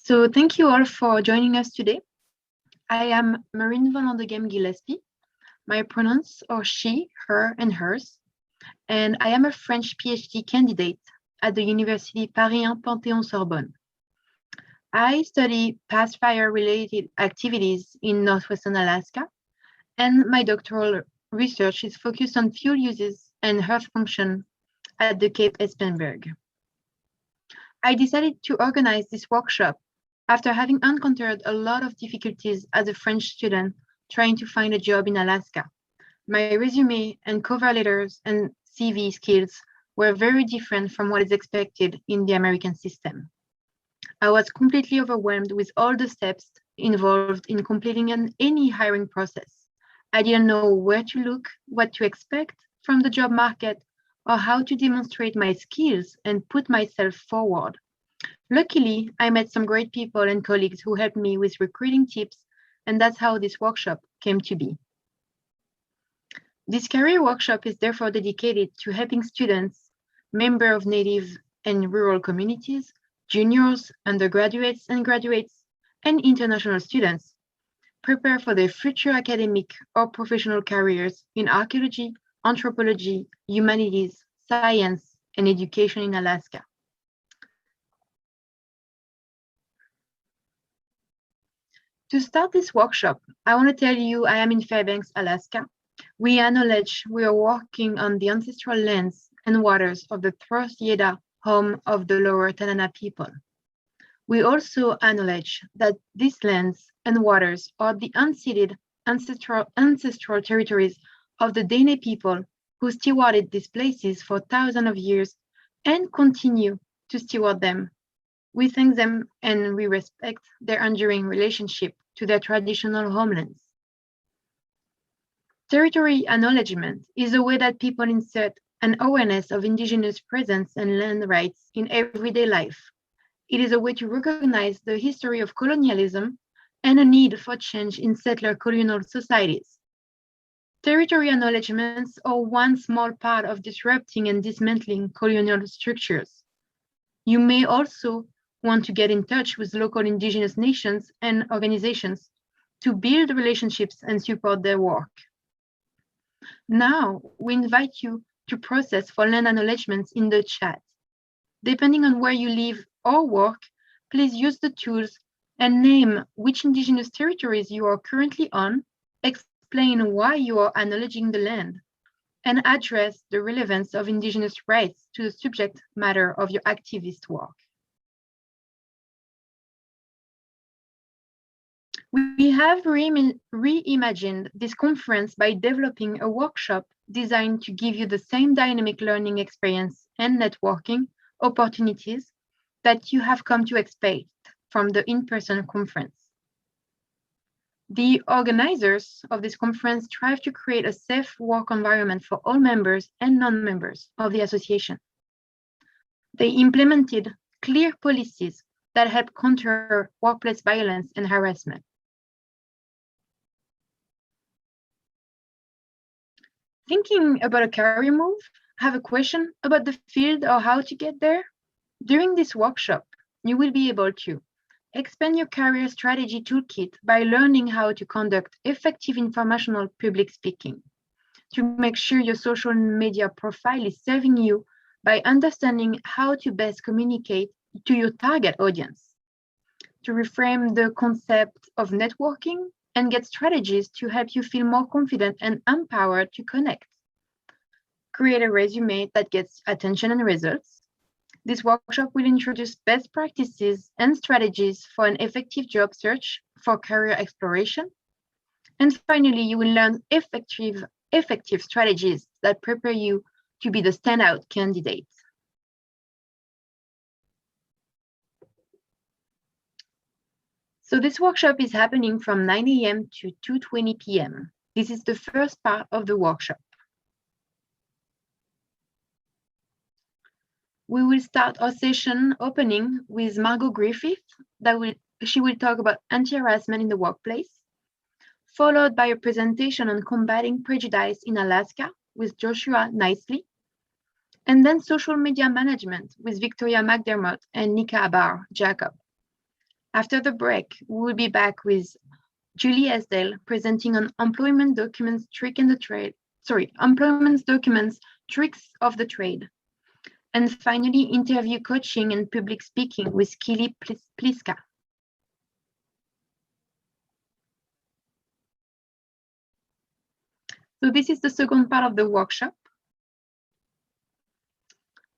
So thank you all for joining us today. I am Vanlandeghem Gillespie. My pronouns are she, her, and hers. And I am a French PhD candidate at the University Paris 1 Panthéon-Sorbonne. I study past fire-related activities in northwestern Alaska, and my doctoral research is focused on fuel uses and earth function at the Cape Espenberg. I decided to organize this workshop after having encountered a lot of difficulties as a French student trying to find a job in Alaska. My resume and cover letters and CV skills were very different from what is expected in the American system. I was completely overwhelmed with all the steps involved in completing any hiring process. I didn't know where to look, what to expect from the job market, or how to demonstrate my skills and put myself forward. Luckily, I met some great people and colleagues who helped me with recruiting tips, and that's how this workshop came to be. This career workshop is therefore dedicated to helping students, members of Native and rural communities, juniors, undergraduates and graduates, and international students prepare for their future academic or professional careers in archaeology, anthropology, humanities, science, and education in Alaska. To start this workshop, I want to tell you I am in Fairbanks, Alaska. We acknowledge we are working on the ancestral lands and waters of the First Yeda home of the Lower Tanana people. We also acknowledge that these lands and waters are the unceded ancestral territories of the Dene people who stewarded these places for thousands of years and continue to steward them. We thank them and we respect their enduring relationship to their traditional homelands. Territory acknowledgement is a way that people insert an awareness of Indigenous presence and land rights in everyday life. It is a way to recognize the history of colonialism and a need for change in settler colonial societies. Territory acknowledgements are one small part of disrupting and dismantling colonial structures. You may also want to get in touch with local Indigenous nations and organizations to build relationships and support their work. Now, we invite you to process for land acknowledgements in the chat. Depending on where you live or work, please use the tools and name which Indigenous territories you are currently on, explain why you are acknowledging the land, and address the relevance of Indigenous rights to the subject matter of your activist work. We have reimagined this conference by developing a workshop designed to give you the same dynamic learning experience and networking opportunities that you have come to expect from the in-person conference. The organizers of this conference strive to create a safe work environment for all members and non-members of the association. They implemented clear policies that help counter workplace violence and harassment. Thinking about a career move, have a question about the field or how to get there? During this workshop, you will be able to expand your career strategy toolkit by learning how to conduct effective informational public speaking, to make sure your social media profile is serving you by understanding how to best communicate to your target audience, to reframe the concept of networking and get strategies to help you feel more confident and empowered to connect. Create a resume that gets attention and results. This workshop will introduce best practices and strategies for an effective job search for career exploration. And finally, you will learn effective strategies that prepare you to be the standout candidate. So this workshop is happening from 9 a.m. to 2:20 p.m. This is the first part of the workshop. We will start our session opening with Margo Griffith. She will talk about anti-harassment in the workplace, followed by a presentation on combating prejudice in Alaska with Joshua Knicely, and then social media management with Victoria McDermott and Nika Bahr Jacob. After the break, we will be back with Julie Esdale presenting on employment documents tricks of the trade. And finally, interview coaching and public speaking with Keely Pliska. So this is the second part of the workshop.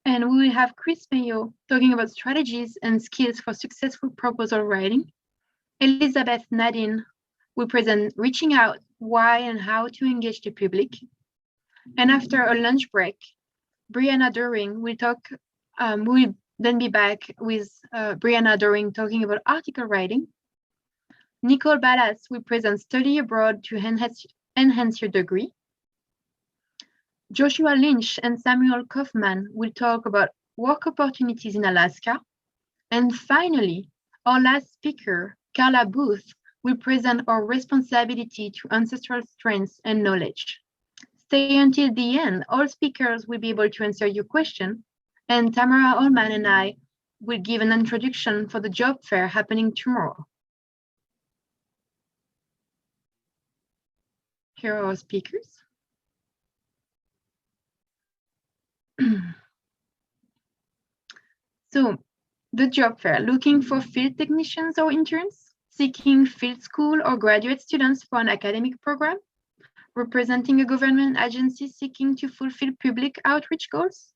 And we will have Chris Maio talking about strategies and skills for successful proposal writing. Elisabeth Nadin will present reaching out, why and how to engage the public. And after a lunch break, Briana Doering will talk, we'll then be back with Briana Doering talking about article writing. Nicole Balazs will present study abroad to enhance your degree. Joshua Lynch and Samuel Coffman will talk about work opportunities in Alaska. And finally, our last speaker, Karla, will present our responsibility to ancestral strengths and knowledge. Stay until the end. All speakers will be able to answer your question, and Tamara Ullman and I will give an introduction for the job fair happening tomorrow. Here are our speakers. So, the job fair, looking for field technicians or interns, seeking field school or graduate students for an academic program, representing a government agency seeking to fulfill public outreach goals.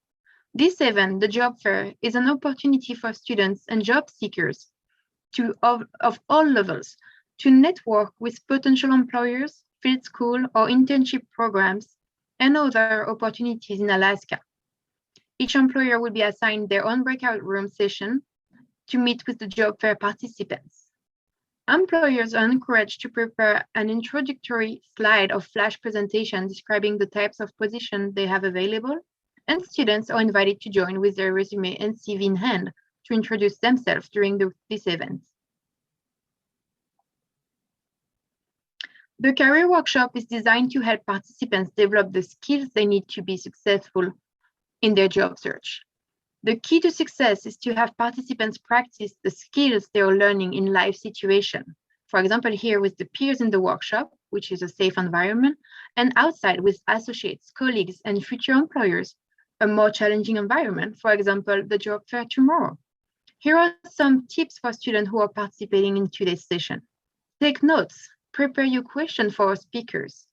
This event, the job fair, is an opportunity for students and job seekers of all levels to network with potential employers, field school or internship programs, and other opportunities in Alaska. Each employer will be assigned their own breakout room session to meet with the job fair participants. Employers are encouraged to prepare an introductory slide or flash presentation describing the types of positions they have available, and students are invited to join with their resume and CV in hand to introduce themselves during this event. The career workshop is designed to help participants develop the skills they need to be successful in their job search. The key to success is to have participants practice the skills they are learning in life situation. For example, here with the peers in the workshop, which is a safe environment, and outside with associates, colleagues, and future employers, a more challenging environment, for example, the job fair tomorrow. Here are some tips for students who are participating in today's session. Take notes, prepare your question for our speakers.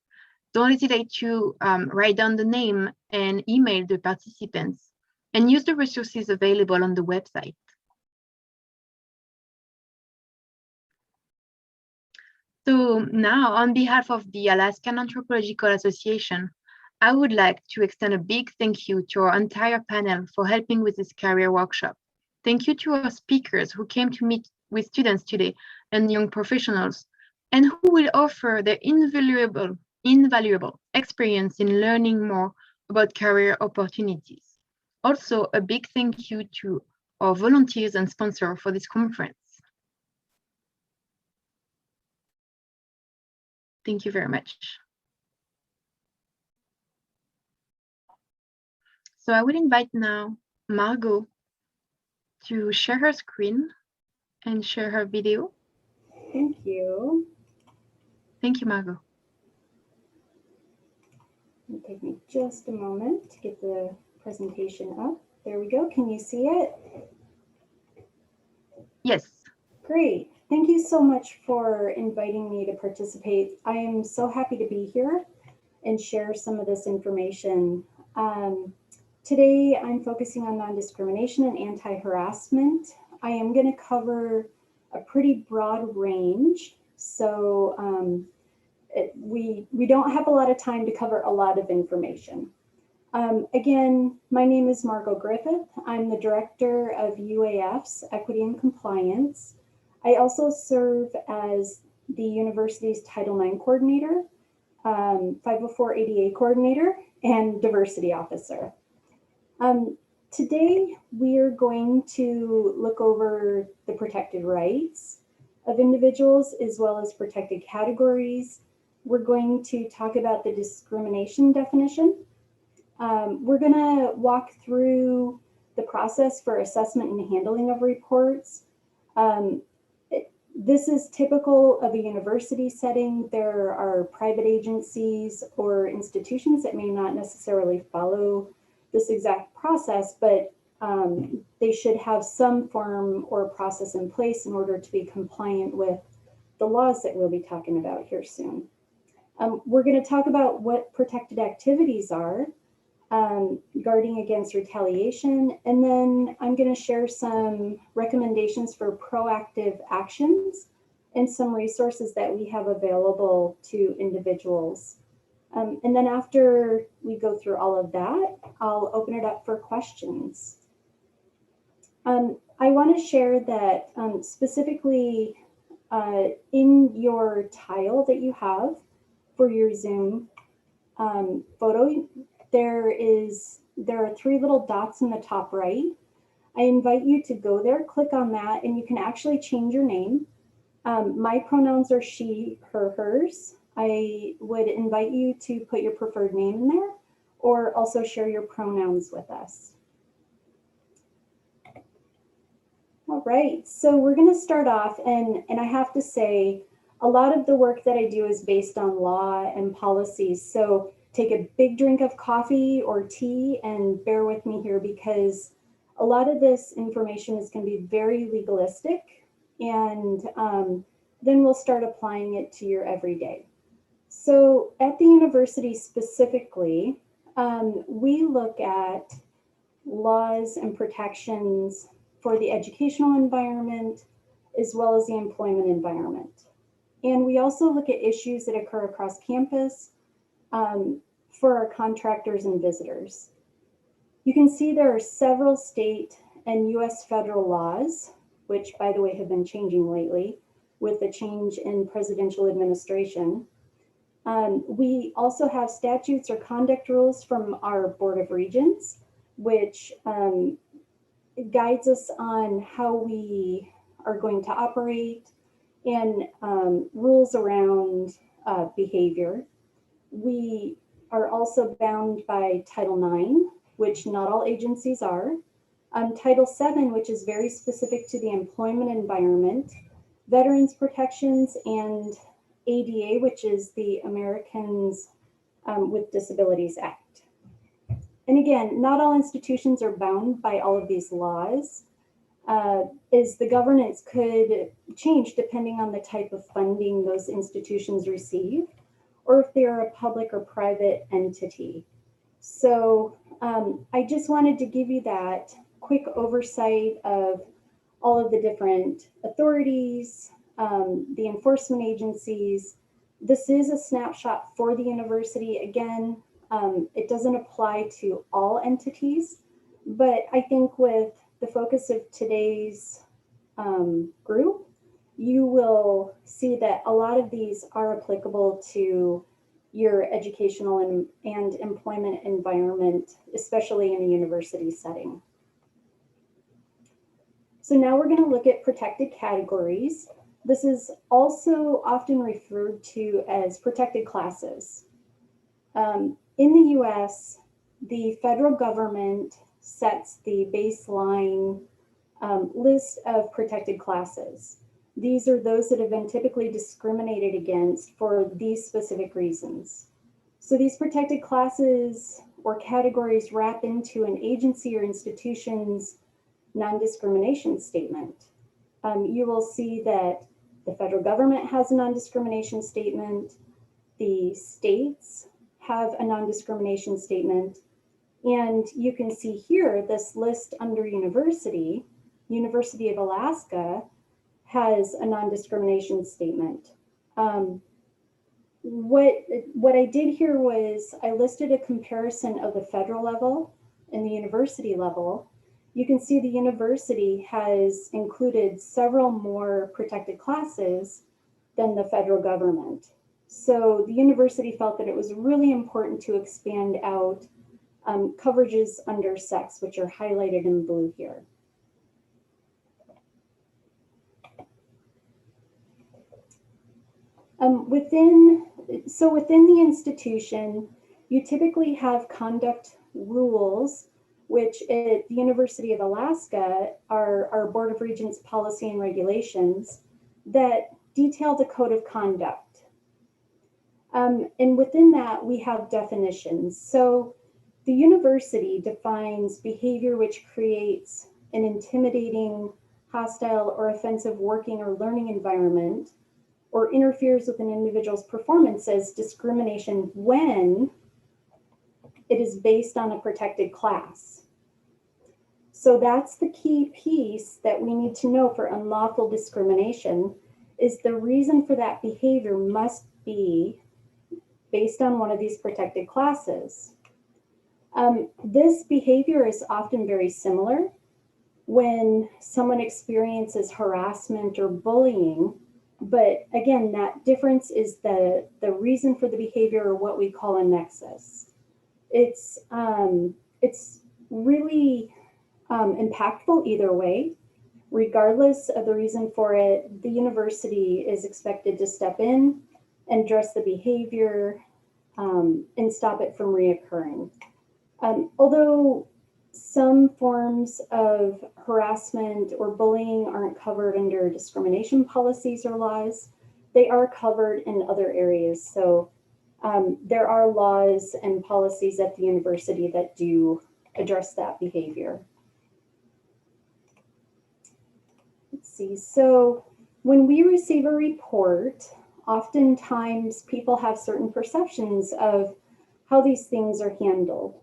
Don't hesitate to write down the name and email the participants, and use the resources available on the website. So now, on behalf of the Alaskan Anthropological Association, I would like to extend a big thank you to our entire panel for helping with this career workshop. Thank you to our speakers who came to meet with students today and young professionals, and who will offer their invaluable experience in learning more about career opportunities. Also, a big thank you to our volunteers and sponsors for this conference. Thank you very much. So I will invite now Margo to share her screen and share her video. Thank you. Thank you, Margo. It'll take me just a moment to get the presentation up. There we go. Can you see it? Yes. Great. Thank you so much for inviting me to participate. I am so happy to be here and share some of this information. Today, I'm focusing on non-discrimination and anti-harassment. I am going to cover a pretty broad range. So we don't have a lot of time to cover a lot of information. Again, my name is Margo Griffith. I'm the director of UAF's Equity and Compliance. I also serve as the university's Title IX coordinator, 504 ADA coordinator, and diversity officer. Today, we are going to look over the protected rights of individuals as well as protected categories. We're going to talk about the discrimination definition. We're going to walk through the process for assessment and handling of reports. This is typical of a university setting. There are private agencies or institutions that may not necessarily follow this exact process, but they should have some form or process in place in order to be compliant with the laws that we'll be talking about here soon. We're going to talk about what protected activities are, guarding against retaliation, and then I'm going to share some recommendations for proactive actions and some resources that we have available to individuals. And then after we go through all of that, I'll open it up for questions. I want to share that specifically in your tile that you have for your Zoom photo, there are 3 little dots in the top right. I invite you to go there, click on that, and you can actually change your name. My pronouns are she, her, hers. I would invite you to put your preferred name in there, or also share your pronouns with us. All right, so we're going to start off, and I have to say, a lot of the work that I do is based on law and policies. So take a big drink of coffee or tea and bear with me here, because a lot of this information is going to be very legalistic, and then we'll start applying it to your everyday. So at the university specifically, we look at laws and protections for the educational environment as well as the employment environment. And we also look at issues that occur across campus for our contractors and visitors. You can see there are several state and US federal laws, which by the way have been changing lately with the change in presidential administration. We also have statutes or conduct rules from our Board of Regents, which guides us on how we are going to operate, and rules around behavior. We are also bound by Title IX, which not all agencies are. Title VII, which is very specific to the employment environment, veterans protections, and ADA, which is the Americans with Disabilities Act. And again, not all institutions are bound by all of these laws, as the governance could change depending on the type of funding those institutions receive, or if they're a public or private entity. So I just wanted to give you that quick oversight of all of the different authorities, the enforcement agencies. This is a snapshot for the university. Again, it doesn't apply to all entities, but I think with the focus of today's group, you will see that a lot of these are applicable to your educational and employment environment, especially in a university setting. So now we're going to look at protected categories. This is also often referred to as protected classes. In the US, the federal government sets the baseline list of protected classes. These are those that have been typically discriminated against for these specific reasons. So these protected classes or categories wrap into an agency or institution's non-discrimination statement. You will see that the federal government has a non-discrimination statement, the states have a non-discrimination statement, and you can see here this list under University of Alaska has a non-discrimination statement. What I did here was I listed a comparison of the federal level and the university level. You can see the university has included several more protected classes than the federal government. So the university felt that it was really important to expand out coverages under sex, which are highlighted in blue here. Within the institution, you typically have conduct rules, which at the University of Alaska are our Board of Regents policy and regulations. that detail the code of conduct. And within that, we have definitions. So the university defines behavior which creates an intimidating, hostile, or offensive working or learning environment, or interferes with an individual's performance as discrimination when it is based on a protected class. So that's the key piece that we need to know for unlawful discrimination, is the reason for that behavior must be based on one of these protected classes. This behavior is often very similar when someone experiences harassment or bullying, but again, that difference is the reason for the behavior, or what we call a nexus. It's really impactful either way. Regardless of the reason for it, the university is expected to step in and address the behavior and stop it from reoccurring. Although some forms of harassment or bullying aren't covered under discrimination policies or laws, they are covered in other areas. So there are laws and policies at the university that do address that behavior. Let's see, so when we receive a report, oftentimes people have certain perceptions of how these things are handled.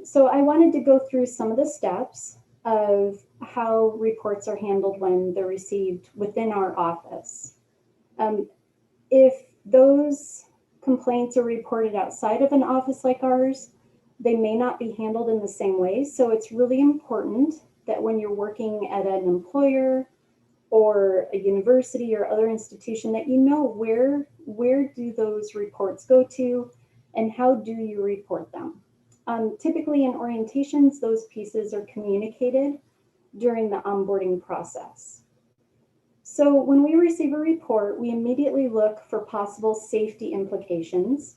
So I wanted to go through some of the steps of how reports are handled when they're received within our office. If those complaints are reported outside of an office like ours, they may not be handled in the same way. So it's really important that when you're working at an employer or a university or other institution, that you know where do those reports go to and how do you report them. Typically in orientations, those pieces are communicated during the onboarding process. So when we receive a report, we immediately look for possible safety implications,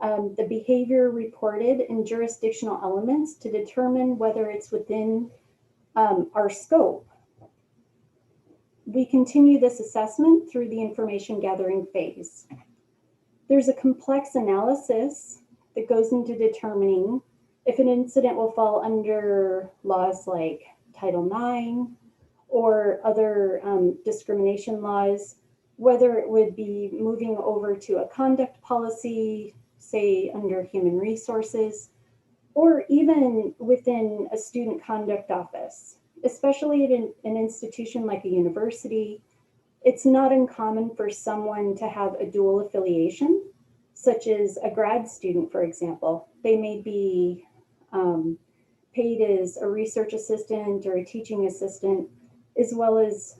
the behavior reported, and jurisdictional elements to determine whether it's within our scope. We continue this assessment through the information gathering phase. There's a complex analysis that goes into determining if an incident will fall under laws like Title IX or other discrimination laws, whether it would be moving over to a conduct policy, say under human resources, or even within a student conduct office. Especially at an institution like a university, it's not uncommon for someone to have a dual affiliation, such as a grad student, for example. They may be paid as a research assistant or a teaching assistant, as well as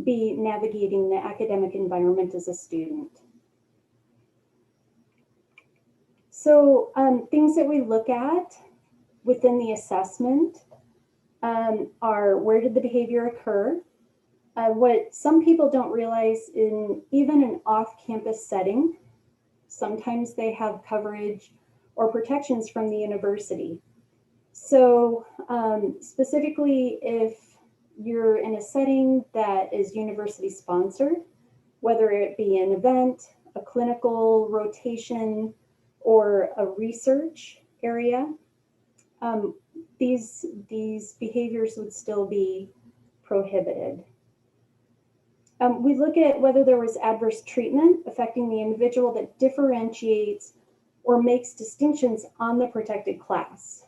be navigating the academic environment as a student. So things that we look at within the assessment are, where did the behavior occur? What some people don't realize, in even an off-campus setting, sometimes they have coverage or protections from the university. So specifically, if you're in a setting that is university sponsored, whether it be an event, a clinical rotation, or a research area, these behaviors would still be prohibited. We look at whether there was adverse treatment affecting the individual that differentiates or makes distinctions on the protected class.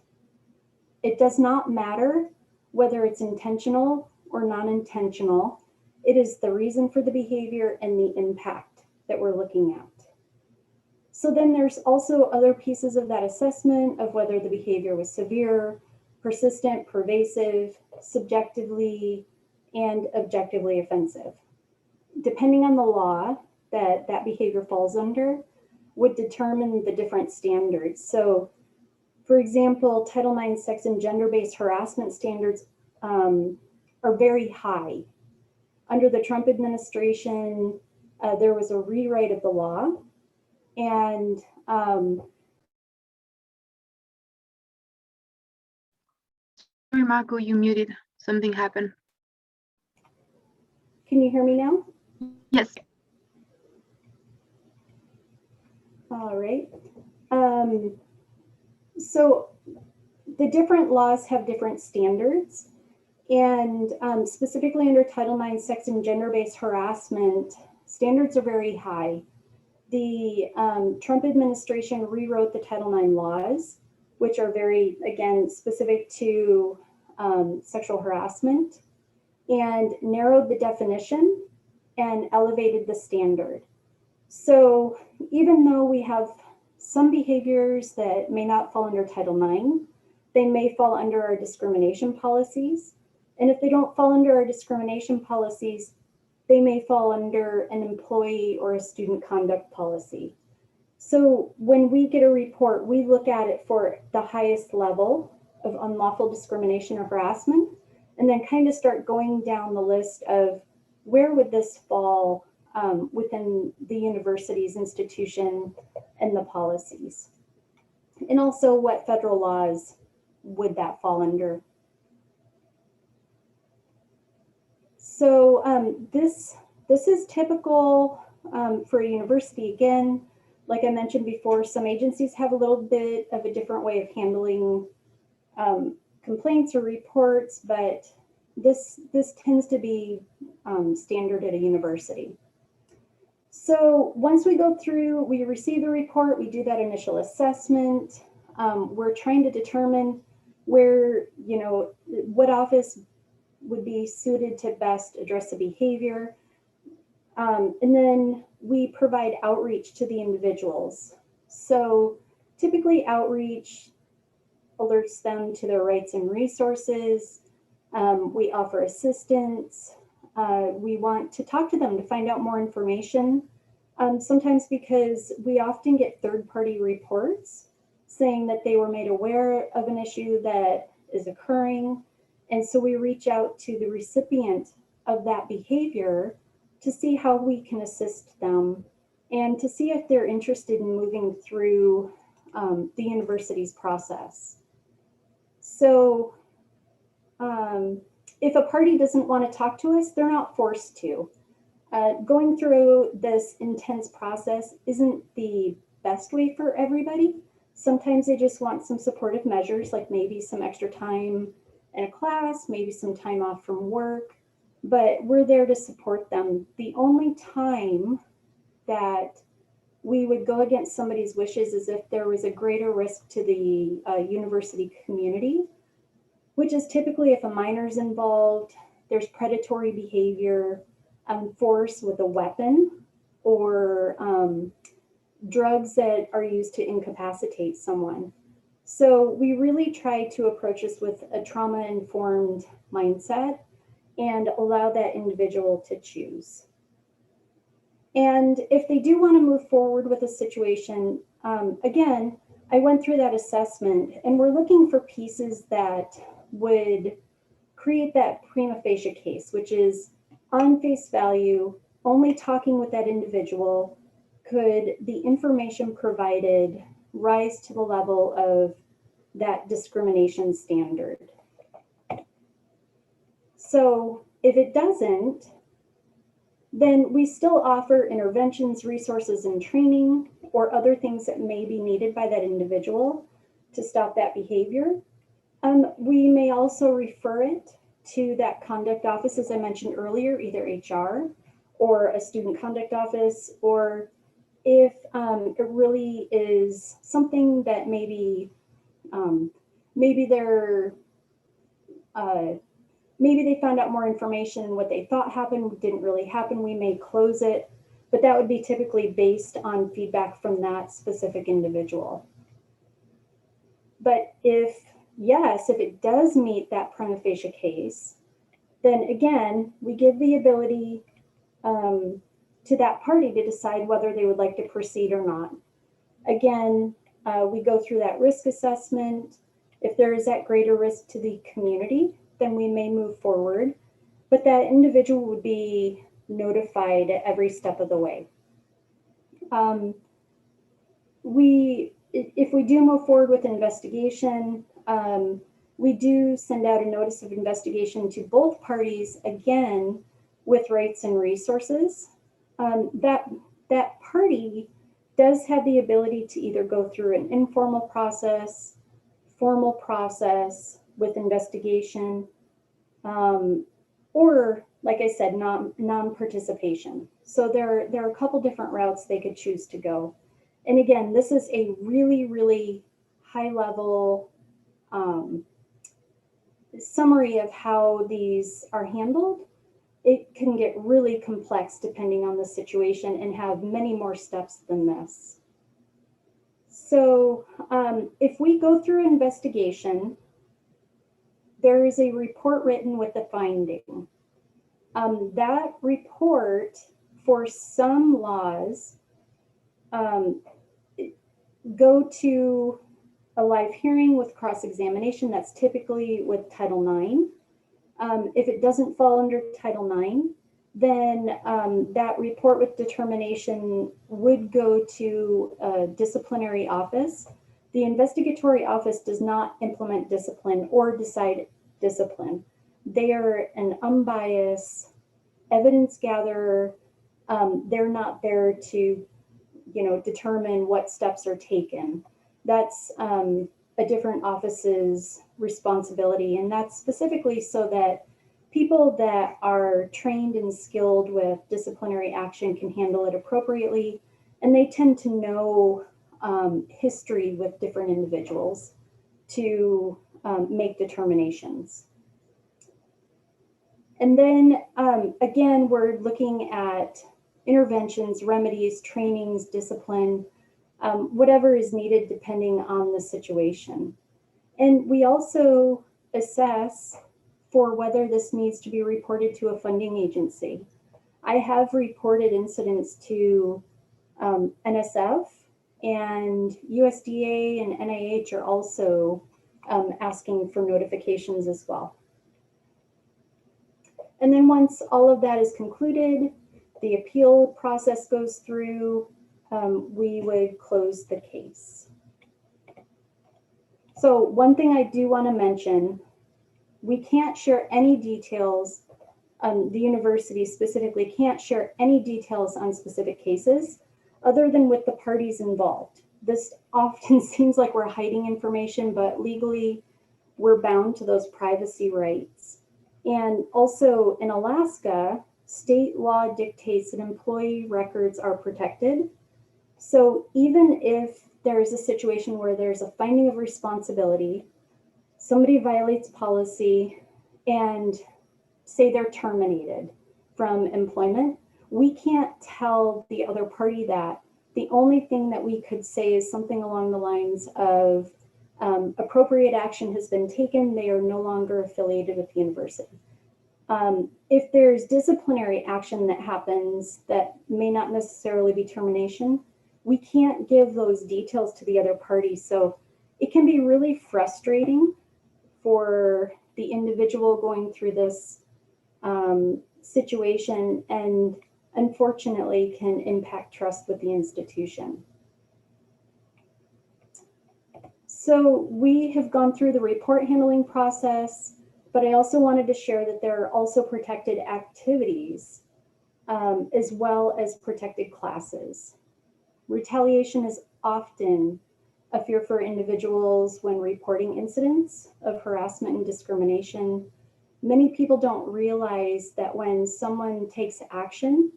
It does not matter whether it's intentional or non-intentional. It is the reason for the behavior and the impact that we're looking at. So then there's also other pieces of that assessment of whether the behavior was severe, persistent, pervasive, subjectively, and objectively offensive. Depending on the law that that behavior falls under, would determine the different standards. So, for example, Title IX sex and gender-based harassment standards are very high. Under the Trump administration, there was a rewrite of the law, and Sorry, Margo, you muted. Something happened. Can Can you hear me now? Yes. All right. So the different laws have different standards, and specifically under Title IX sex and gender-based harassment, standards are very high. The Trump administration rewrote the Title IX laws, which are very, again, specific to sexual harassment, and narrowed the definition and elevated the standard. So even though we have some behaviors that may not fall under Title IX, they may fall under our discrimination policies. And if they don't fall under our discrimination policies, they may fall under an employee or a student conduct policy. So when we get a report, we look at it for the highest level of unlawful discrimination or harassment, and then kind of start going down the list of where would this fall within the university's institution and the policies. And also what federal laws would that fall under. So this is typical for a university. Again, like I mentioned before, some agencies have a little bit of a different way of handling complaints or reports, but this tends to be standard at a university. So once we go through, we receive the report, we do that initial assessment. We're trying to determine where, what office would be suited to best address the behavior. And then we provide outreach to the individuals. So typically outreach alerts them to their rights and resources. We offer assistance. We want to talk to them to find out more information. Sometimes because we often get third-party reports saying that they were made aware of an issue that is occurring. And so we reach out to the recipient of that behavior to see how we can assist them and to see if they're interested in moving through the university's process. So if a party doesn't want to talk to us, they're not forced to. Going through this intense process isn't the best way for everybody. Sometimes they just want some supportive measures, like maybe some extra time in a class, maybe some time off from work, but we're there to support them. The only time that we would go against somebody's wishes is if there was a greater risk to the university community, which is typically if a minor's involved, there's predatory behavior, force with a weapon, or drugs that are used to incapacitate someone. So we really try to approach this with a trauma-informed mindset and allow that individual to choose. And if they do want to move forward with a situation, again, I went through that assessment and we're looking for pieces that would create that prima facie case, which is on face value, only talking with that individual, could the information provided rise to the level of that discrimination standard? So if it doesn't, then we still offer interventions, resources, and training, or other things that may be needed by that individual to stop that behavior. We may also refer it to that conduct office, as I mentioned earlier, either HR or a student conduct office, or if it really is something that maybe maybe they found out more information and what they thought happened didn't really happen, we may close it, but that would be typically based on feedback from that specific individual. But if it does meet that prima facie case, then again, we give the ability to that party to decide whether they would like to proceed or not. Again, we go through that risk assessment. If there is that greater risk to the community, then we may move forward, but that individual would be notified at every step of the way. If we do move forward with an investigation, we do send out a notice of investigation to both parties, again, with rights and resources, that party does have the ability to either go through an informal process, formal process with investigation, or, like I said, non-participation. So there are a couple different routes they could choose to go. And again, this is a really, really high-level summary of how these are handled. It can get really complex depending on the situation and have many more steps than this. So if we go through investigation, there is a report written with a finding. That report, for some laws, go to a live hearing with cross-examination. That's typically with Title IX. If it doesn't fall under Title IX, then that report with determination would go to a disciplinary office. The investigatory office does not implement discipline or decide discipline. They are an unbiased evidence gatherer. They're not there to, determine what steps are taken. That's a different office's responsibility, and that's specifically so that people that are trained and skilled with disciplinary action can handle it appropriately, and they tend to know history with different individuals to make determinations. And then again, we're looking at interventions, remedies, trainings, discipline, whatever is needed depending on the situation. And we also assess for whether this needs to be reported to a funding agency. I have reported incidents to NSF, and USDA and NIH are also asking for notifications as well. And then once all of that is concluded, the appeal process goes through, we would close the case. So one thing I do want to mention, we can't share any details, the university specifically can't share any details on specific cases other than with the parties involved. This often seems like we're hiding information, but legally we're bound to those privacy rights. And also in Alaska, state law dictates that employee records are protected. So even if there's a situation where there's a finding of responsibility, somebody violates policy and say they're terminated from employment, we can't tell the other party that. The only thing that we could say is something along the lines of appropriate action has been taken, they are no longer affiliated with the university. If there's disciplinary action that happens that may not necessarily be termination, we can't give those details to the other party. So it can be really frustrating for the individual going through this situation, and unfortunately can impact trust with the institution. So we have gone through the report handling process, but I also wanted to share that there are also protected activities as well as protected classes. Retaliation is often a fear for individuals when reporting incidents of harassment and discrimination. Many people don't realize that when someone takes action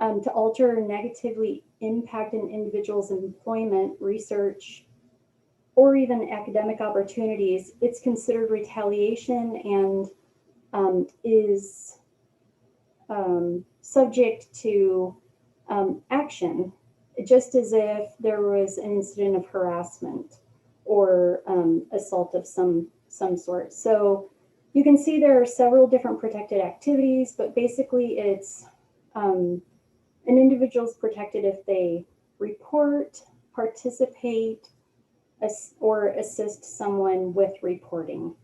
to alter or negatively impact an individual's employment, research, or even academic opportunities, it's considered retaliation and is subject to action, just as if there was an incident of harassment or assault of some sort. So you can see there are several different protected activities, but basically it's an individual's protected if they report, participate, or assist someone with reporting.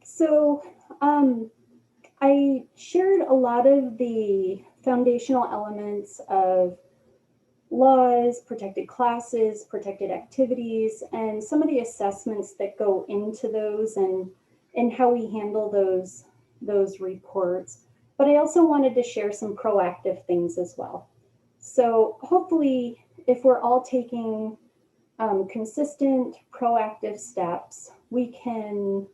So I shared a lot of the foundational elements of laws, protected classes, protected activities, and some of the assessments that go into those, and and how we handle those reports. But I also wanted to share some proactive things as well. So hopefully, if we're all taking consistent, proactive steps, we can,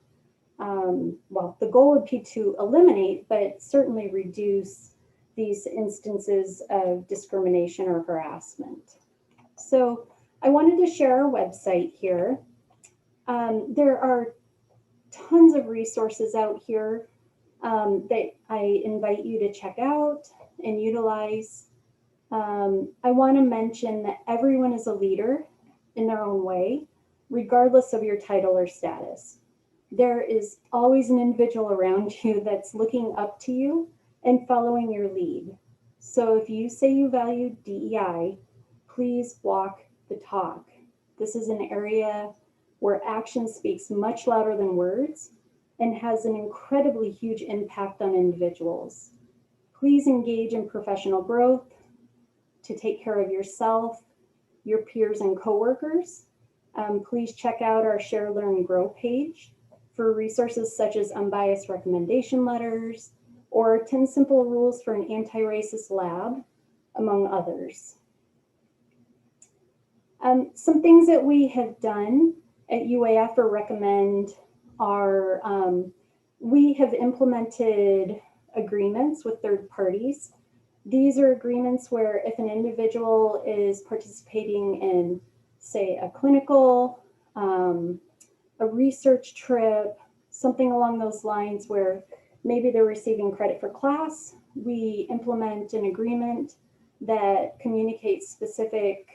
well, the goal would be to eliminate, but certainly reduce these instances of discrimination or harassment. So I wanted to share our website here. There are tons of resources out here that I invite you to check out and utilize. I want to mention that everyone is a leader in their own way, regardless of your title or status. There is always an individual around you that's looking up to you and following your lead. So if you say you value DEI, please walk the talk. This is an area where action speaks much louder than words and has an incredibly huge impact on individuals. Please engage in professional growth to take care of yourself, your peers and coworkers. Please check out our Share, Learn, Grow page for resources such as unbiased recommendation letters or 10 simple rules for an anti-racist lab, among others. Some things that we have done at UAF or recommend are we have implemented agreements with third parties. These are agreements where if an individual is participating in, say, a clinical, a research trip, something along those lines where maybe they're receiving credit for class, we implement an agreement that communicates specific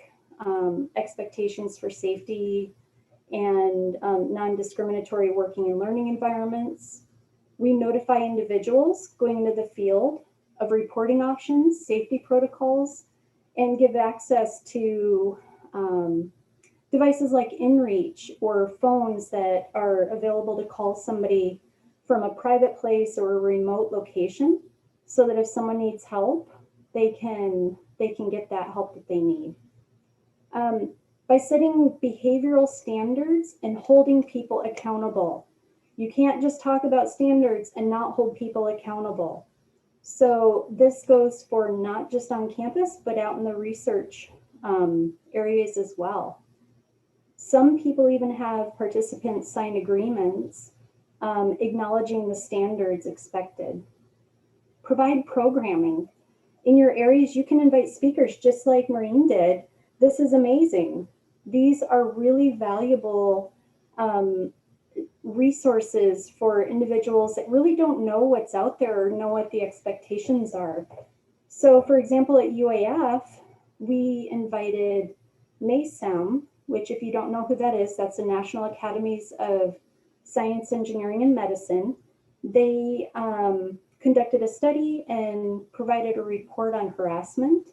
expectations for safety and non-discriminatory working and learning environments. We notify individuals going into the field of reporting options, safety protocols, and give access to devices like InReach or phones that are available to call somebody from a private place or a remote location, so that if someone needs help, they can get that help that they need. By setting behavioral standards and holding people accountable. You can't just talk about standards and not hold people accountable. So this goes for not just on campus, but out in the research areas as well. Some people even have participants sign agreements acknowledging the standards expected. Provide programming. In your areas, you can invite speakers just like Maureen did. This is amazing. These are really valuable resources for individuals that really don't know what's out there or know what the expectations are. So for example, at UAF, we invited NASEM, which if you don't know who that is, that's the National Academies of Science, Engineering, and Medicine. They conducted a study and provided a report on harassment.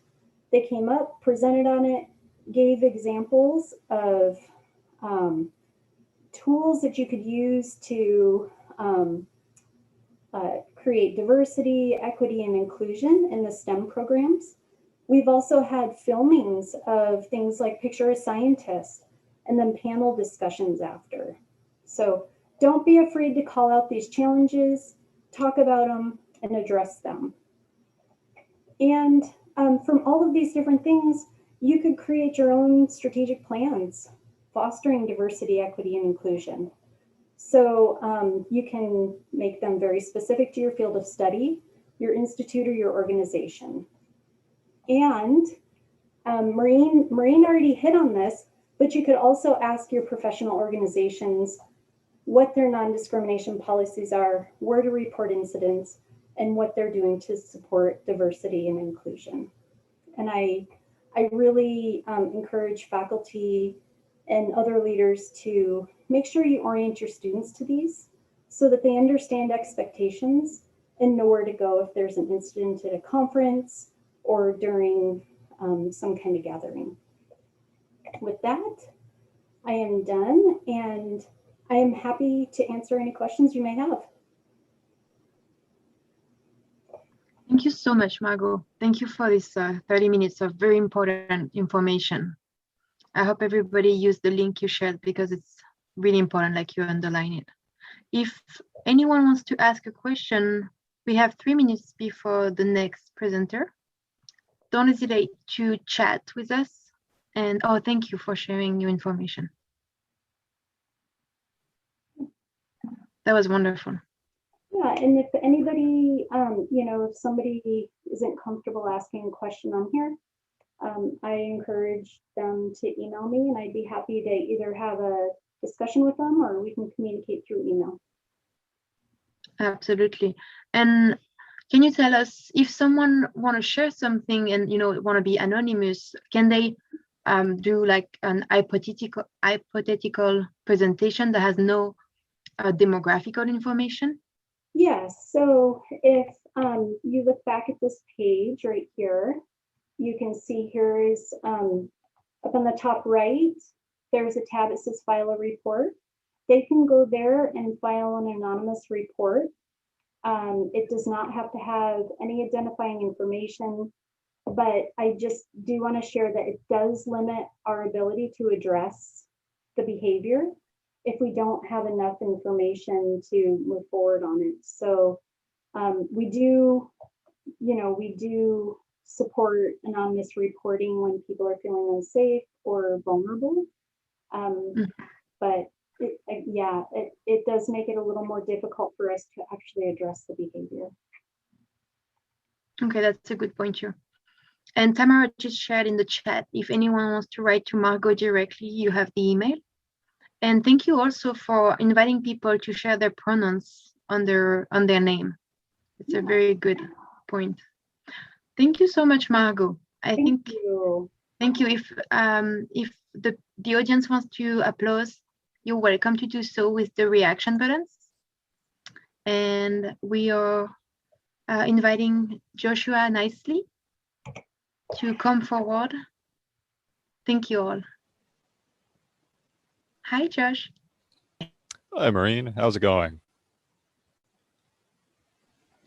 They came up, presented on it, gave examples of tools that you could use to create diversity, equity, and inclusion in the STEM programs. We've also had filmings of things like Picture a Scientist and then panel discussions after. So don't be afraid to call out these challenges, talk about them, and address them. And from all of these different things, you could create your own strategic plans, fostering diversity, equity, and inclusion. So you can make them very specific to your field of study, your institute, or your organization. And Maureen already hit on this, but you could also ask your professional organizations what their non-discrimination policies are, where to report incidents, and what they're doing to support diversity and inclusion. And I really encourage faculty and other leaders to make sure you orient your students to these so that they understand expectations and know where to go if there's an incident at a conference or during some kind of gathering. With that, I am done and I am happy to answer any questions you may have. Thank you so much, Margo. Thank you for this 30 minutes of very important information. I hope everybody used the link you shared because it's really important, like you underline it. if anyone wants to ask a question, we have 3 minutes before the next presenter. Don't hesitate to chat with us. And oh, thank you for sharing your information. That was wonderful. Yeah, and if anybody, if somebody isn't comfortable asking a question on here, I encourage them to email me, and I'd be happy to either have a discussion with them or we can communicate through email. Absolutely. And can you tell us if someone want to share something and want to be anonymous, can they do like an hypothetical presentation that has no demographical information? Yes. So if you look back at this page right here, you can see here is up on the top right, there's a tab that says file a report. They can go there and file an anonymous report. It does not have to have any identifying information, but I just do want to share that it does limit our ability to address the behavior if we don't have enough information to move forward on it. So we do support anonymous reporting when people are feeling unsafe or vulnerable. But it does make it a little more difficult for us to actually address the behavior. Okay, that's a good point too. And Tamara just shared in the chat, if anyone wants to write to Margo directly, you have the email. And thank you also for inviting people to share their pronouns on their name. It's a very good point. Thank you so much, Margo. Thank you. If the audience wants to applaud, you're welcome to do so with the reaction buttons. And we are inviting Joshua Nicely to come forward. Thank you all. Hi, Josh. Hi, Maureen. How's it going?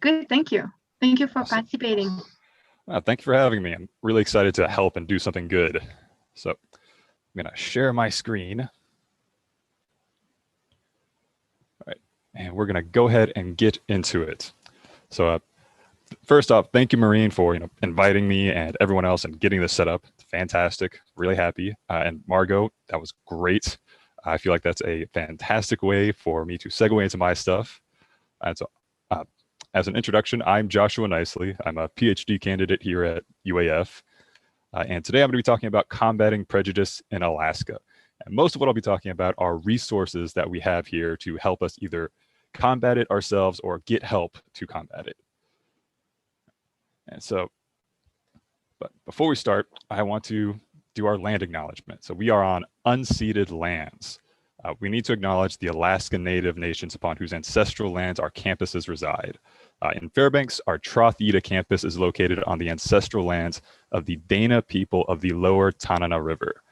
Good, thank you. Thank you for participating. Thank you for having me. I'm really excited to help and do something good. So I'm going to share my screen. All right, and we're going to go ahead and get into it. So first off, thank you, Maureen, for inviting me and everyone else and getting this set up. It's fantastic. Really happy. And Margo, that was great. I feel like that's a fantastic way for me to segue into my stuff. And so as an introduction, I'm Joshua Nicely. I'm a PhD candidate here at UAF. And today I'm going to be talking about combating prejudice in Alaska. And most of what I'll be talking about are resources that we have here to help us either combat it ourselves or get help to combat it. And so, but before we start, I want to do our land acknowledgement. So we are on unceded lands. We need to acknowledge the Alaska Native nations upon whose ancestral lands our campuses reside. In Fairbanks, our Troth-Eda campus is located on the ancestral lands of the Dana people of the lower Tanana River.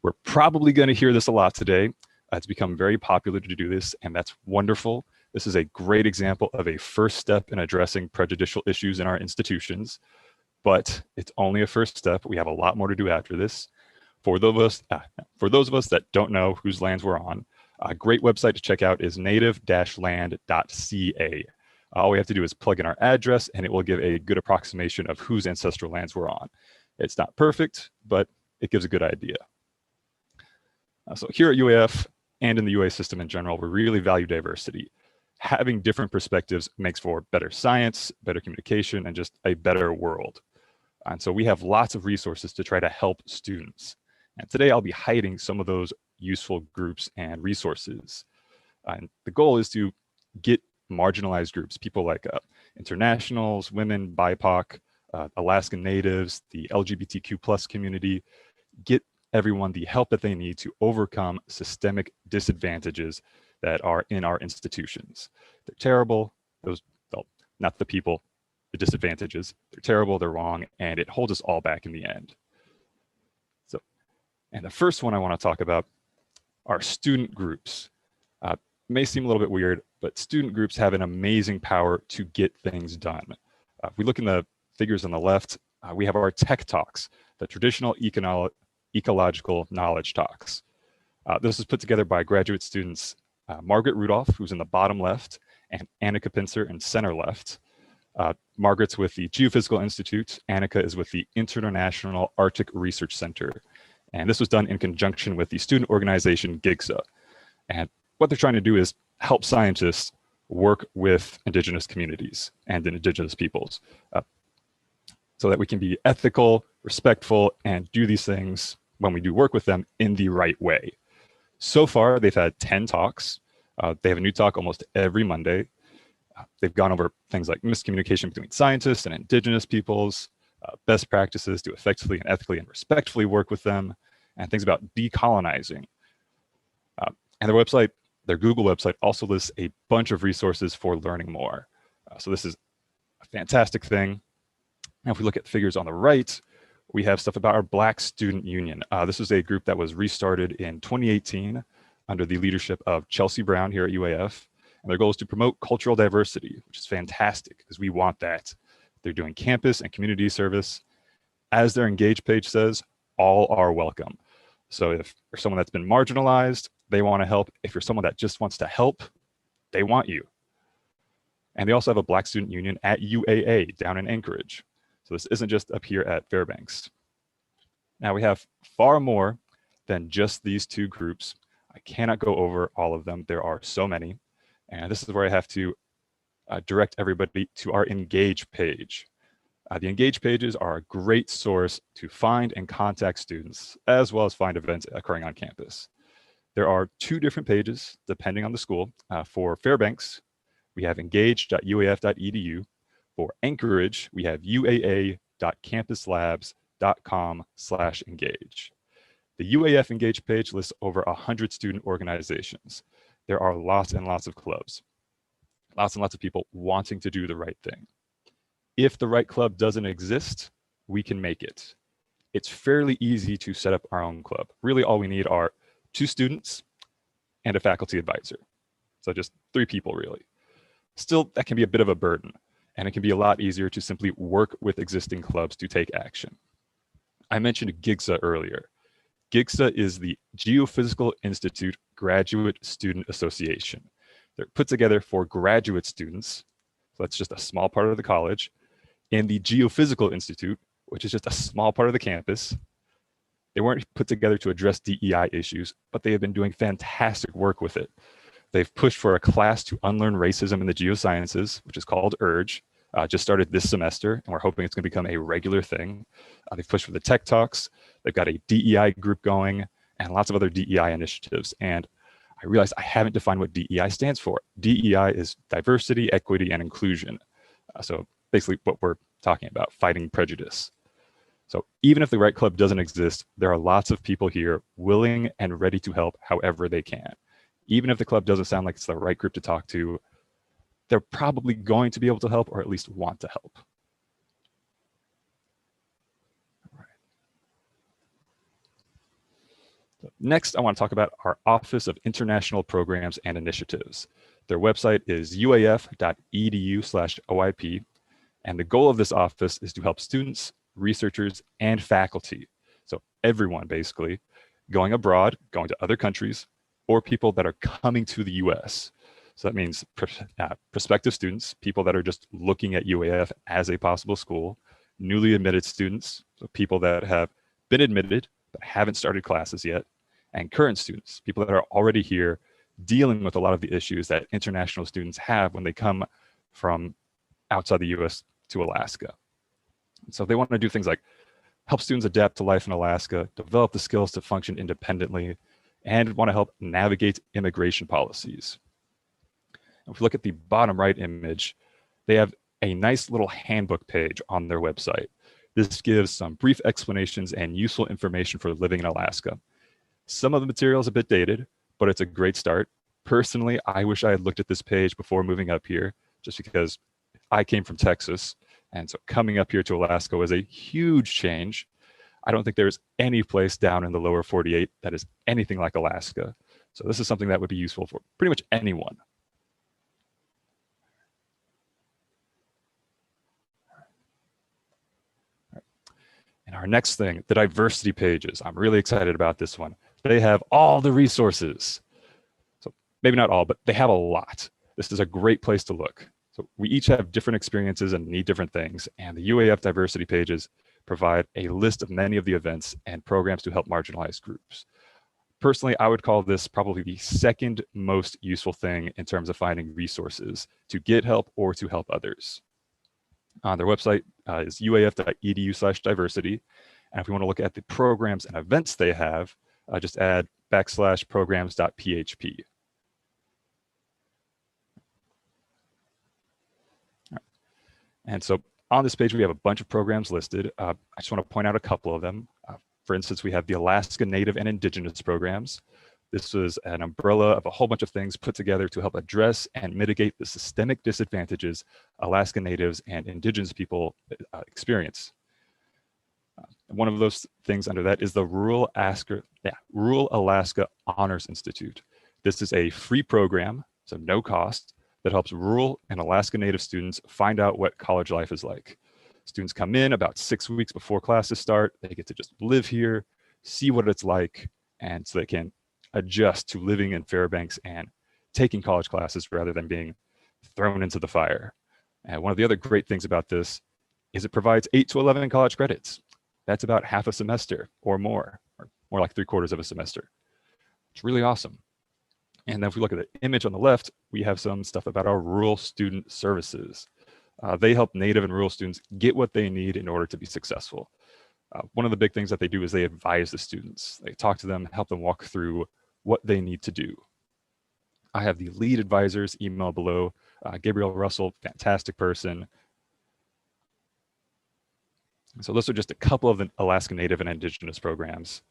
We're probably going to hear this a lot today. It's become very popular to do this, and that's wonderful. This is a great example of a first step in addressing prejudicial issues in our institutions, but it's only a first step. We have a lot more to do after this. For those of us that don't know whose lands we're on, a great website to check out is native-land.ca. All we have to do is plug in our address and it will give a good approximation of whose ancestral lands we're on. It's not perfect, but it gives a good idea. So here at UAF and in the UA system in general, we really value diversity. Having different perspectives makes for better science, better communication, and just a better world. And so we have lots of resources to try to help students. And today I'll be highlighting some of those useful groups and resources. And the goal is to get marginalized groups, people like internationals, women, BIPOC, Alaskan Natives, the LGBTQ+ community, get everyone the help that they need to overcome systemic disadvantages that are in our institutions. They're terrible, not the people, the disadvantages. They're terrible, they're wrong, and it holds us all back in the end. So, and the first one I want to talk about are student groups. May seem a little bit weird, but student groups have an amazing power to get things done. If we look in the figures on the left, we have our tech talks, the traditional ecological knowledge talks. This is put together by graduate students Margaret Rudolph, who's in the bottom left, and Annika Pincer in center left. Margaret's with the Geophysical Institute. Annika is with the International Arctic Research Center. And this was done in conjunction with the student organization GIGSA. And what they're trying to do is help scientists work with indigenous communities and indigenous peoples so that we can be ethical, respectful, and do these things when we do work with them in the right way. So far, they've had 10 talks. They have a new talk almost every Monday. They've gone over things like miscommunication between scientists and indigenous peoples, best practices to effectively and ethically and respectfully work with them, and things about decolonizing. And their website, their Google website, also lists a bunch of resources for learning more. So this is a fantastic thing. Now, if we look at figures on the right, we have stuff about our Black Student Union. This is a group that was restarted in 2018 under the leadership of Chelsea Brown here at UAF. And their goal is to promote cultural diversity, which is fantastic because we want that. They're doing campus and community service. As their Engage page says, all are welcome. So if you're someone that's been marginalized, they want to help. If you're someone that just wants to help, they want you. And they also have a Black Student Union at UAA down in Anchorage. So this isn't just up here at Fairbanks. Now we have far more than just these two groups. I cannot go over all of them. There are so many. And this is where I have to direct everybody to our Engage page. The Engage pages are a great source to find and contact students, as well as find events occurring on campus. There are two different pages, depending on the school. For Fairbanks, we have engage.uaf.edu. For Anchorage, we have uaa.campuslabs.com/engage. The UAF Engage page lists over 100 student organizations. There are lots and lots of clubs, lots and lots of people wanting to do the right thing. If the right club doesn't exist, we can make it. It's fairly easy to set up our own club. Really, all we need are 2 students and a faculty advisor. So just 3 people, really. Still, that can be a bit of a burden, and it can be a lot easier to simply work with existing clubs to take action. I mentioned GIGSA earlier. GIGSA is the Geophysical Institute Graduate Student Association. They're put together for graduate students, so that's just a small part of the college, and the Geophysical Institute, which is just a small part of the campus. They weren't put together to address DEI issues, but they have been doing fantastic work with it. They've pushed for a class to unlearn racism in the geosciences, which is called URGE, just started this semester, and we're hoping it's going to become a regular thing. They've pushed for the Tech Talks. They've got a DEI group going and lots of other DEI initiatives. And I realized I haven't defined what DEI stands for. DEI is diversity, equity, and inclusion. So basically what we're talking about, fighting prejudice. So even if the right club doesn't exist, there are lots of people here willing and ready to help however they can. Even if the club doesn't sound like it's the right group to talk to, they're probably going to be able to help, or at least want to help. All right. So next, I want to talk about our Office of International Programs and Initiatives. Their website is uaf.edu/OIP, and the goal of this office is to help students, researchers, and faculty, so everyone basically, going abroad, going to other countries, or people that are coming to the US. So that means prospective students, people that are just looking at UAF as a possible school, newly admitted students, so people that have been admitted but haven't started classes yet, and current students, people that are already here dealing with a lot of the issues that international students have when they come from outside the US to Alaska. So they want to do things like help students adapt to life in Alaska, develop the skills to function independently, and want to help navigate immigration policies. If we look at the bottom right image, they have a nice little handbook page on their website. This gives some brief explanations and useful information for living in Alaska. Some of the material is a bit dated, but it's a great start. Personally, I wish I had looked at this page before moving up here, just because I came from Texas, and so coming up here to Alaska was a huge change. I don't think there's any place down in the lower 48 that is anything like Alaska. So this is something that would be useful for pretty much anyone. And our next thing, the diversity pages. I'm really excited about this one. They have all the resources. So maybe not all, but they have a lot. This is a great place to look. So we each have different experiences and need different things, and the UAF diversity pages provide a list of many of the events and programs to help marginalized groups. Personally, I would call this probably the second most useful thing in terms of finding resources to get help or to help others. Their website is uaf.edu/diversity. And if we want to look at the programs and events they have, just add /programs.php. And so on this page, we have a bunch of programs listed. I just want to point out a couple of them. For instance, we have the Alaska Native and Indigenous programs. This was an umbrella of a whole bunch of things put together to help address and mitigate the systemic disadvantages Alaska Natives and Indigenous people experience. One of those things under that is the Rural Alaska Honors Institute. This is a free program, so no cost, that helps rural and Alaska Native students find out what college life is like. Students come in about 6 weeks before classes start. They get to just live here, see what it's like, and so they can adjust to living in Fairbanks and taking college classes rather than being thrown into the fire. And one of the other great things about this is it provides 8 to 11 college credits. That's about half a semester or more like 3/4 of a semester. It's really awesome. And then if we look at the image on the left, we have some stuff about our rural student services. They help Native and rural students get what they need in order to be successful. One of the big things that they do is they advise the students. They talk to them, help them walk through what they need to do. I have the lead advisor's email below. Gabriel Russell, fantastic person. So those are just a couple of the Alaska Native and Indigenous programs.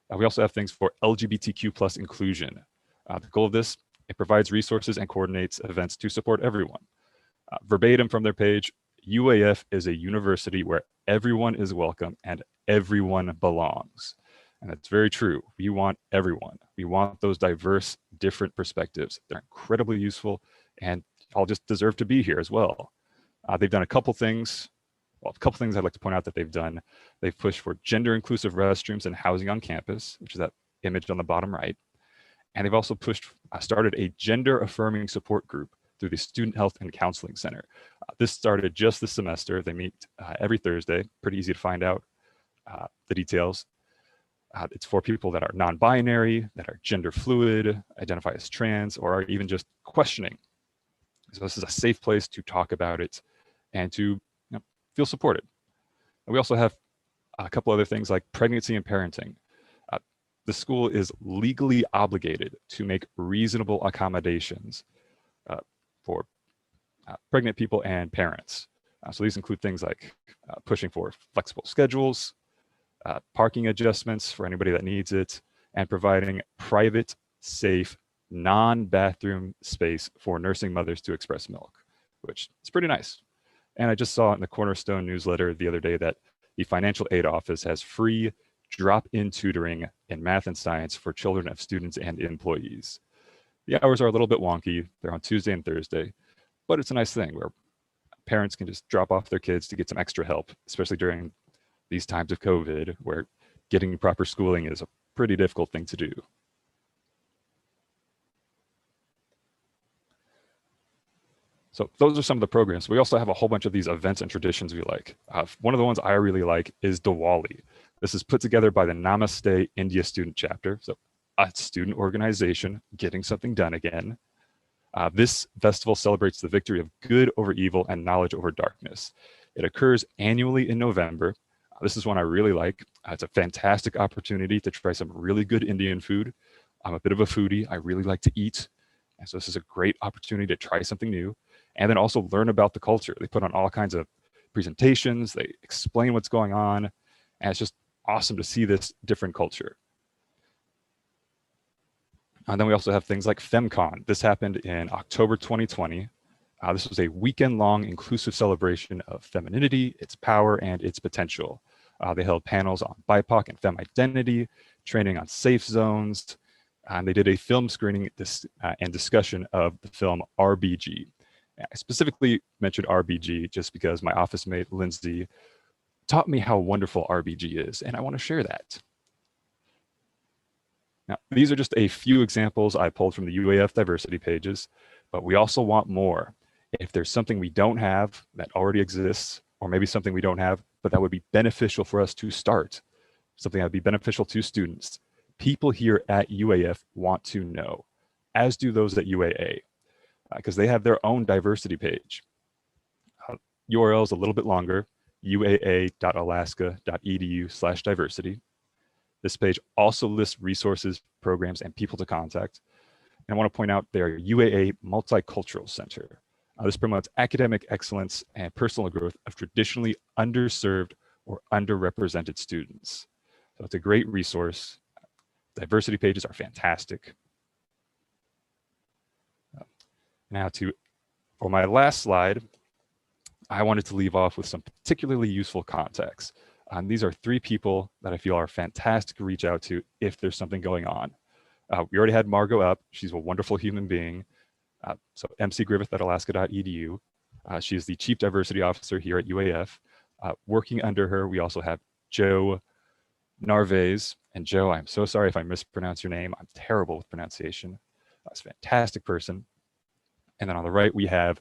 We also have things for LGBTQ+ inclusion. The goal of this, it provides resources and coordinates events to support everyone. Verbatim from their page, UAF is a university where everyone is welcome and everyone belongs. And that's very true. We want everyone. We want those diverse, different perspectives. They're incredibly useful and all just deserve to be here as well. They've done a couple things. Well, a couple things I'd like to point out that they've done. They've pushed for gender inclusive restrooms and housing on campus, which is that image on the bottom right. And they've also started a gender affirming support group through the Student Health and Counseling Center. This started just this semester. They meet every Thursday, pretty easy to find out the details. It's for people that are non-binary, that are gender fluid, identify as trans, or are even just questioning. So this is a safe place to talk about it and to feel supported. And we also have a couple other things like pregnancy and parenting. The school is legally obligated to make reasonable accommodations for pregnant people and parents. So these include things like pushing for flexible schedules, parking adjustments for anybody that needs it, and providing private, safe, non-bathroom space for nursing mothers to express milk, which is pretty nice. And I just saw in the Cornerstone newsletter the other day that the Financial Aid Office has free drop-in tutoring in math and science for children of students and employees. The hours are a little bit wonky. They're on Tuesday and Thursday, but it's a nice thing where parents can just drop off their kids to get some extra help, especially during these times of COVID, where getting proper schooling is a pretty difficult thing to do. So those are some of the programs. We also have a whole bunch of these events and traditions we like. One of the ones I really like is Diwali. This is put together by the Namaste India Student Chapter, so a student organization getting something done again. This festival celebrates the victory of good over evil and knowledge over darkness. It occurs annually in November. This is one I really like. It's a fantastic opportunity to try some really good Indian food. I'm a bit of a foodie. I really like to eat. And so this is a great opportunity to try something new and then also learn about the culture. They put on all kinds of presentations. They explain what's going on. And it's just awesome to see this different culture. And then we also have things like FemCon. This happened in October 2020. This was a weekend-long inclusive celebration of femininity, its power, and its potential. They held panels on BIPOC and femme identity, training on safe zones, and they did a film screening and discussion of the film RBG. I specifically mentioned RBG just because my office mate, Lindsay, taught me how wonderful RBG is, and I want to share that. Now, these are just a few examples I pulled from the UAF diversity pages, but we also want more. If there's something we don't have that already exists, or maybe something we don't have, but that would be beneficial for us to start, something that would be beneficial to students, people here at UAF want to know, as do those at UAA, because they have their own diversity page. URL is a little bit longer, uaa.alaska.edu/diversity. This page also lists resources, programs, and people to contact. And I want to point out their UAA Multicultural Center. This promotes academic excellence and personal growth of traditionally underserved or underrepresented students. So it's a great resource. Diversity pages are fantastic. Now for my last slide, I wanted to leave off with some particularly useful contacts. These are 3 people that I feel are fantastic to reach out to if there's something going on. We already had Margo up. She's a wonderful human being. So MC Griffith at alaska.edu. She is the Chief Diversity Officer here at UAF. Working under her, we also have Joe Narvaez. And Joe, I'm so sorry if I mispronounce your name. I'm terrible with pronunciation. She's a fantastic person. And then on the right, we have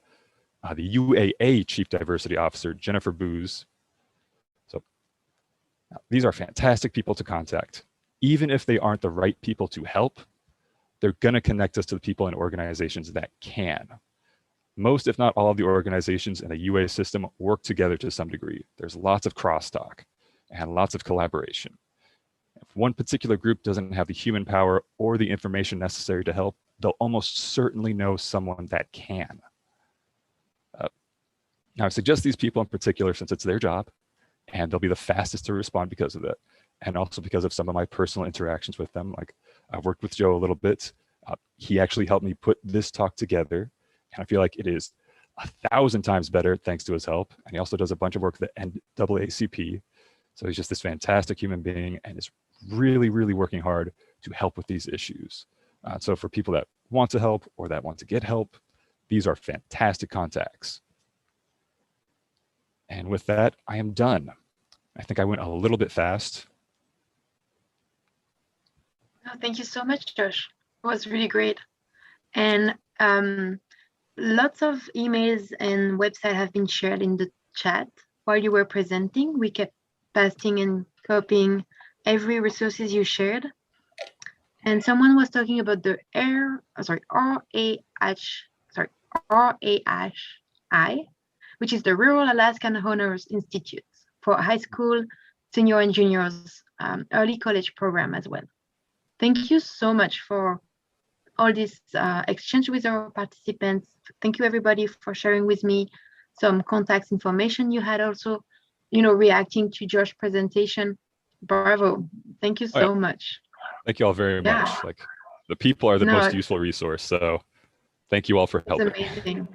the UAA Chief Diversity Officer, Jennifer Booz. So these are fantastic people to contact. Even if they aren't the right people to help, they're going to connect us to the people and organizations that can. Most, if not all, of the organizations in the UA system work together to some degree. There's lots of crosstalk and lots of collaboration. If one particular group doesn't have the human power or the information necessary to help, they'll almost certainly know someone that can. Now, I suggest these people in particular since it's their job, and they'll be the fastest to respond because of it, and also because of some of my personal interactions with them. Like, I've worked with Joe a little bit. He actually helped me put this talk together, and I feel like it is 1,000 times better thanks to his help. And he also does a bunch of work with the NAACP. So he's just this fantastic human being and is really, really working hard to help with these issues. So for people that want to help or that want to get help, these are fantastic contacts. And with that, I am done. I think I went a little bit fast. Oh, thank you so much, Josh. It was really great. And lots of emails and websites have been shared in the chat while you were presenting. We kept pasting and copying every resources you shared. And someone was talking about the RAHI, which is the Rural Alaskan Honors Institute for high school, senior and juniors, early college program as well. Thank you so much for all this exchange with our participants. Thank you everybody for sharing with me some contact information you had also, reacting to Josh's presentation. Bravo. Thank you so much. Thank you all very much. Like, the people are the most useful resource. So thank you all for helping. It's amazing.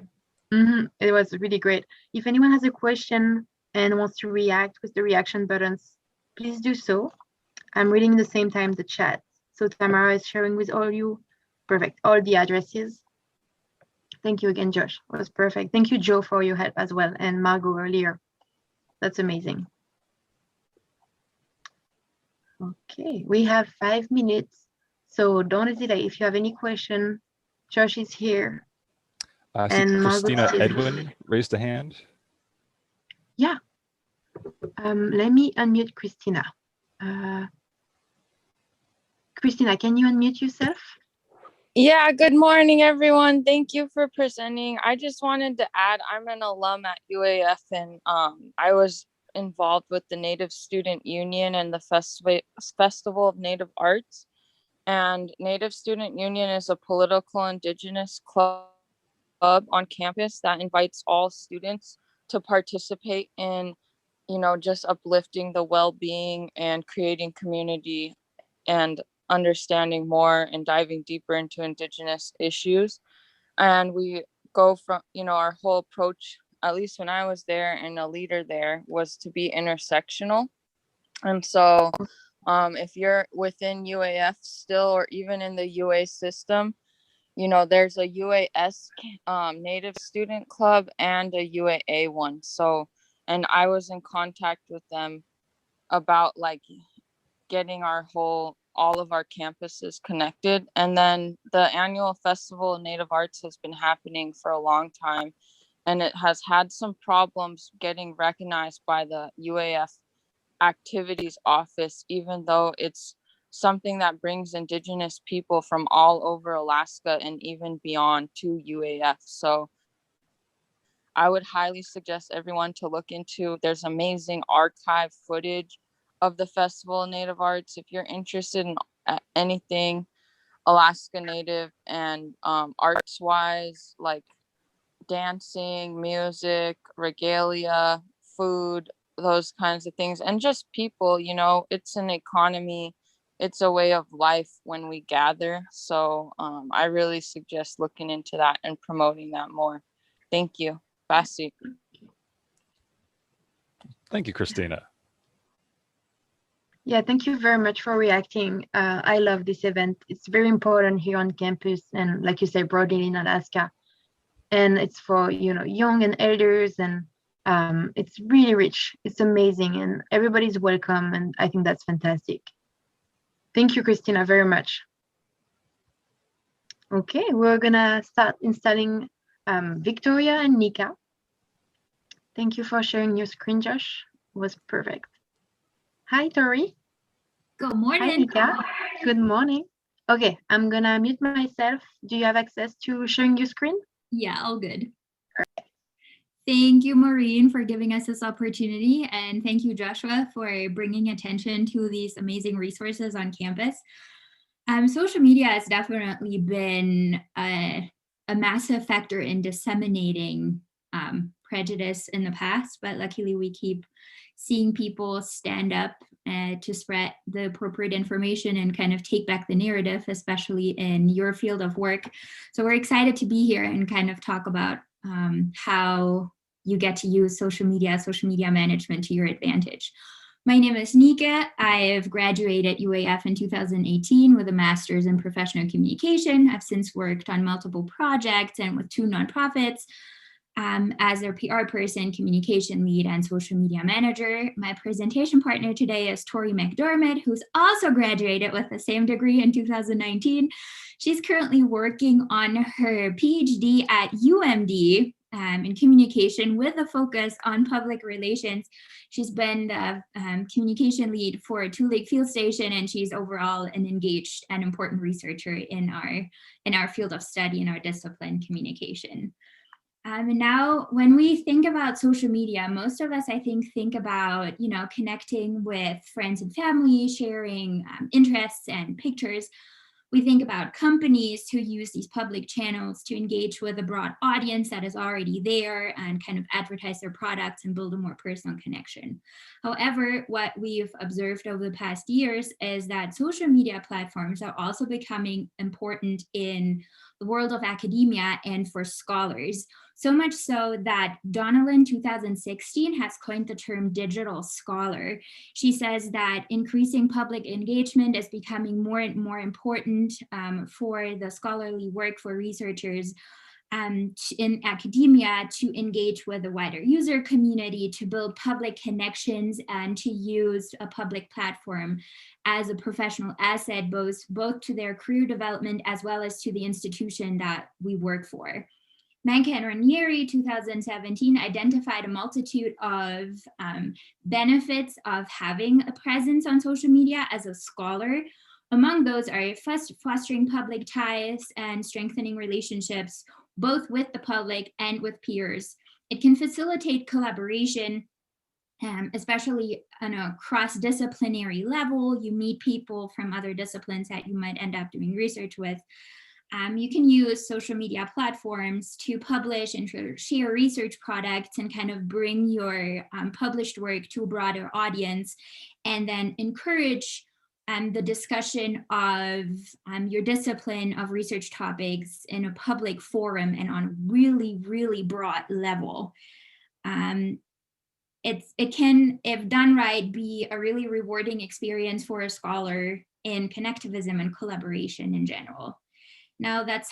It was really great. If anyone has a question and wants to react with the reaction buttons, please do so. I'm reading at the same time the chat. So Tamara is sharing with all you. Perfect. All the addresses. Thank you again, Josh. It was perfect. Thank you, Joe, for your help as well, and Margo earlier. That's amazing. Okay, we have 5 minutes, so don't hesitate. If you have any question, Josh is here. And Christina Edwin raised a hand. Yeah. Let me unmute Christina. Christina, can you unmute yourself? Yeah, good morning, everyone. Thank you for presenting. I just wanted to add, I'm an alum at UAF, and I was involved with the Native Student Union and the Festival of Native Arts. And Native Student Union is a political indigenous club on campus that invites all students to participate in, just uplifting the well-being and creating community and understanding more and diving deeper into indigenous issues. And we go from, our whole approach, at least when I was there and a leader there, was to be intersectional. And so if you're within UAF still, or even in the UA system, there's a UAS Native Student Club and a UAA one. So, and I was in contact with them about like getting our whole all of our campuses connected. And then the annual Festival of Native Arts has been happening for a long time, and it has had some problems getting recognized by the UAF Activities Office, even though it's something that brings Indigenous people from all over Alaska and even beyond to UAF. So I would highly suggest everyone to look into, there's amazing archive footage of the Festival of Native Arts. If you're interested in anything Alaska Native and arts wise, like dancing, music, regalia, food, those kinds of things, and just people, you know, it's an economy, it's a way of life when we gather. So I really suggest looking into that and promoting that more. Thank you. Basi. Thank you, Christina. Yeah, thank you very much for reacting. I love this event. It's very important here on campus, and like you say, broadly in Alaska. And it's for, you know, young and elders, and it's really rich. It's amazing, and everybody's welcome, and I think that's fantastic. Thank you, Christina, very much. Okay, we're gonna start installing Victoria and Nika. Thank you for sharing your screen, Josh. It was perfect. Hi, Tori. Good morning. Hi, Nika. Good morning. Okay, I'm gonna mute myself. Do you have access to sharing your screen? Yeah, all good. Thank you, Maureen, for giving us this opportunity. And thank you, Joshua, for bringing attention to these amazing resources on campus. Social media has definitely been a massive factor in disseminating prejudice in the past, but luckily we keep seeing people stand up to spread the appropriate information and kind of take back the narrative, especially in your field of work. So we're excited to be here and kind of talk about how you get to use social media management to your advantage. My name is Nika. I've graduated UAF in 2018 with a master's in professional communication. I've since worked on multiple projects and with 2 nonprofits as their PR person, communication lead, and social media manager. My presentation partner today is Tori McDermott, who's also graduated with the same degree in 2019. She's currently working on her PhD at UMD in communication with a focus on public relations. She's been the communication lead for Two Lake Field Station, and she's overall an engaged and important researcher in our field of study, in our discipline, communication. And now when we think about social media, most of us, I think about, you know, connecting with friends and family, sharing interests and pictures. We think about companies who use these public channels to engage with a broad audience that is already there and kind of advertise their products and build a more personal connection. However, what we've observed over the past years is that social media platforms are also becoming important in the world of academia and for scholars. So much so that Donnellan 2016 has coined the term digital scholar. She says that increasing public engagement is becoming more and more important for the scholarly work for researchers in academia to engage with the wider user community, to build public connections, and to use a public platform as a professional asset, both to their career development as well as to the institution that we work for. Manka and Ranieri, 2017, identified a multitude of benefits of having a presence on social media as a scholar. Among those are fostering public ties and strengthening relationships, both with the public and with peers. It can facilitate collaboration, especially on a cross-disciplinary level. You meet people from other disciplines that you might end up doing research with. You can use social media platforms to publish and to share research products and kind of bring your published work to a broader audience, and then encourage the discussion of your discipline of research topics in a public forum and on a really, really broad level. It can, if done right, be a really rewarding experience for a scholar in connectivism and collaboration in general. Now that's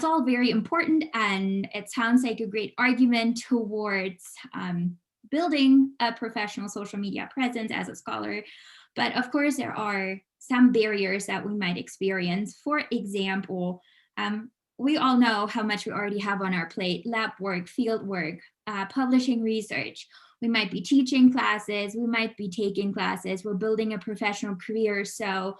all very important, and it sounds like a great argument towards building a professional social media presence as a scholar. But of course, there are some barriers that we might experience. For example, we all know how much we already have on our plate: lab work, field work, publishing research. We might be teaching classes, we might be taking classes, we're building a professional career. So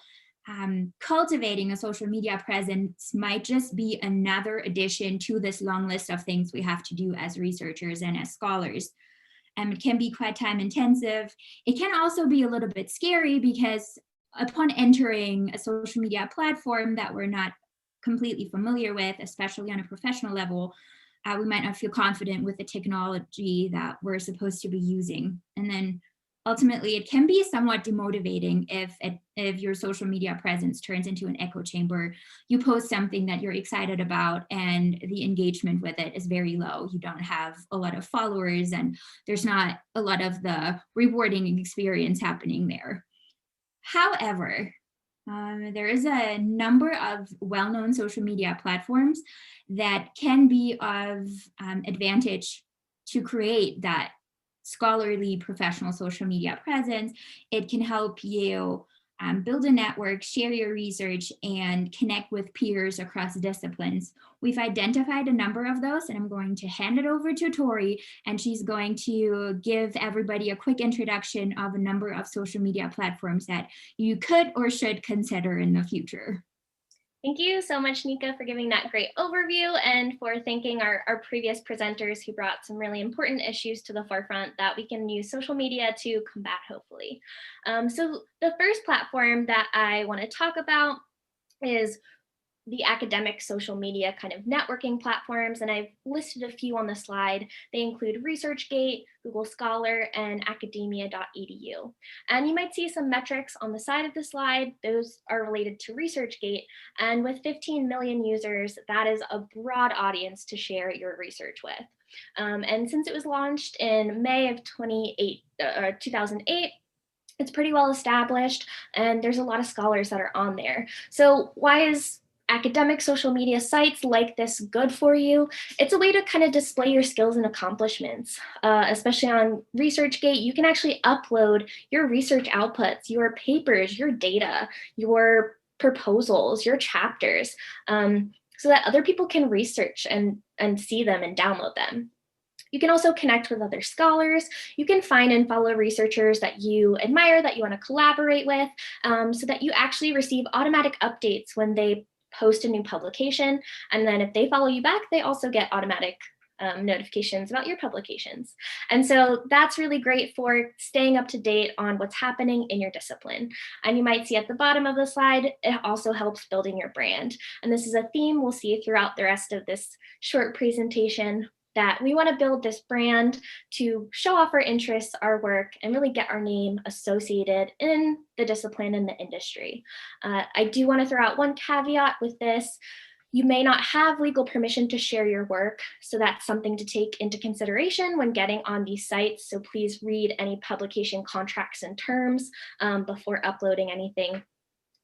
cultivating a social media presence might just be another addition to this long list of things we have to do as researchers and as scholars. It can be quite time intensive. It can also be a little bit scary because upon entering a social media platform that we're not completely familiar with, especially on a professional level, we might not feel confident with the technology that we're supposed to be using. And then ultimately, it can be somewhat demotivating if your social media presence turns into an echo chamber. You post something that you're excited about and the engagement with it is very low. You don't have a lot of followers and there's not a lot of the rewarding experience happening there. However, there is a number of well-known social media platforms that can be of advantage to create that scholarly professional social media presence. It can help you build a network, share your research, and connect with peers across disciplines. We've identified a number of those, and I'm going to hand it over to Tori, and she's going to give everybody a quick introduction of a number of social media platforms that you could or should consider in the future. Thank you so much, Nika, for giving that great overview and for thanking our previous presenters who brought some really important issues to the forefront that we can use social media to combat, hopefully. So the first platform that I want to talk about is the academic social media kind of networking platforms, and I've listed a few on the slide. They include ResearchGate, Google Scholar, and academia.edu. And you might see some metrics on the side of the slide. Those are related to ResearchGate, and with 15 million users, that is a broad audience to share your research with. And since it was launched in May of 2008, it's pretty well established, and there's a lot of scholars that are on there. So why is academic social media sites like this good for you? It's a way to kind of display your skills and accomplishments. Especially on ResearchGate, you can actually upload your research outputs, your papers, your data, your proposals, your chapters, so that other people can research and see them and download them. You can also connect with other scholars. You can find and follow researchers that you admire, that you want to collaborate with, so that you actually receive automatic updates when they post a new publication. And then if they follow you back, they also get automatic notifications about your publications. And so that's really great for staying up to date on what's happening in your discipline. And you might see at the bottom of the slide, it also helps building your brand. And this is a theme we'll see throughout the rest of this short presentation, that we want to build this brand to show off our interests, our work, and really get our name associated in the discipline and the industry. I do want to throw out one caveat with this. You may not have legal permission to share your work, so that's something to take into consideration when getting on these sites. So please read any publication contracts and terms before uploading anything.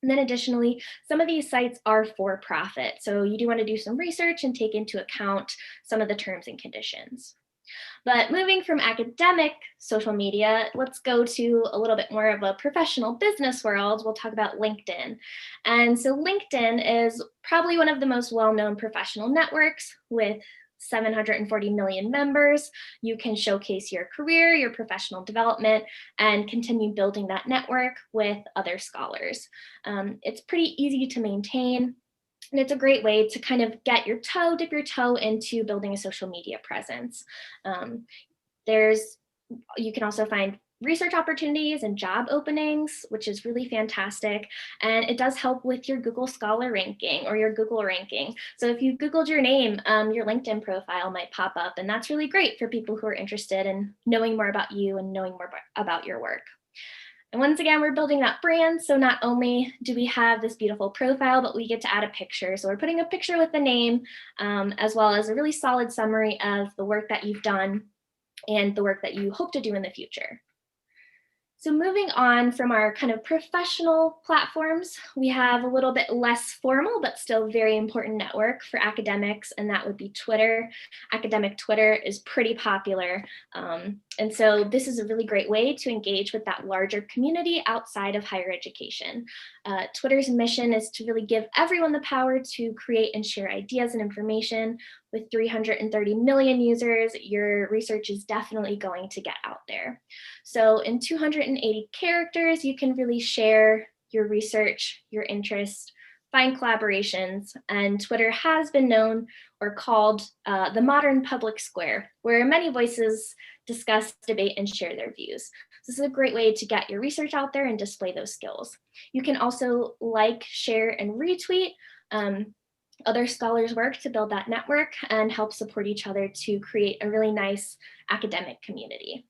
And then additionally, some of these sites are for profit. So you do want to do some research and take into account some of the terms and conditions. But moving from academic social media, let's go to a little bit more of a professional business world. We'll talk about LinkedIn. And so LinkedIn is probably one of the most well-known professional networks with 740 million members. You can showcase your career, your professional development, and continue building that network with other scholars. It's pretty easy to maintain, and it's a great way to kind of dip your toe into building a social media presence. You can also find research opportunities and job openings, which is really fantastic. And it does help with your Google Scholar ranking or your Google ranking. So if you Googled your name, your LinkedIn profile might pop up, and that's really great for people who are interested in knowing more about you and knowing more about your work. And once again, we're building that brand. So not only do we have this beautiful profile, but we get to add a picture. So we're putting a picture with the name, as well as a really solid summary of the work that you've done and the work that you hope to do in the future. So moving on from our kind of professional platforms, we have a little bit less formal, but still very important network for academics, and that would be Twitter. Academic Twitter is pretty popular. And so this is a really great way to engage with that larger community outside of higher education. Twitter's mission is to really give everyone the power to create and share ideas and information. With 330 million users, your research is definitely going to get out there. So in 280 characters, you can really share your research, your interest, find collaborations, and Twitter has been known or called the modern public square, where many voices discuss, debate, and share their views. This is a great way to get your research out there and display those skills. You can also like, share, and retweet other scholars' work to build that network and help support each other to create a really nice academic community.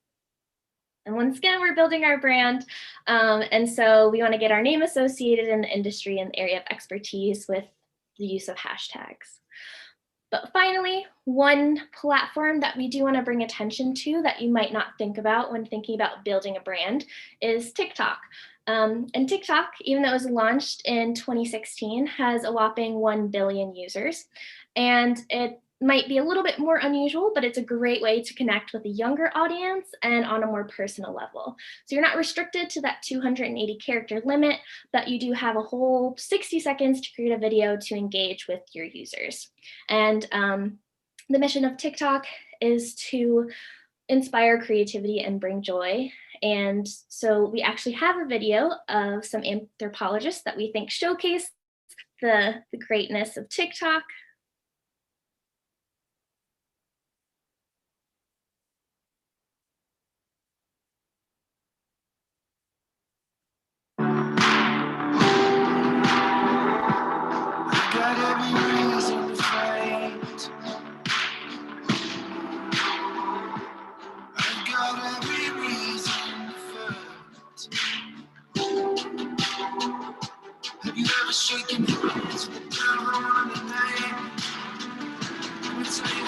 And once again, we're building our brand. And so we want to get our name associated in the industry and the area of expertise with the use of hashtags. But finally, one platform that we do want to bring attention to that you might not think about when thinking about building a brand is TikTok. And TikTok, even though it was launched in 2016, has a whopping 1 billion users. And it might be a little bit more unusual, but it's a great way to connect with a younger audience and on a more personal level. So you're not restricted to that 280 character limit, but you do have a whole 60 seconds to create a video to engage with your users. And the mission of TikTok is to inspire creativity and bring joy. And so we actually have a video of some anthropologists that we think showcase the greatness of TikTok. Have you ever shaken hands with the devil on the night? Let me tell you,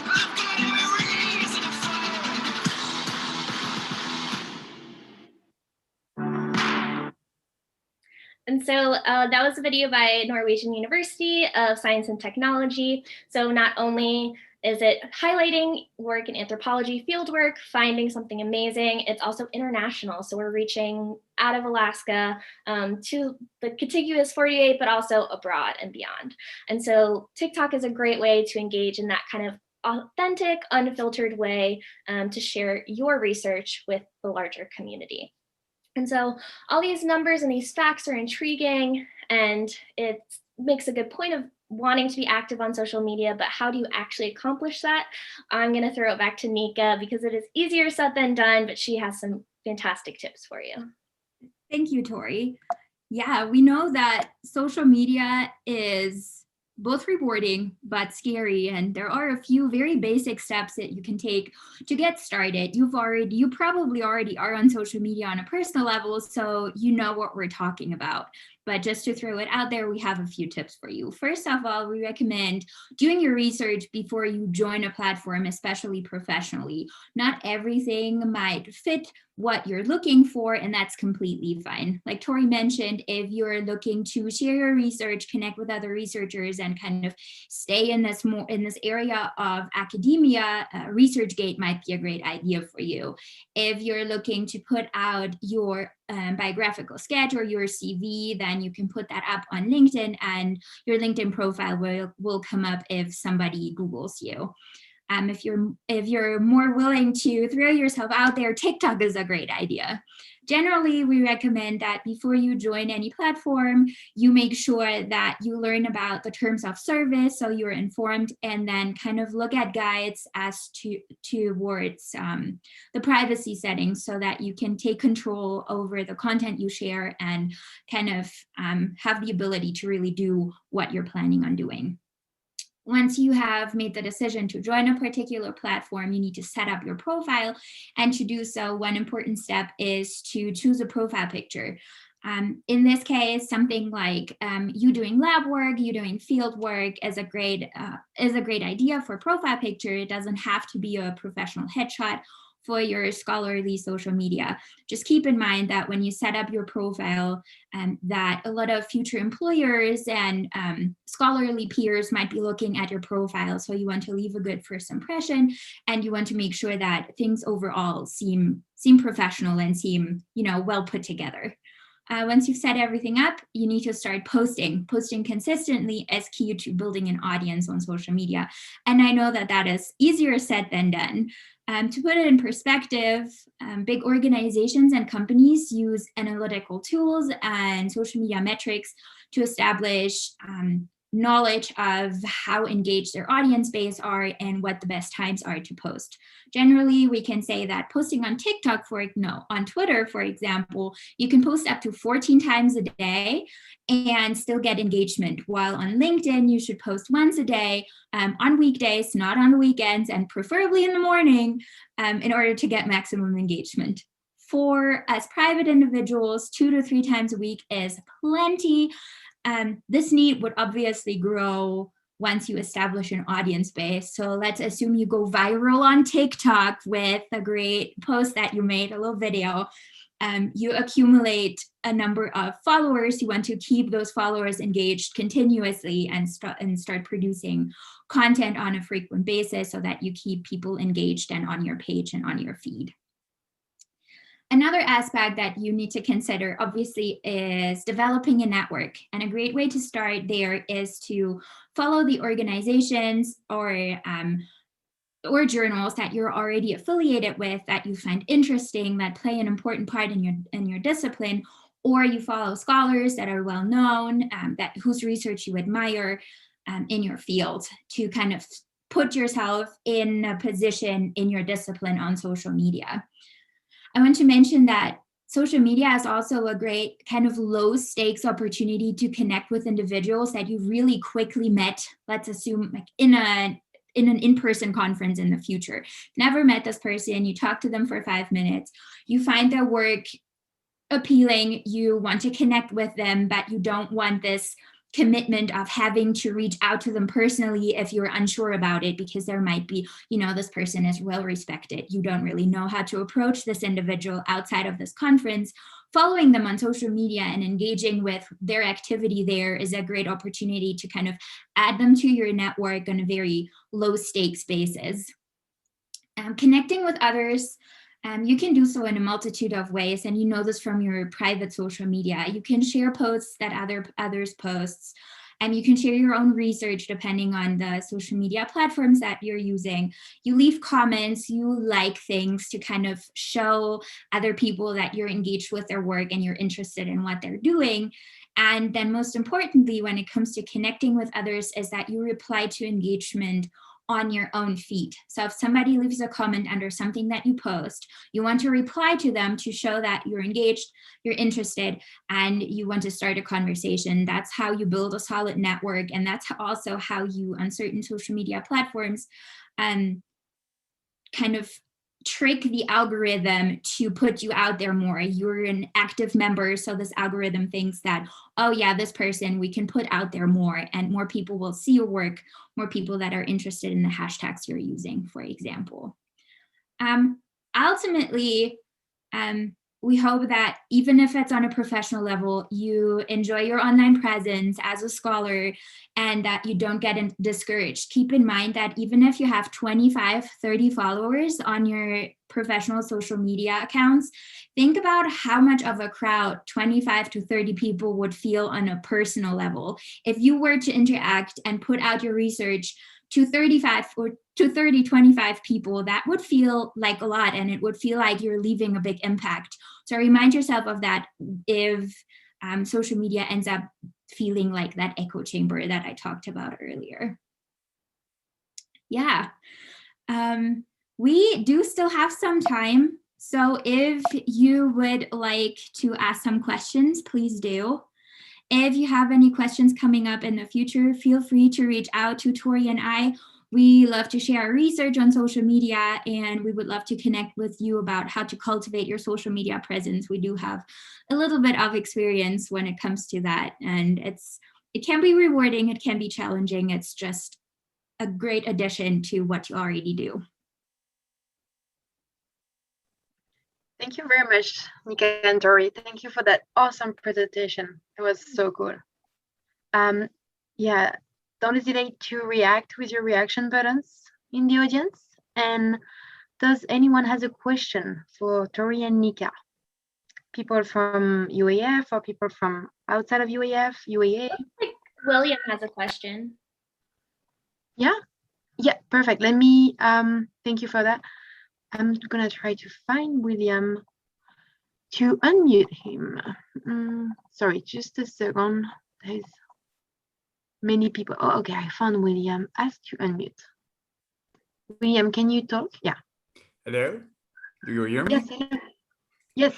I've got every reason to fight. And so that was a video by Norwegian University of Science and Technology. So not only is it highlighting work in anthropology, fieldwork, finding something amazing, it's also international. So we're reaching out of Alaska to the contiguous 48, but also abroad and beyond. And so TikTok is a great way to engage in that kind of authentic, unfiltered way to share your research with the larger community. And so all these numbers and these facts are intriguing, and it makes a good point of wanting to be active on social media, but how do you actually accomplish that? I'm going to throw it back to Nika because it is easier said than done, but she has some fantastic tips for you. Thank you, Tori. Yeah, we know that social media is both rewarding but scary, and there are a few very basic steps that you can take to get started. You probably already are on social media on a personal level, so you know what we're talking about. But just to throw it out there, we have a few tips for you. First of all, we recommend doing your research before you join a platform, especially professionally. Not everything might fit what you're looking for, and that's completely fine. Like Tori mentioned, if you're looking to share your research, connect with other researchers, and kind of stay in this area of academia, ResearchGate might be a great idea for you. If you're looking to put out your biographical sketch or your CV, then you can put that up on LinkedIn, and your LinkedIn profile will come up if somebody Googles you. If you're more willing to throw yourself out there, TikTok is a great idea. Generally, we recommend that before you join any platform, you make sure that you learn about the terms of service so you're informed, and then kind of look at guides as towards the privacy settings so that you can take control over the content you share and kind of have the ability to really do what you're planning on doing. Once you have made the decision to join a particular platform, you need to set up your profile. And to do so, one important step is to choose a profile picture. In this case, something like you doing lab work, you doing field work is a great idea for a profile picture. It doesn't have to be a professional headshot. for your scholarly social media. Just keep in mind that when you set up your profile, that a lot of future employers and scholarly peers might be looking at your profile. So you want to leave a good first impression, and you want to make sure that things overall seem professional and seem, well put together. Once you've set everything up, you need to start posting. Posting consistently is key to building an audience on social media. And I know that is easier said than done. To put it in perspective, big organizations and companies use analytical tools and social media metrics to establish knowledge of how engaged their audience base are and what the best times are to post. Generally, we can say that posting on TikTok, on Twitter, for example, you can post up to 14 times a day and still get engagement, while on LinkedIn, you should post once a day on weekdays, not on the weekends, and preferably in the morning in order to get maximum engagement. For us private individuals, 2 to 3 times a week is plenty. This need would obviously grow once you establish an audience base. So let's assume you go viral on TikTok with a great post that you made, a little video. You accumulate a number of followers. You want to keep those followers engaged continuously and start producing content on a frequent basis so that you keep people engaged and on your page and on your feed. Another aspect that you need to consider, obviously, is developing a network. And a great way to start there is to follow the organizations or journals that you're already affiliated with, that you find interesting, that play an important part in your discipline, or you follow scholars that are well known, whose research you admire in your field, to kind of put yourself in a position in your discipline on social media. I want to mention that social media is also a great kind of low stakes opportunity to connect with individuals that you really quickly met, let's assume like in an in-person conference in the future. Never met this person, you talk to them for 5 minutes, you find their work appealing, you want to connect with them, but you don't want this commitment of having to reach out to them personally if you're unsure about it, because there might be, this person is well respected. You don't really know how to approach this individual outside of this conference. Following them on social media and engaging with their activity there is a great opportunity to kind of add them to your network on a very low stakes basis. Connecting with others, you can do so in a multitude of ways, and you know this from your private social media. You can share posts that others posts, and you can share your own research depending on the social media platforms that you're using. You leave comments, you like things to kind of show other people that you're engaged with their work and you're interested in what they're doing. And then most importantly, when it comes to connecting with others, is that you reply to engagement on your own feed. So if somebody leaves a comment under something that you post, you want to reply to them to show that you're engaged, you're interested, and you want to start a conversation. That's how you build a solid network. And that's also how you, on certain social media platforms, kind of trick the algorithm to put you out there more. You're an active member, so this algorithm thinks that, oh yeah, this person we can put out there more, and more people will see your work, more people that are interested in the hashtags you're using, for example. Ultimately, we hope that even if it's on a professional level, you enjoy your online presence as a scholar and that you don't get discouraged. Keep in mind that even if you have 25, 30 followers on your professional social media accounts, think about how much of a crowd 25 to 30 people would feel on a personal level. If you were to interact and put out your research to 35 or to 30, 25 people, that would feel like a lot, and it would feel like you're leaving a big impact. So remind yourself of that if social media ends up feeling like that echo chamber that I talked about earlier. Yeah, we do still have some time. So if you would like to ask some questions, please do. If you have any questions coming up in the future, feel free to reach out to Tori and I. We love to share our research on social media, and we would love to connect with you about how to cultivate your social media presence. We do have a little bit of experience when it comes to that, and it can be rewarding, it can be challenging. It's just a great addition to what you already do. Thank you very much, Nika and Tori. Thank you for that awesome presentation. It was so cool. Yeah, don't hesitate to react with your reaction buttons in the audience. And does anyone has a question for Tori and Nika? People from UAF or people from outside of UAF, UAA? William has a question. Yeah, perfect. Let me, thank you for that. I'm gonna try to find William to unmute him. Sorry, just a second. There's many people. Oh, okay, I found William. Ask to unmute. William, can you talk? Yeah. Hello, do you hear me? Yes, hello. Yes.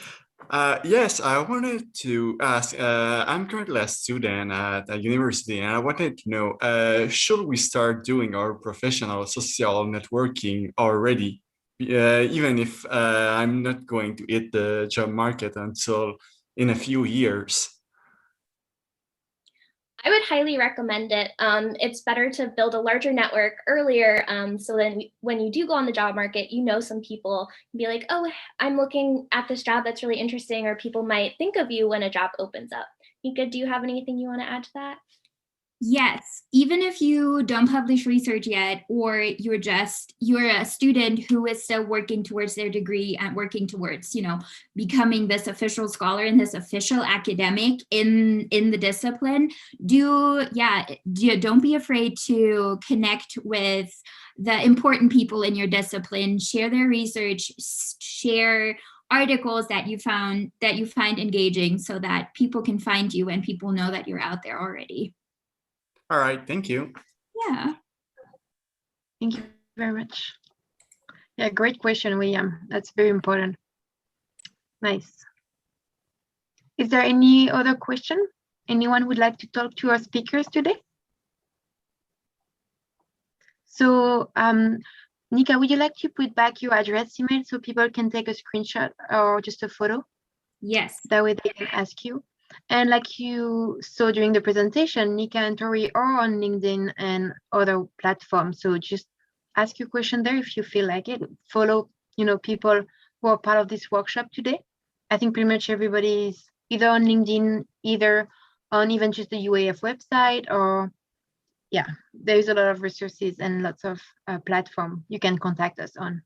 Yes, I wanted to ask, I'm currently a student at a university and I wanted to know, should we start doing our professional social networking already? Even if I'm not going to hit the job market until in a few years. I would highly recommend it. It's better to build a larger network earlier, so then when you do go on the job market, you know some people, be like, oh, I'm looking at this job that's really interesting, or people might think of you when a job opens up. Nika, do you have anything you want to add to that? Yes, even if you don't publish research yet, or you're a student who is still working towards their degree and working towards, becoming this official scholar and this official academic in the discipline, don't be afraid to connect with the important people in your discipline, share their research, share articles that you find engaging so that people can find you and people know that you're out there already. All right, thank you. Yeah. Thank you very much. Yeah, great question, William. That's very important. Nice. Is there any other question? Anyone would like to talk to our speakers today? So, Nika, would you like to put back your address email so people can take a screenshot or just a photo? Yes. That way they can ask you. And like you saw during the presentation, Nika and Tori are on LinkedIn and other platforms. So just ask your question there if you feel like it. Follow, people who are part of this workshop today. I think pretty much everybody is either on LinkedIn, either on even just the UAF website, or yeah, there's a lot of resources and lots of platform you can contact us on.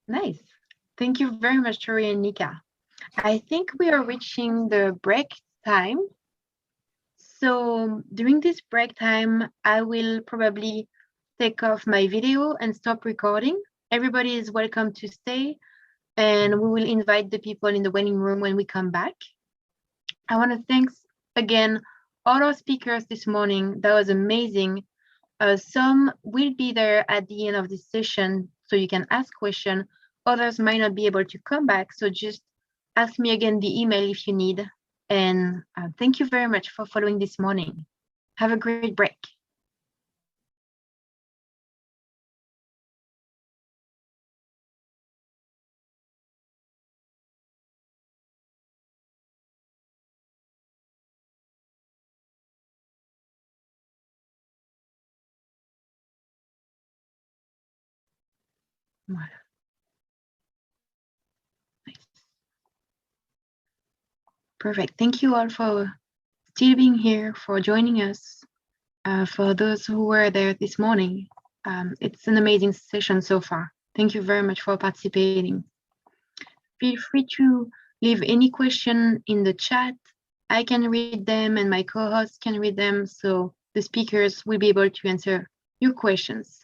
Nice. Thank you very much, Tori and Nika. I think we are reaching the break time. So during this break time, I will probably take off my video and stop recording. Everybody is welcome to stay, and we will invite the people in the waiting room when we come back. I want to thank again all our speakers this morning. That was amazing. Some will be there at the end of this session, so you can ask questions. Others might not be able to come back, so just ask me again the email if you need. And thank you very much for following this morning. Have a great break. Voilà. Nice. Perfect. Thank you all for still being here, for joining us. For those who were there this morning, it's an amazing session so far. Thank you very much for participating. Feel free to leave any question in the chat. I can read them and my co-hosts can read them, so the speakers will be able to answer your questions.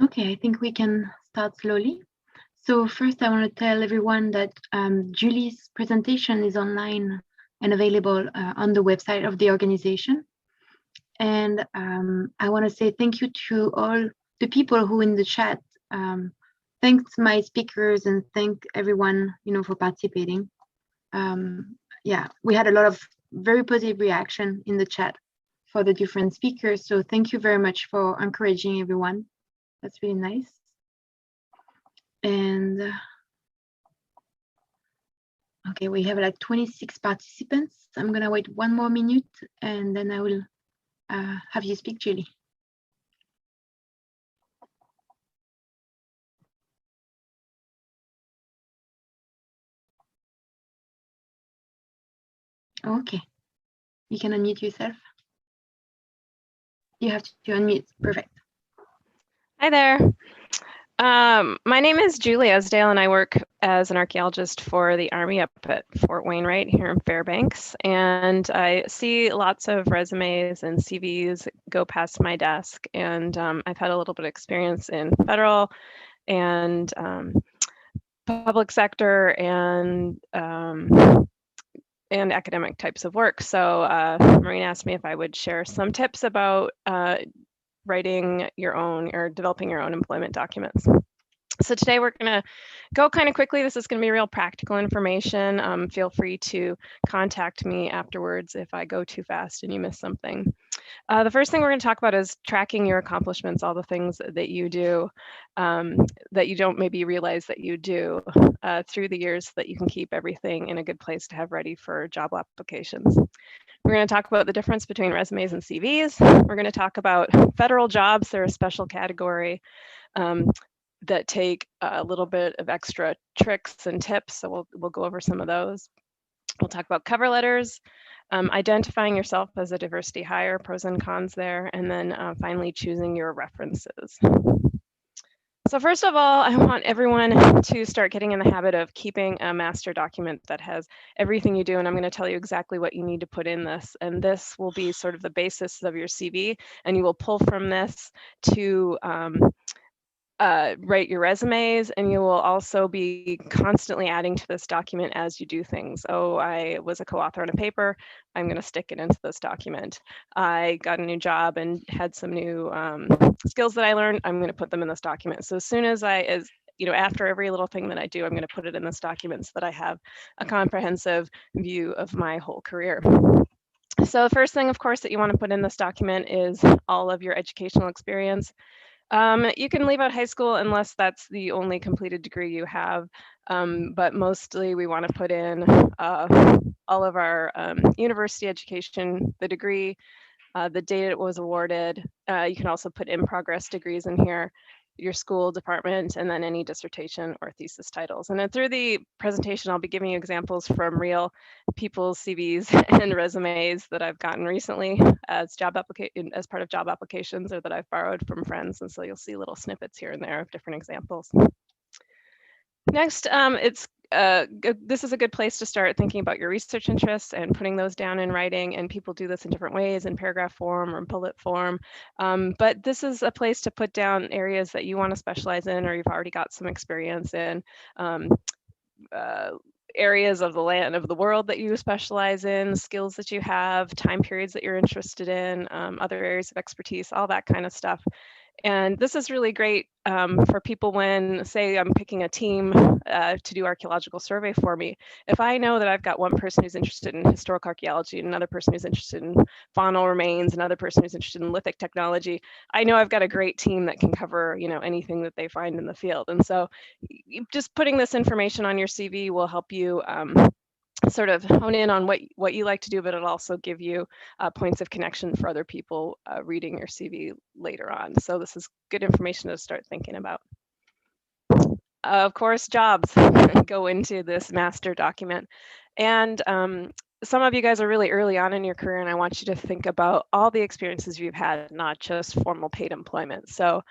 Okay, I think we can start slowly. So first, I want to tell everyone that Julie's presentation is online and available on the website of the organization. And I want to say thank you to all the people who in the chat. Thanks my speakers and thank everyone, for participating. Yeah, we had a lot of very positive reaction in the chat for the different speakers. So thank you very much for encouraging everyone. That's really nice. And okay, we have like 26 participants. I'm gonna wait 1 more minute and then I will have you speak, Julie. Okay, you can unmute yourself. You have to unmute, perfect. Hi there. My name is Julie Esdale and I work as an archaeologist for the Army up at Fort Wainwright here in Fairbanks. And I see lots of resumes and CVs go past my desk. And I've had a little bit of experience in federal and public sector and academic types of work. So Maureen asked me if I would share some tips about writing your own or developing your own employment documents. So today we're going to go kind of quickly. This is going to be real practical information. Feel free to contact me afterwards if I go too fast and you miss something. The first thing we're going to talk about is tracking your accomplishments, all the things that you do that you don't maybe realize that you do through the years so that you can keep everything in a good place to have ready for job applications. We're going to talk about the difference between resumes and CVs. We're going to talk about federal jobs. They're a special category that take a little bit of extra tricks and tips. So we'll go over some of those. We'll talk about cover letters, identifying yourself as a diversity hire, pros and cons there, and then finally choosing your references. So first of all, I want everyone to start getting in the habit of keeping a master document that has everything you do. And I'm going to tell you exactly what you need to put in this. And this will be sort of the basis of your CV. And you will pull from this to write your resumes, and you will also be constantly adding to this document as you do things. Oh, I was a co-author on a paper. I'm going to stick it into this document. I got a new job and had some new skills that I learned. I'm going to put them in this document. So as soon as after every little thing that I do, I'm going to put it in this document so that I have a comprehensive view of my whole career. So the first thing, of course, that you want to put in this document is all of your educational experience. You can leave out high school unless that's the only completed degree you have, but mostly we want to put in all of our university education, the degree, the date it was awarded. You can also put in progress degrees in here, your school department, and then any dissertation or thesis titles. And then through the presentation, I'll be giving you examples from real people's CVs and resumes that I've gotten recently as part of job applications, or that I've borrowed from friends. And so you'll see little snippets here and there of different examples. Next, this is a good place to start thinking about your research interests and putting those down in writing. And people do this in different ways, in paragraph form or in bullet form. But this is a place to put down areas that you want to specialize in, or you've already got some experience in. Areas of the land of the world that you specialize in, skills that you have, time periods that you're interested in, other areas of expertise, all that kind of stuff. And this is really great for people when, say, I'm picking a team to do archaeological survey for me. If I know that I've got one person who's interested in historical archaeology, and another person who's interested in faunal remains, another person who's interested in lithic technology, I know I've got a great team that can cover, anything that they find in the field. And so just putting this information on your CV will help you sort of hone in on what you like to do, but it'll also give you points of connection for other people reading your CV later on. So this is good information to start thinking about. Of course, jobs go into this master document. And some of you guys are really early on in your career, and I want you to think about all the experiences you've had, not just formal paid employment. So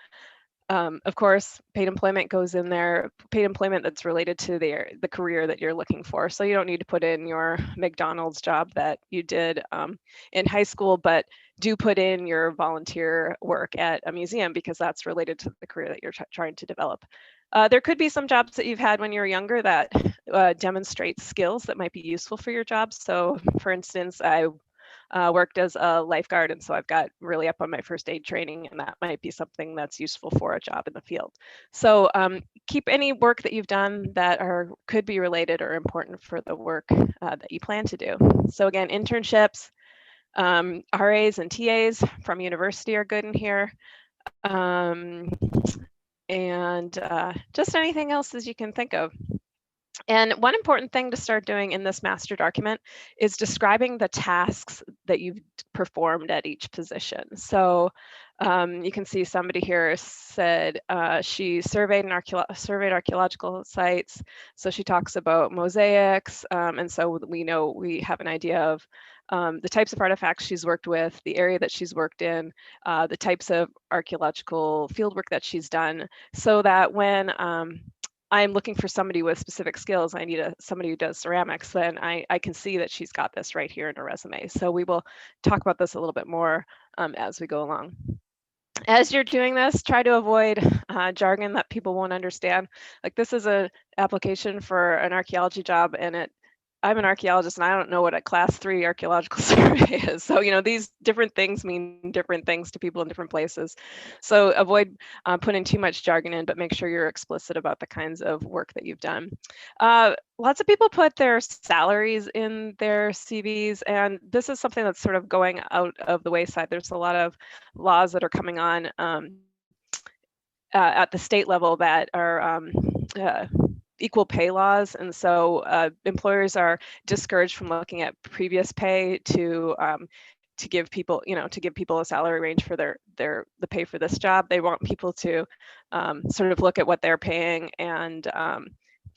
of course, paid employment goes in there, paid employment that's related to the career that you're looking for. So you don't need to put in your McDonald's job that you did in high school, but do put in your volunteer work at a museum, because that's related to the career that you're trying to develop. There could be some jobs that you've had when you were younger that demonstrate skills that might be useful for your job. So for instance, I worked as a lifeguard, and so I've got really up on my first aid training, and that might be something that's useful for a job in the field. So keep any work that you've done that could be related or important for the work that you plan to do. So again, internships, RAs and TAs from university are good in here. And just anything else as you can think of. And one important thing to start doing in this master document is describing the tasks that you've performed at each position. So you can see somebody here said she surveyed archaeological sites. So she talks about mosaics. And so we have an idea of the types of artifacts she's worked with, the area that she's worked in, the types of archaeological fieldwork that she's done, so that when I'm looking for somebody with specific skills, I need somebody who does ceramics, then I can see that she's got this right here in her resume. So we will talk about this a little bit more as we go along. As you're doing this, try to avoid jargon that people won't understand. Like, this is an application for an archaeology job, and I'm an archaeologist and I don't know what a class 3 archaeological survey is. So, these different things mean different things to people in different places. So avoid putting too much jargon in, but make sure you're explicit about the kinds of work that you've done. Lots of people put their salaries in their CVs, and this is something that's sort of going out of the wayside. There's a lot of laws that are coming on at the state level that are equal pay laws, and so employers are discouraged from looking at previous pay to give people a salary range for the pay for this job. They want people to sort of look at what they're paying and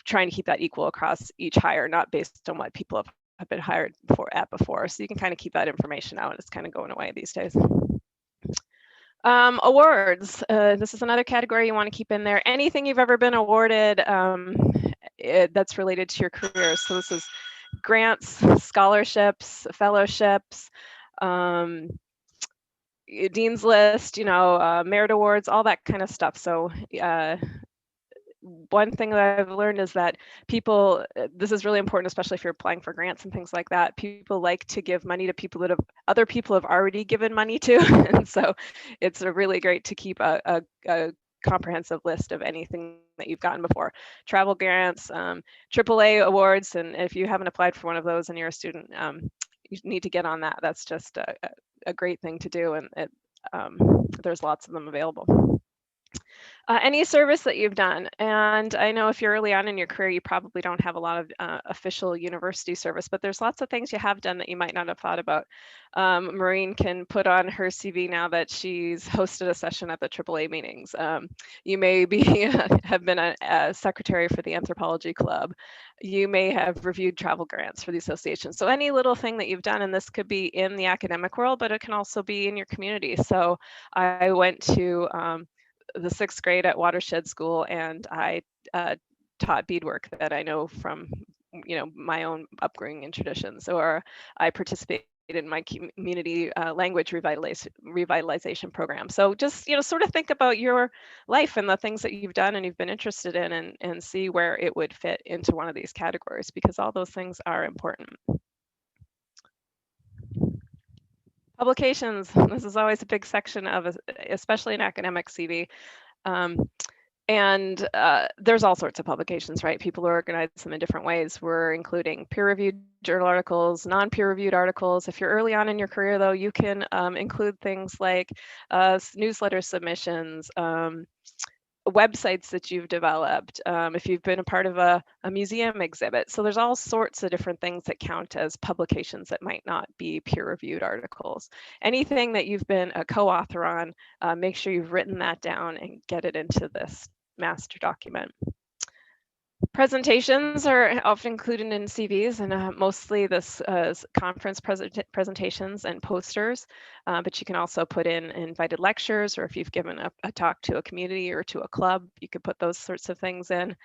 trying to keep that equal across each hire, not based on what people have been hired before. So you can kind of keep that information out. It's kind of going away these days. Awards. This is another category you want to keep in there. Anything you've ever been awarded that's related to your career. So this is grants, scholarships, fellowships, Dean's List, merit awards, all that kind of stuff. So one thing that I've learned is that people, this is really important, especially if you're applying for grants and things like that, people like to give money to people that other people have already given money to. And so it's really great to keep a comprehensive list of anything that you've gotten before. Travel grants, AAA awards, and if you haven't applied for one of those and you're a student, you need to get on that. That's just a great thing to do, and there's lots of them available. Any service that you've done, and I know if you're early on in your career, you probably don't have a lot of official university service, but there's lots of things you have done that you might not have thought about. Maureen can put on her CV now that she's hosted a session at the AAA meetings. You may have been a secretary for the anthropology club. You may have reviewed travel grants for the association. So any little thing that you've done, and this could be in the academic world, but it can also be in your community. So I went to the 6th grade at Watershed School, and I taught beadwork that I know from my own upbringing and traditions, or I participated in my community language revitalization program. So just sort of think about your life and the things that you've done and you've been interested in, and see where it would fit into one of these categories, because all those things are important. Publications. This is always a big section of, especially an academic CV. And there's all sorts of publications, right? People organize them in different ways. We're including peer-reviewed journal articles, non-peer-reviewed articles. If you're early on in your career, though, you can include things like newsletter submissions, websites that you've developed, if you've been a part of a museum exhibit. So there's all sorts of different things that count as publications that might not be peer-reviewed articles. Anything that you've been a co-author on, make sure you've written that down and get it into this master document. Presentations are often included in CVs, and mostly this conference presentations and posters, but you can also put in invited lectures, or if you've given a talk to a community or to a club, you could put those sorts of things in.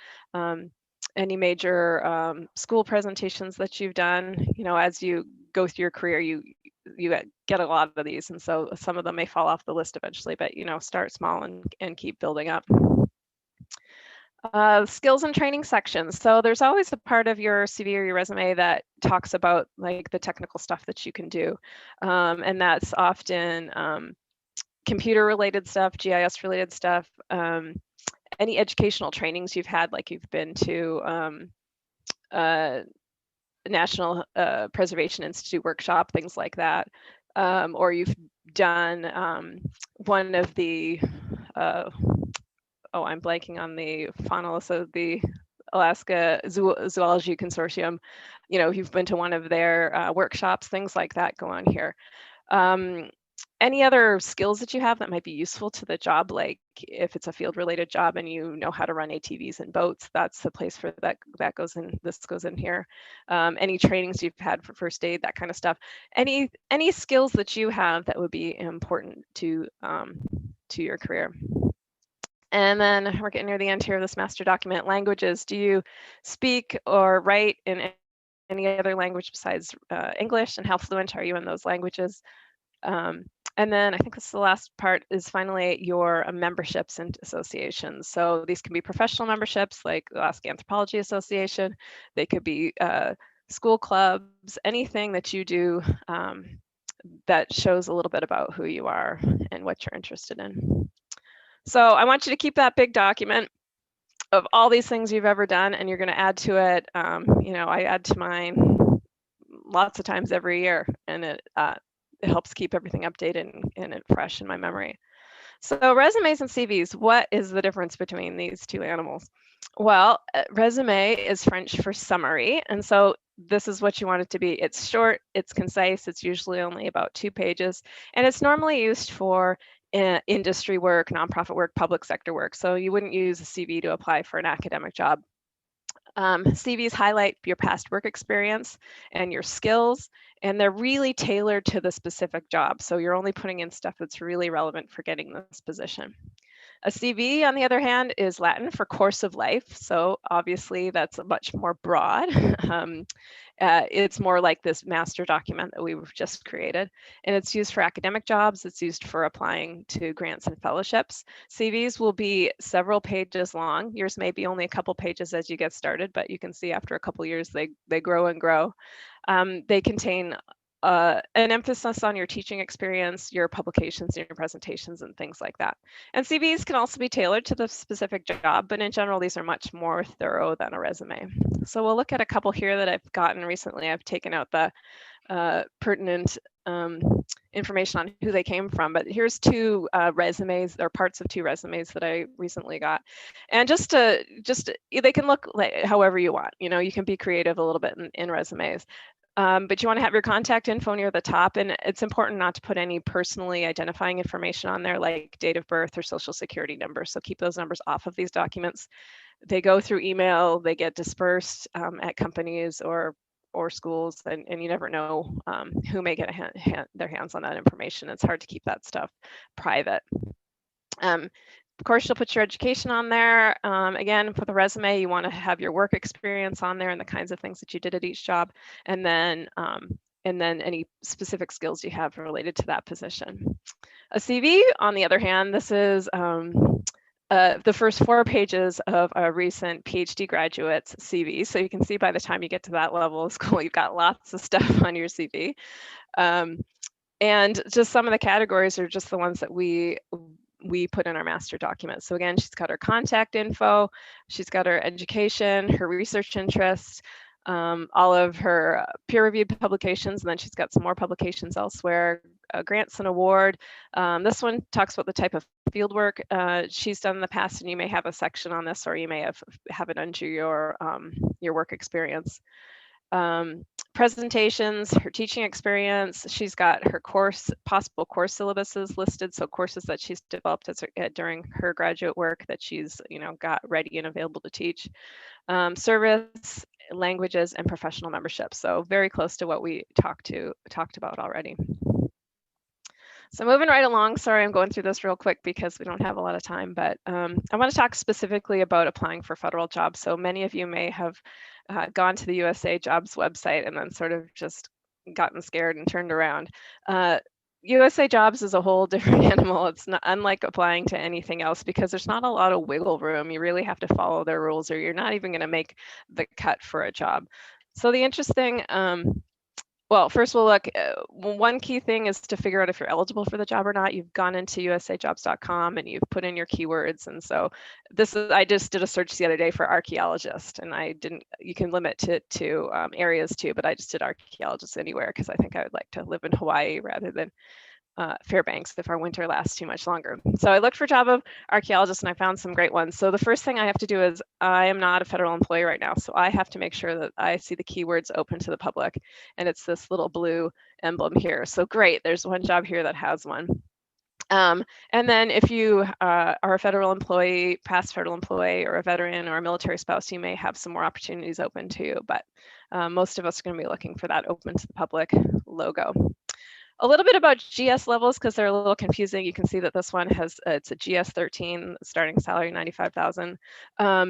Any major school presentations that you've done, as you go through your career, get a lot of these, and so some of them may fall off the list eventually, but start small and keep building up. Skills and training sections. So there's always a part of your CV or your resume that talks about like the technical stuff that you can do, and that's often computer related stuff, GIS related stuff, any educational trainings you've had, like you've been to National Preservation Institute workshop, things like that, or you've done one of the I'm blanking on the finalists of the Alaska Zoology Consortium. You've been to one of their workshops, things like that go on here. Any other skills that you have that might be useful to the job, like if it's a field related job and you know how to run ATVs and boats, that's the place for that goes in, this goes in here. Any trainings you've had for first aid, that kind of stuff. Any skills that you have that would be important to your career. And then we're getting near the end here of this master document. Languages. Do you speak or write in any other language besides English, and how fluent are you in those languages? And then I think this is the last part, is finally your memberships and associations. So these can be professional memberships like the Alaska Anthropology Association. They could be school clubs, anything that you do that shows a little bit about who you are and what you're interested in. So I want you to keep that big document of all these things you've ever done, and you're going to add to it. I add to mine lots of times every year, and it helps keep everything updated and fresh in my memory. So resumes and CVs, what is the difference between these two animals? Well, resume is French for summary, and so this is what you want it to be. It's short, it's concise, it's usually only about 2 pages, and it's normally used for industry work, nonprofit work, public sector work. So you wouldn't use a CV to apply for an academic job. CVs highlight your past work experience and your skills, and they're really tailored to the specific job. So you're only putting in stuff that's really relevant for getting this position. A CV, on the other hand, is Latin for course of life. So obviously that's much more broad. It's more like this master document that we've just created. And it's used for academic jobs. It's used for applying to grants and fellowships. CVs will be several pages long. Yours may be only a couple pages as you get started, but you can see after a couple years, they grow and grow. They contain an emphasis on your teaching experience, your publications, your presentations, and things like that. And CVs can also be tailored to the specific job, but in general, these are much more thorough than a resume. So we'll look at a couple here that I've gotten recently. I've taken out the pertinent information on who they came from, but here's 2 resumes, or parts of 2 resumes that I recently got. And just they can look like however you want. You can be creative a little bit in resumes. But you want to have your contact info near the top, and it's important not to put any personally identifying information on there, like date of birth or social security number. So keep those numbers off of these documents. They go through email, they get dispersed at companies or schools, and you never know who may get their hands on that information. It's hard to keep that stuff private. Of course, you'll put your education on there. Again, for the resume, you want to have your work experience on there and the kinds of things that you did at each job, and then any specific skills you have related to that position. A CV, on the other hand, this is the first 4 pages of a recent PhD graduate's CV. So you can see by the time you get to that level of school, you've got lots of stuff on your CV. And just some of the categories are just the ones that we put in our master document. So again, she's got her contact info, she's got her education, her research interests, all of her peer-reviewed publications, and then she's got some more publications elsewhere, grants and award. This one talks about the type of field work she's done in the past, and you may have a section on this, or you may have it under your work experience. Presentations, her teaching experience. She's got her possible course syllabuses listed, so courses that she's developed during her graduate work that she's got ready and available to teach. Service, languages, and professional membership. So very close to what we talked about already. So moving right along, sorry, I'm going through this real quick because we don't have a lot of time, but I want to talk specifically about applying for federal jobs. So many of you may have gone to the USA Jobs website and then sort of just gotten scared and turned around. USA Jobs is a whole different animal. It's not unlike applying to anything else because there's not a lot of wiggle room. You really have to follow their rules or you're not even going to make the cut for a job. So the interesting, well, first we'll look, one key thing is to figure out if you're eligible for the job or not. You've gone into usajobs.com and you've put in your keywords. And so this is, I just did a search the other day for archaeologist and I didn't, you can limit it to areas too, but I just did archaeologist anywhere because I think I would like to live in Hawaii rather than Fairbanks if our winter lasts too much longer. So I looked for job of archaeologist and I found some great ones. So the first thing I have to do is I am not a federal employee right now. So I have to make sure that I see the keywords open to the public and it's this little blue emblem here. So great, there's one job here that has one. And then if you are a federal employee, past federal employee or a veteran or a military spouse, you may have some more opportunities open to you, but most of us are going to be looking for that open to the public logo. A little bit about GS levels because they're a little confusing. You can see that this one has, it's a GS 13, starting salary 95,000. How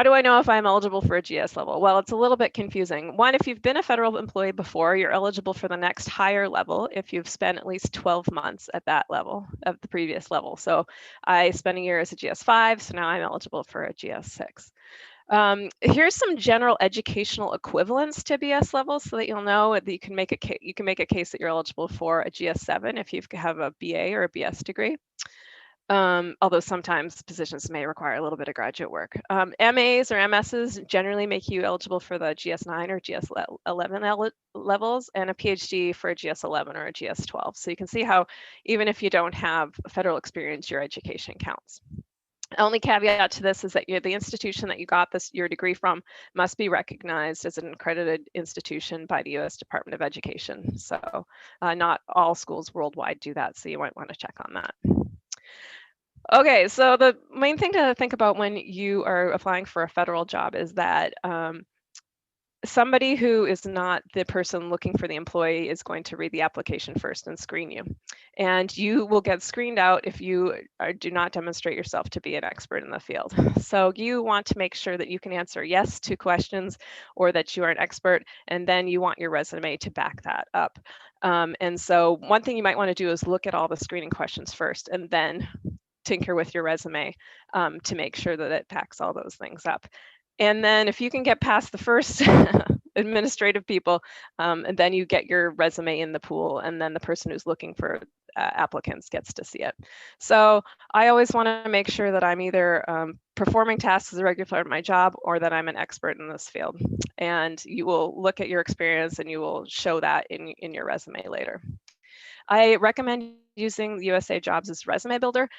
do I know if I'm eligible for a GS level? Well, it's a little bit confusing. One, if you've been a federal employee before, you're eligible for the next higher level if you've spent at least 12 months at that level of the previous level. So I spent a year as a GS 5, so now I'm eligible for a GS 6. Here's some general educational equivalents to BS levels so that you'll know that you can make a case that you're eligible for a GS 7 if you have a BA or a BS degree. Although sometimes positions may require a little bit of graduate work. MAs or MSs generally make you eligible for the GS 9 or GS 11 levels and a PhD for a GS 11 or a GS 12. So you can see how even if you don't have federal experience, your education counts. Only caveat to this is that the institution that you got your degree from must be recognized as an accredited institution by the U.S. Department of Education. So not all schools worldwide do that, so you might want to check on that. Okay, so the main thing to think about when you are applying for a federal job is that somebody who is not the person looking for the employee is going to read the application first and screen you. And you will get screened out if you do not demonstrate yourself to be an expert in the field. So you want to make sure that you can answer yes to questions or that you are an expert, and then you want your resume to back that up. And so one thing you might want to do is look at all the screening questions first and then tinker with your resume to make sure that it backs all those things up. And then if you can get past the first administrative people, and then you get your resume in the pool, and then the person who's looking for applicants gets to see it. So I always want to make sure that I'm either performing tasks as a regular part of my job or that I'm an expert in this field. And you will look at your experience and you will show that in your resume later. I recommend using USA Jobs as resume builder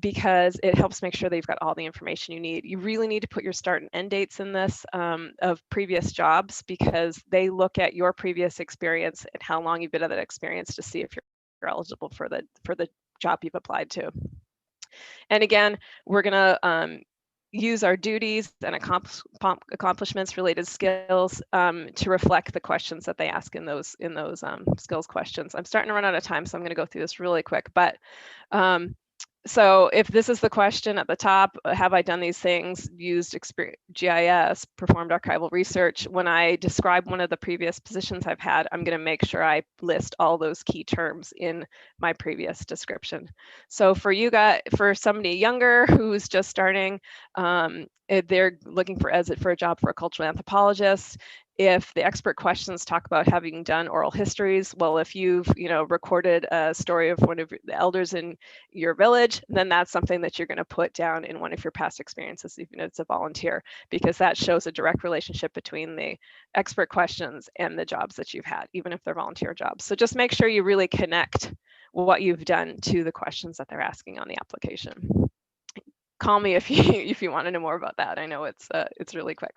because it helps make sure that you've got all the information you need. You really need to put your start and end dates in this of previous jobs because they look at your previous experience and how long you've been at that experience to see if you're eligible for the job you've applied to. And again, we're gonna use our duties and accomplishments related skills to reflect the questions that they ask in those skills questions. I'm starting to run out of time, so I'm going to go through this really quick. But so if this is the question at the top, have I done these things, used GIS, performed archival research? When I describe one of the previous positions I've had, I'm going to make sure I list all those key terms in my previous description. So for you guys, for somebody younger who's just starting, they're looking for a job for a cultural anthropologist. If the expert questions talk about having done oral histories, well, if you've recorded a story of one of the elders in your village, then that's something that you're going to put down in one of your past experiences, even if it's a volunteer, because that shows a direct relationship between the expert questions and the jobs that you've had, even if they're volunteer jobs. So just make sure you really connect what you've done to the questions that they're asking on the application. Call me if you want to know more about that. I know it's really quick.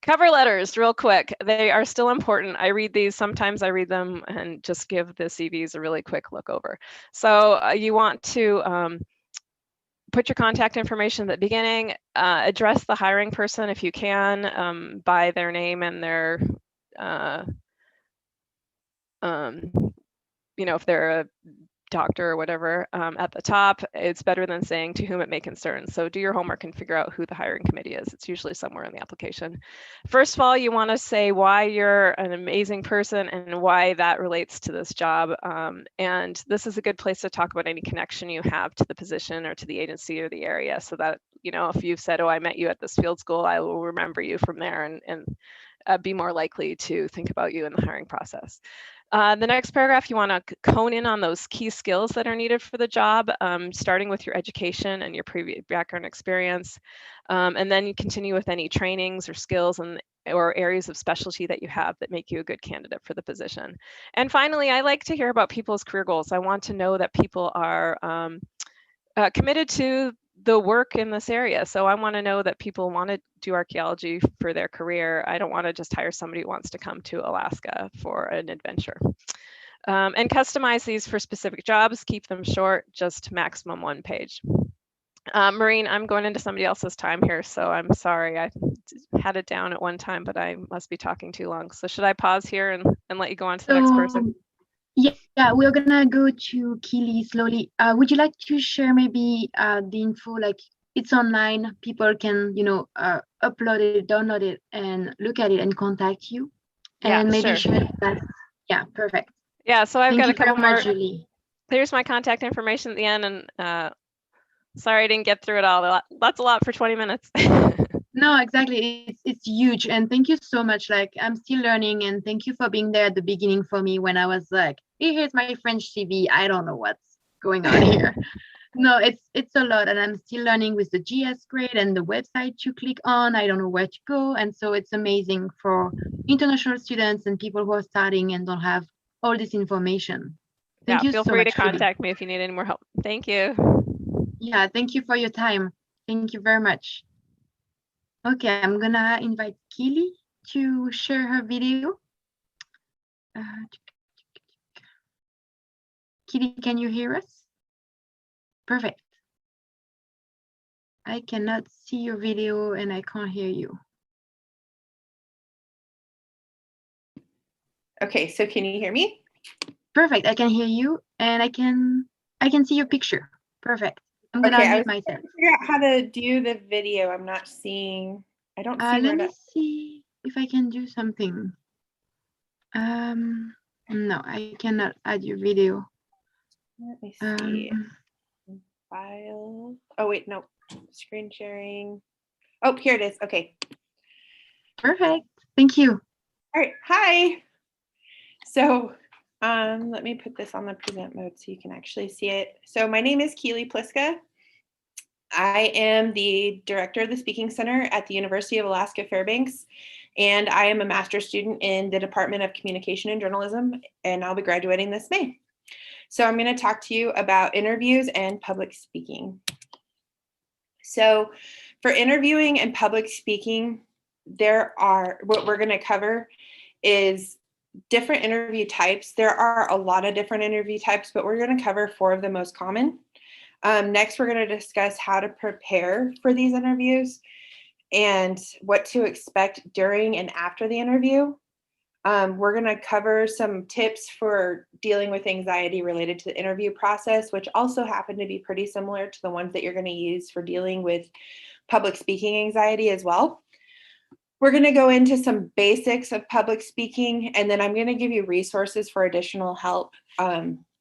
Cover letters, real quick. They are still important. I read these, sometimes I read them and just give the CVs a really quick look over. So you want to put your contact information at the beginning, address the hiring person if you can by their name and their, if they're a doctor or whatever at the top, it's better than saying to whom it may concern. So do your homework and figure out who the hiring committee is. It's usually somewhere in the application. First of all, you want to say why you're an amazing person and why that relates to this job. And this is a good place to talk about any connection you have to the position or to the agency or the area, so that, you know, if you've said, oh, I met you at this field school, I will remember you from there and be more likely to think about you in the hiring process. The next paragraph, you want to hone in on those key skills that are needed for the job, starting with your education and your previous background experience. And then you continue with any trainings or skills or areas of specialty that you have that make you a good candidate for the position. And finally, I like to hear about people's career goals. I want to know that people are committed to the work in this area. So I want to know that people want to do archaeology for their career. I don't want to just hire somebody who wants to come to Alaska for an adventure. And customize these for specific jobs, keep them short, just maximum 1 page. Maureen, I'm going into somebody else's time here, so I'm sorry. I had it down at one time, but I must be talking too long. So should I pause here and let you go on to the next person? Yeah, we're gonna go to Keely slowly. Would you like to share maybe the info, like it's online, people can, you know, upload it, download it, and look at it and contact you? Yeah, and maybe sure. share that. Yeah, perfect. Yeah, so I've Thank got you a couple very more. much, Julie. Here's my contact information at the end, and sorry I didn't get through it all. That's a lot for 20 minutes. No, exactly. It's huge. And thank you so much. Like, I'm still learning, and thank you for being there at the beginning for me when I was like, hey, here's my French CV. I don't know what's going on here. No, it's a lot, and I'm still learning with the GS grade and the website to click on. I don't know where to go. And so it's amazing for international students and people who are starting and don't have all this information. Thank you feel so free much, to contact me if you need any more help. Thank you. Yeah, thank you for your time. Thank you very much. Okay, I'm gonna invite Keely to share her video. Keely, can you hear us? Perfect. I cannot see your video and I can't hear you. Okay, so can you hear me? Perfect, I can hear you and I can see your picture. Perfect. I'm gonna unmute myself. Trying to figure out how to do the video. I'm not seeing. I don't see. Let me see if I can do something. No, I cannot add your video. Let me see. File. Oh wait, no. Screen sharing. Oh, here it is. Okay. Perfect. Thank you. All right. Hi. So let me put this on the present mode so you can actually see it. So my name is Keely Pliska. I am the director of the Speaking Center at the University of Alaska Fairbanks, and I am a master's student in the Department of Communication and Journalism, and I'll be graduating this May. So I'm going to talk to you about interviews and public speaking. So for interviewing and public speaking, what we're going to cover is different interview types. There are a lot of different interview types, but we're going to cover 4 of the most common. Next, we're going to discuss how to prepare for these interviews and what to expect during and after the interview. We're going to cover some tips for dealing with anxiety related to the interview process, which also happen to be pretty similar to the ones that you're going to use for dealing with public speaking anxiety as well. We're going to go into some basics of public speaking, and then I'm going to give you resources for additional help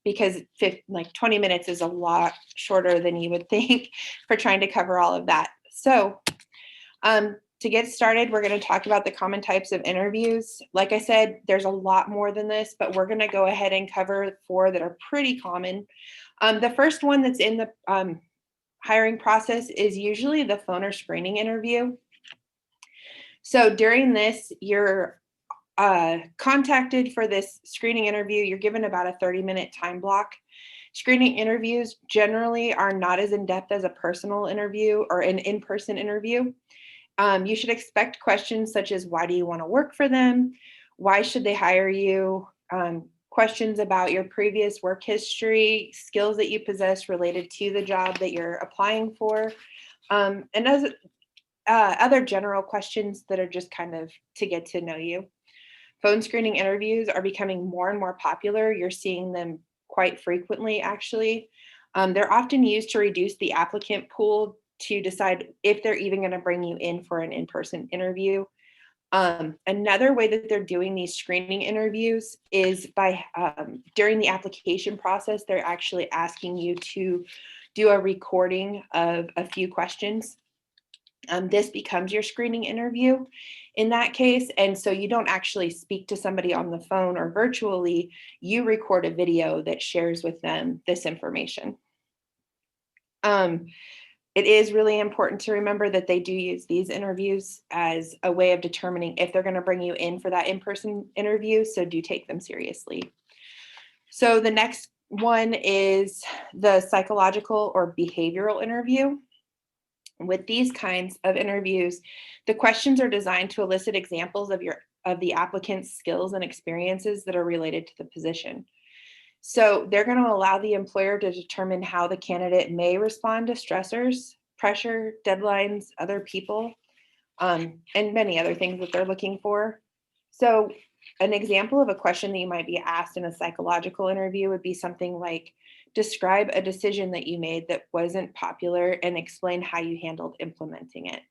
because 20 minutes is a lot shorter than you would think for trying to cover all of that. So to get started, we're going to talk about the common types of interviews. Like I said, there's a lot more than this, but we're going to go ahead and cover 4 that are pretty common. The first one that's in the hiring process is usually the phone or screening interview. So during this, you're contacted for this screening interview. You're given about a 30-minute time block. Screening interviews generally are not as in-depth as a personal interview or an in-person interview. You should expect questions such as, why do you want to work for them? Why should they hire you? Questions about your previous work history, skills that you possess related to the job that you're applying for, and as other general questions that are just kind of to get to know you. Phone screening interviews are becoming more and more popular. You're seeing them quite frequently, actually. They're often used to reduce the applicant pool to decide if they're even going to bring you in for an in-person interview. Another way that they're doing these screening interviews is by during the application process, they're actually asking you to do a recording of a few questions. This becomes your screening interview in that case. And so you don't actually speak to somebody on the phone or virtually, you record a video that shares with them this information. It is really important to remember that they do use these interviews as a way of determining if they're going to bring you in for that in-person interview, so do take them seriously. So the next one is the psychological or behavioral interview. With these kinds of interviews, the questions are designed to elicit examples of the applicant's skills and experiences that are related to the position. So they're going to allow the employer to determine how the candidate may respond to stressors, pressure, deadlines, other people, and many other things that they're looking for. So an example of a question that you might be asked in a psychological interview would be something like, describe a decision that you made that wasn't popular and explain how you handled implementing it.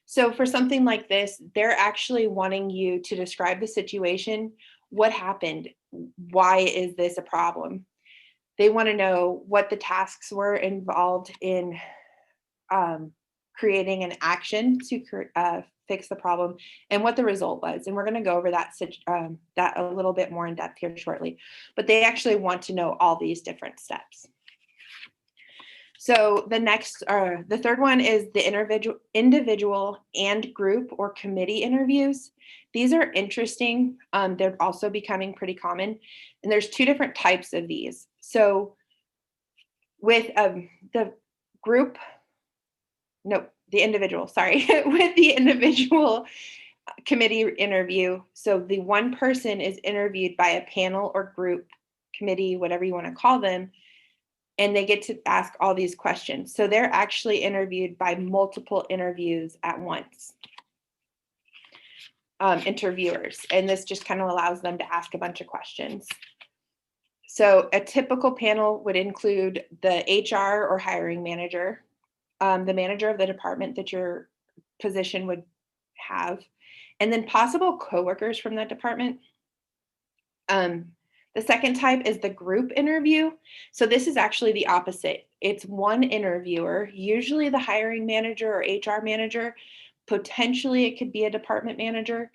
So for something like this, they're actually wanting you to describe the situation. What happened? Why is this a problem? They want to know what the tasks were involved in creating an action to fix the problem and what the result was. And we're going to go over that a little bit more in depth here shortly. But they actually want to know all these different steps. So the third one is the individual and group or committee interviews. These are interesting. They're also becoming pretty common. And there's two different types of these. So with the individual, with the individual committee interview. So the one person is interviewed by a panel or group, committee, whatever you want to call them, and they get to ask all these questions. So they're actually interviewed by multiple interviews at once, interviewers, and this just kind of allows them to ask a bunch of questions. So a typical panel would include the HR or hiring manager, the manager of the department that your position would have, and then possible coworkers from that department. The second type is the group interview. So this is actually the opposite. It's one interviewer, usually the hiring manager or HR manager, potentially it could be a department manager,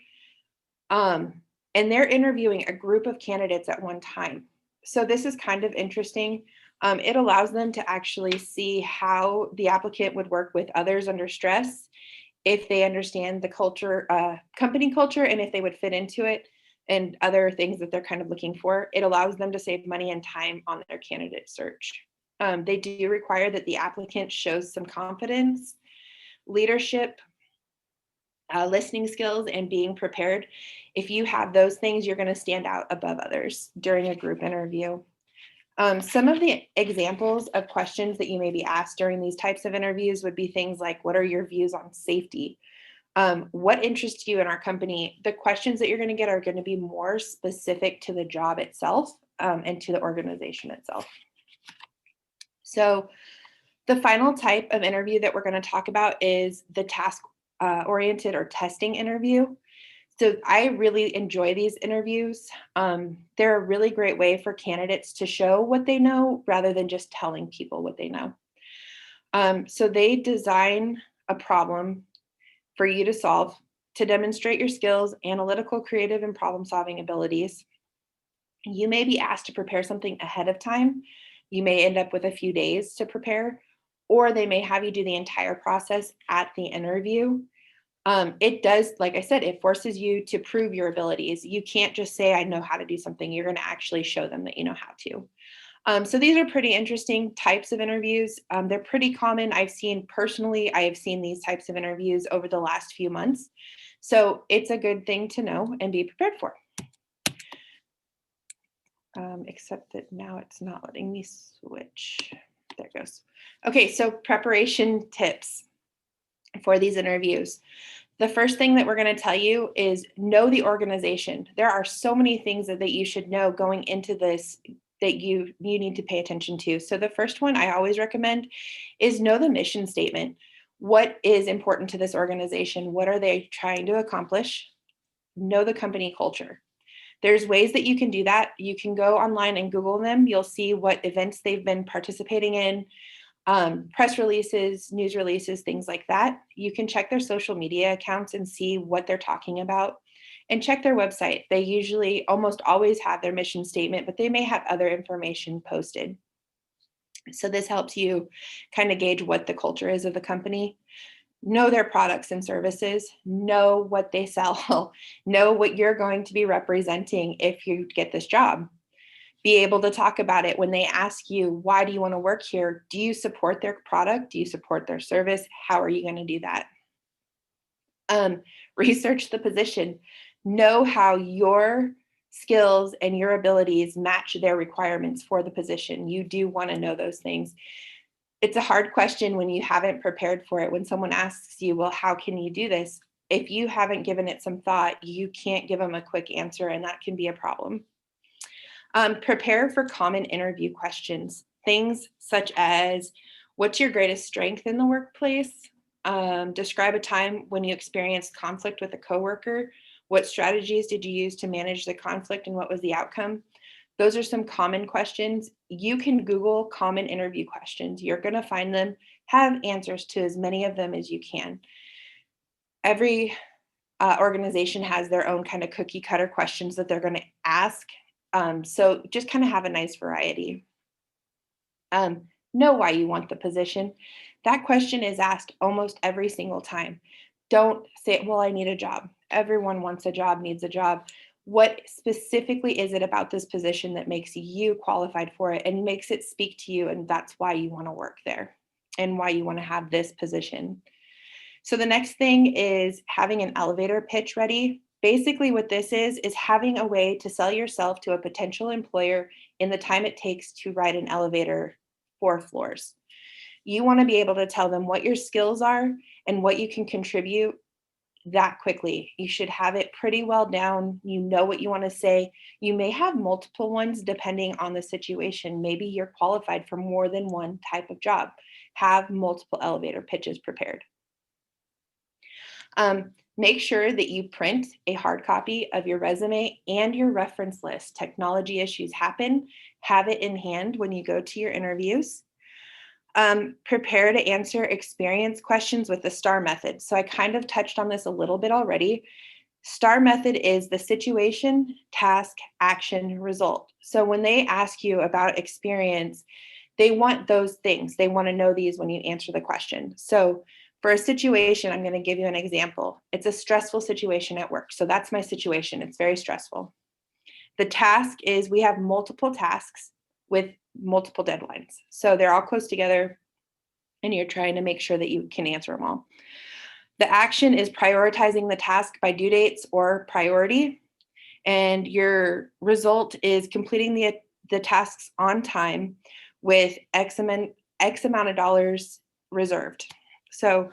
and they're interviewing a group of candidates at one time. So this is kind of interesting. It allows them to actually see how the applicant would work with others under stress, if they understand the culture, company culture, and if they would fit into it, and other things that they're kind of looking for. It allows them to save money and time on their candidate search. They do require that the applicant shows some confidence, leadership, listening skills, and being prepared. If you have those things, you're going to stand out above others during a group interview. Some of the examples of questions that you may be asked during these types of interviews would be things like, what are your views on safety? What interests you in our company? The questions that you're going to get are going to be more specific to the job itself and to the organization itself. So the final type of interview that we're going to talk about is the task-oriented or testing interview. So I really enjoy these interviews. They're a really great way for candidates to show what they know rather than just telling people what they know. So they design a problem for you to solve to demonstrate your skills, analytical, creative, and problem-solving abilities. You may be asked to prepare something ahead of time. You may end up with a few days to prepare, or they may have you do the entire process at the interview. It does, like I said, it forces you to prove your abilities. You can't just say, I know how to do something. You're going to actually show them that you know how to. So these are pretty interesting types of interviews. They're pretty common. I have seen these types of interviews over the last few months. So it's a good thing to know and be prepared for. Except that now it's not letting me switch. There it goes. Okay, so preparation tips for these interviews. The first thing that we're going to tell you is know the organization. There are so many things that you should know going into this that you need to pay attention to. So the first one I always recommend is know the mission statement. What is important to this organization? What are they trying to accomplish? Know the company culture. There's ways that you can do that. You can go online and Google them. You'll see what events they've been participating in, press releases, news releases, things like that. You can check their social media accounts and see what they're talking about, and check their website. They usually almost always have their mission statement, but they may have other information posted. So this helps you kind of gauge what the culture is of the company. Know their products and services, know what they sell, know what you're going to be representing if you get this job. Be able to talk about it when they ask you, why do you want to work here? Do you support their product? Do you support their service? How are you going to do that? Research the position. Know how your skills and your abilities match their requirements for the position. You do want to know those things. It's a hard question when you haven't prepared for it. When someone asks you, well, how can you do this? If you haven't given it some thought, you can't give them a quick answer, and that can be a problem. Prepare for common interview questions. Things such as, what's your greatest strength in the workplace? Describe a time when you experienced conflict with a coworker. What strategies did you use to manage the conflict, and what was the outcome? Those are some common questions. You can Google common interview questions. You're going to find them, have answers to as many of them as you can. Every organization has their own kind of cookie cutter questions that they're going to ask. So just kind of have a nice variety. Know why you want the position. That question is asked almost every single time. Don't say, well, I need a job. Everyone wants a job, needs a job. What specifically is it about this position that makes you qualified for it and makes it speak to you, and that's why you want to work there and why you want to have this position? So the next thing is having an elevator pitch ready. Basically what this is having a way to sell yourself to a potential employer in the time it takes to ride an elevator 4 floors. You want to be able to tell them what your skills are and what you can contribute that quickly. You should have it pretty well down. You know what you want to say. You may have multiple ones depending on the situation. Maybe you're qualified for more than one type of job. Have multiple elevator pitches prepared. Make sure that you print a hard copy of your resume and your reference list. Technology issues happen. Have it in hand when you go to your interviews. Prepare to answer experience questions with the STAR method. So I kind of touched on this a little bit already. STAR method is the situation, task, action, result. So when they ask you about experience, they want those things. They want to know these when you answer the question. So for a situation, I'm going to give you an example. It's a stressful situation at work. So that's my situation. It's very stressful. The task is we have multiple tasks with multiple deadlines. So they're all close together and you're trying to make sure that you can answer them all. The action is prioritizing the task by due dates or priority. And your result is completing the tasks on time with X amount of dollars reserved. So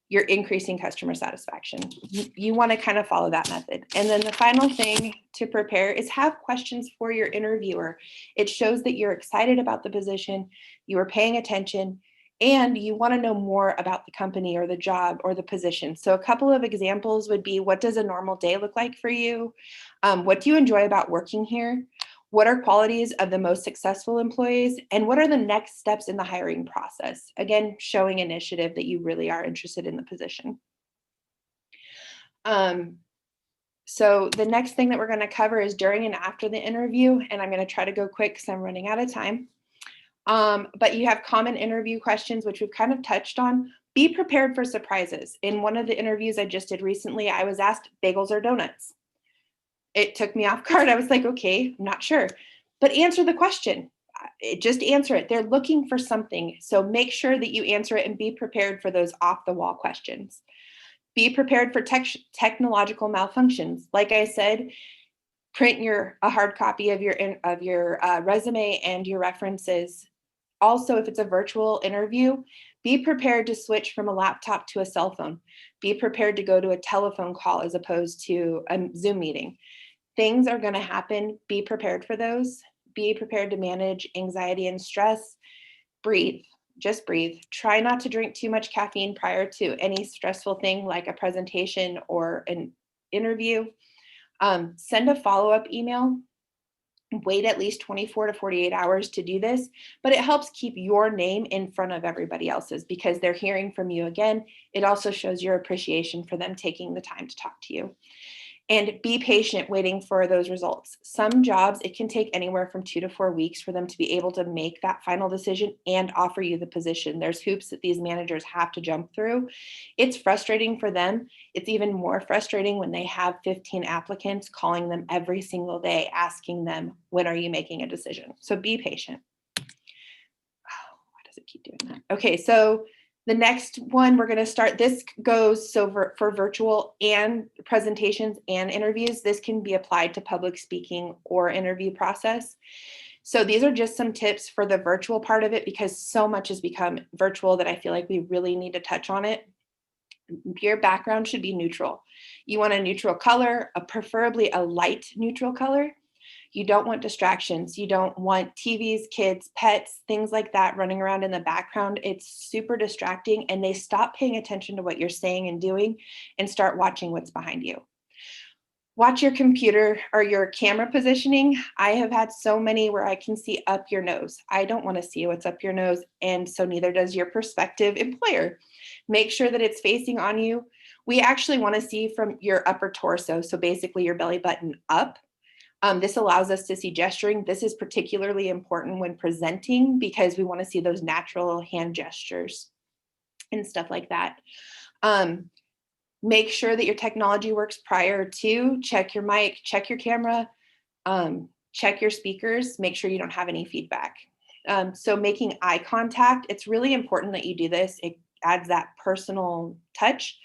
you're increasing customer satisfaction. You want to kind of follow that method. And then the final thing to prepare is have questions for your interviewer. It shows that you're excited about the position, you are paying attention, and you want to know more about the company or the job or the position. So a couple of examples would be, what does a normal day look like for you? What do you enjoy about working here? What are qualities of the most successful employees? And what are the next steps in the hiring process? Again, showing initiative that you really are interested in the position. So the next thing that we're going to cover is during and after the interview, and I'm going to try to go quick because I'm running out of time. But you have common interview questions, which we've kind of touched on. Be prepared for surprises. In one of the interviews I just did recently, I was asked bagels or donuts. It took me off guard. I was like, okay, I'm not sure, but answer the question. Just answer it. They're looking for something. So make sure that you answer it and be prepared for those off the wall questions. Be prepared for technological malfunctions. Like I said, print a hard copy of your resume and your references. Also, if it's a virtual interview, be prepared to switch from a laptop to a cell phone. Be prepared to go to a telephone call as opposed to a Zoom meeting. Things are going to happen. Be prepared for those. Be prepared to manage anxiety and stress. Breathe, just breathe. Try not to drink too much caffeine prior to any stressful thing like a presentation or an interview. Send a follow-up email. Wait at least 24 to 48 hours to do this, but it helps keep your name in front of everybody else's because they're hearing from you again. It also shows your appreciation for them taking the time to talk to you. And be patient waiting for those results. Some jobs, it can take anywhere from 2 to 4 weeks for them to be able to make that final decision and offer you the position. There's hoops that these managers have to jump through. It's frustrating for them. It's even more frustrating when they have 15 applicants calling them every single day, asking them, when are you making a decision? So be patient. Oh, why does it keep doing that? Okay, so the next one we're going to start, this goes for virtual and presentations and interviews. This can be applied to public speaking or interview process. So these are just some tips for the virtual part of it because so much has become virtual that I feel like we really need to touch on it. Your background should be neutral. You want a neutral color, preferably a light neutral color. You don't want distractions. You don't want TVs, kids, pets, things like that running around in the background. It's super distracting and they stop paying attention to what you're saying and doing and start watching what's behind you. Watch your computer or your camera positioning. I have had so many where I can see up your nose. I don't want to see what's up your nose, and so neither does your prospective employer. Make sure that it's facing on you. We actually want to see from your upper torso, so basically your belly button up. This allows us to see gesturing. This is particularly important when presenting because we want to see those natural hand gestures and stuff like that. Make sure that your technology works prior to. Check your mic, check your camera, check your speakers, make sure you don't have any feedback. So making eye contact, it's really important that you do this. It adds that personal touch.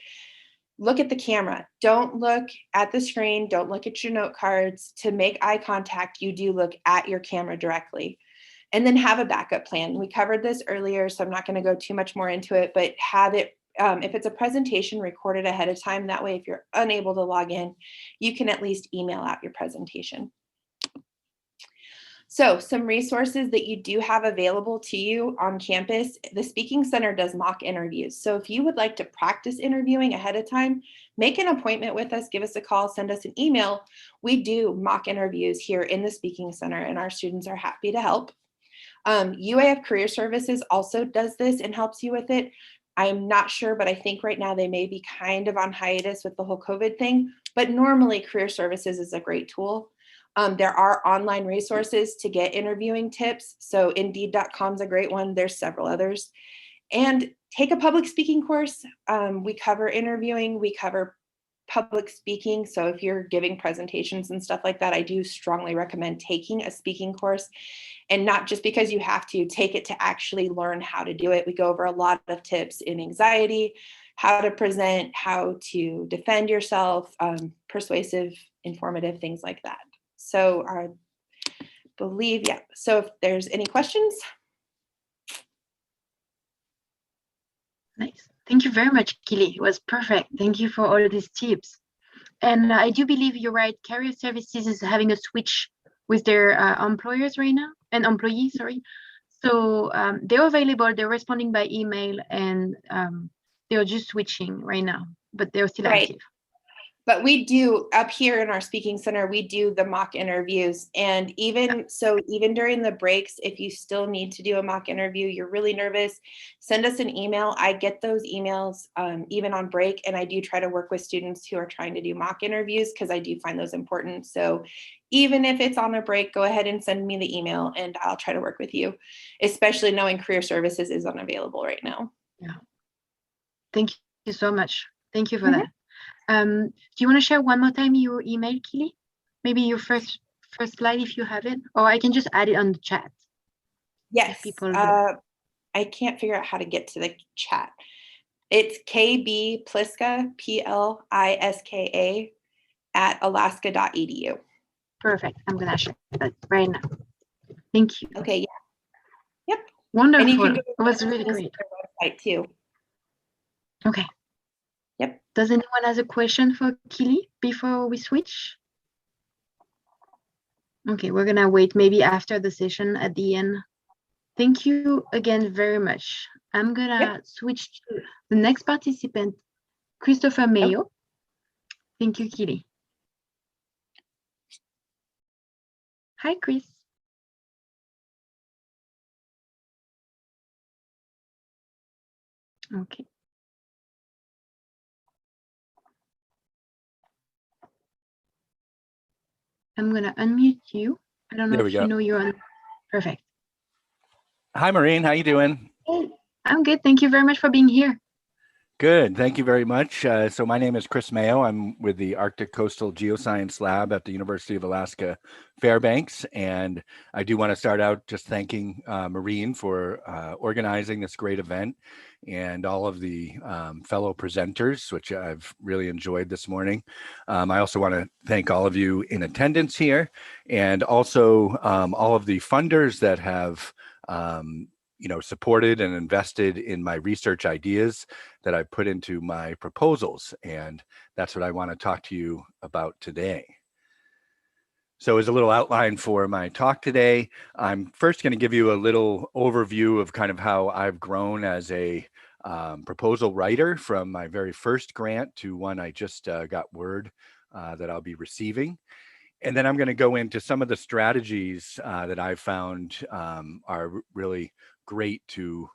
Look at the camera. Don't look at the screen. Don't look at your note cards. To make eye contact, you do look at your camera directly. And then have a backup plan. We covered this earlier, so I'm not going to go too much more into it, but have it, if it's a presentation, recorded ahead of time. That way, if you're unable to log in, you can at least email out your presentation. So some resources that you do have available to you on campus, the Speaking Center does mock interviews. So if you would like to practice interviewing ahead of time, make an appointment with us, give us a call, send us an email. We do mock interviews here in the Speaking Center and our students are happy to help. UAF Career Services also does this and helps you with it. I'm not sure, but I think right now they may be kind of on hiatus with the whole COVID thing, but normally Career Services is a great tool. There are online resources to get interviewing tips. So Indeed.com is a great one. There's several others. And take a public speaking course. We cover interviewing, we cover public speaking. So if you're giving presentations and stuff like that, I do strongly recommend taking a speaking course. And not just because you have to, take it to actually learn how to do it. We go over a lot of tips in anxiety, how to present, how to defend yourself, persuasive, informative, things like that. So I believe, yeah. So if there's any questions. Nice. Thank you very much, Keely. It was perfect. Thank you for all of these tips. And I do believe you're right. Career Services is having a switch with their employers right now, and employees, sorry. So they're available, they're responding by email, and they're just switching right now, but they're still active. But we do, up here in our Speaking Center, we do the mock interviews. And even during the breaks, if you still need to do a mock interview, you're really nervous, send us an email. I get those emails even on break. And I do try to work with students who are trying to do mock interviews because I do find those important. So even if it's on a break, go ahead and send me the email and I'll try to work with you, especially knowing Career Services is unavailable right now. Yeah. Thank you so much. Thank you for that. Do you want to share one more time your email, Keely? Maybe your first slide if you have it, or I can just add it on the chat. Yes. I can't figure out how to get to the chat. It's KB Pliska, Pliska @alaska.edu. Perfect. I'm gonna share that right now. Thank you. Okay. Yeah. Yep. Wonderful. And you can go it was really great. Website too. Okay. Yep. Does anyone have a question for Keely before we switch? Okay, we're gonna wait maybe after the session at the end. Thank you again very much. I'm gonna switch to the next participant, Christopher Maio. Thank you, Keely. Hi, Chris. Okay. I'm gonna unmute you. I don't know There we if you go. know you're on. Perfect. Hi, Maureen. How you doing? Hey, I'm good. Thank you very much for being here. Good. Thank you very much. So my name is Chris Maio. I'm with the Arctic Coastal Geoscience Lab at the University of Alaska Fairbanks. And I do want to start out just thanking Maureen for organizing this great event and all of the fellow presenters, which I've really enjoyed this morning. I also want to thank all of you in attendance here and also all of the funders that have supported and invested in my research ideas that I put into my proposals. And that's what I want to talk to you about today. So as a little outline for my talk today, I'm first going to give you a little overview of kind of how I've grown as a proposal writer from my very first grant to one I just got word that I'll be receiving. And then I'm going to go into some of the strategies that I've found are really great to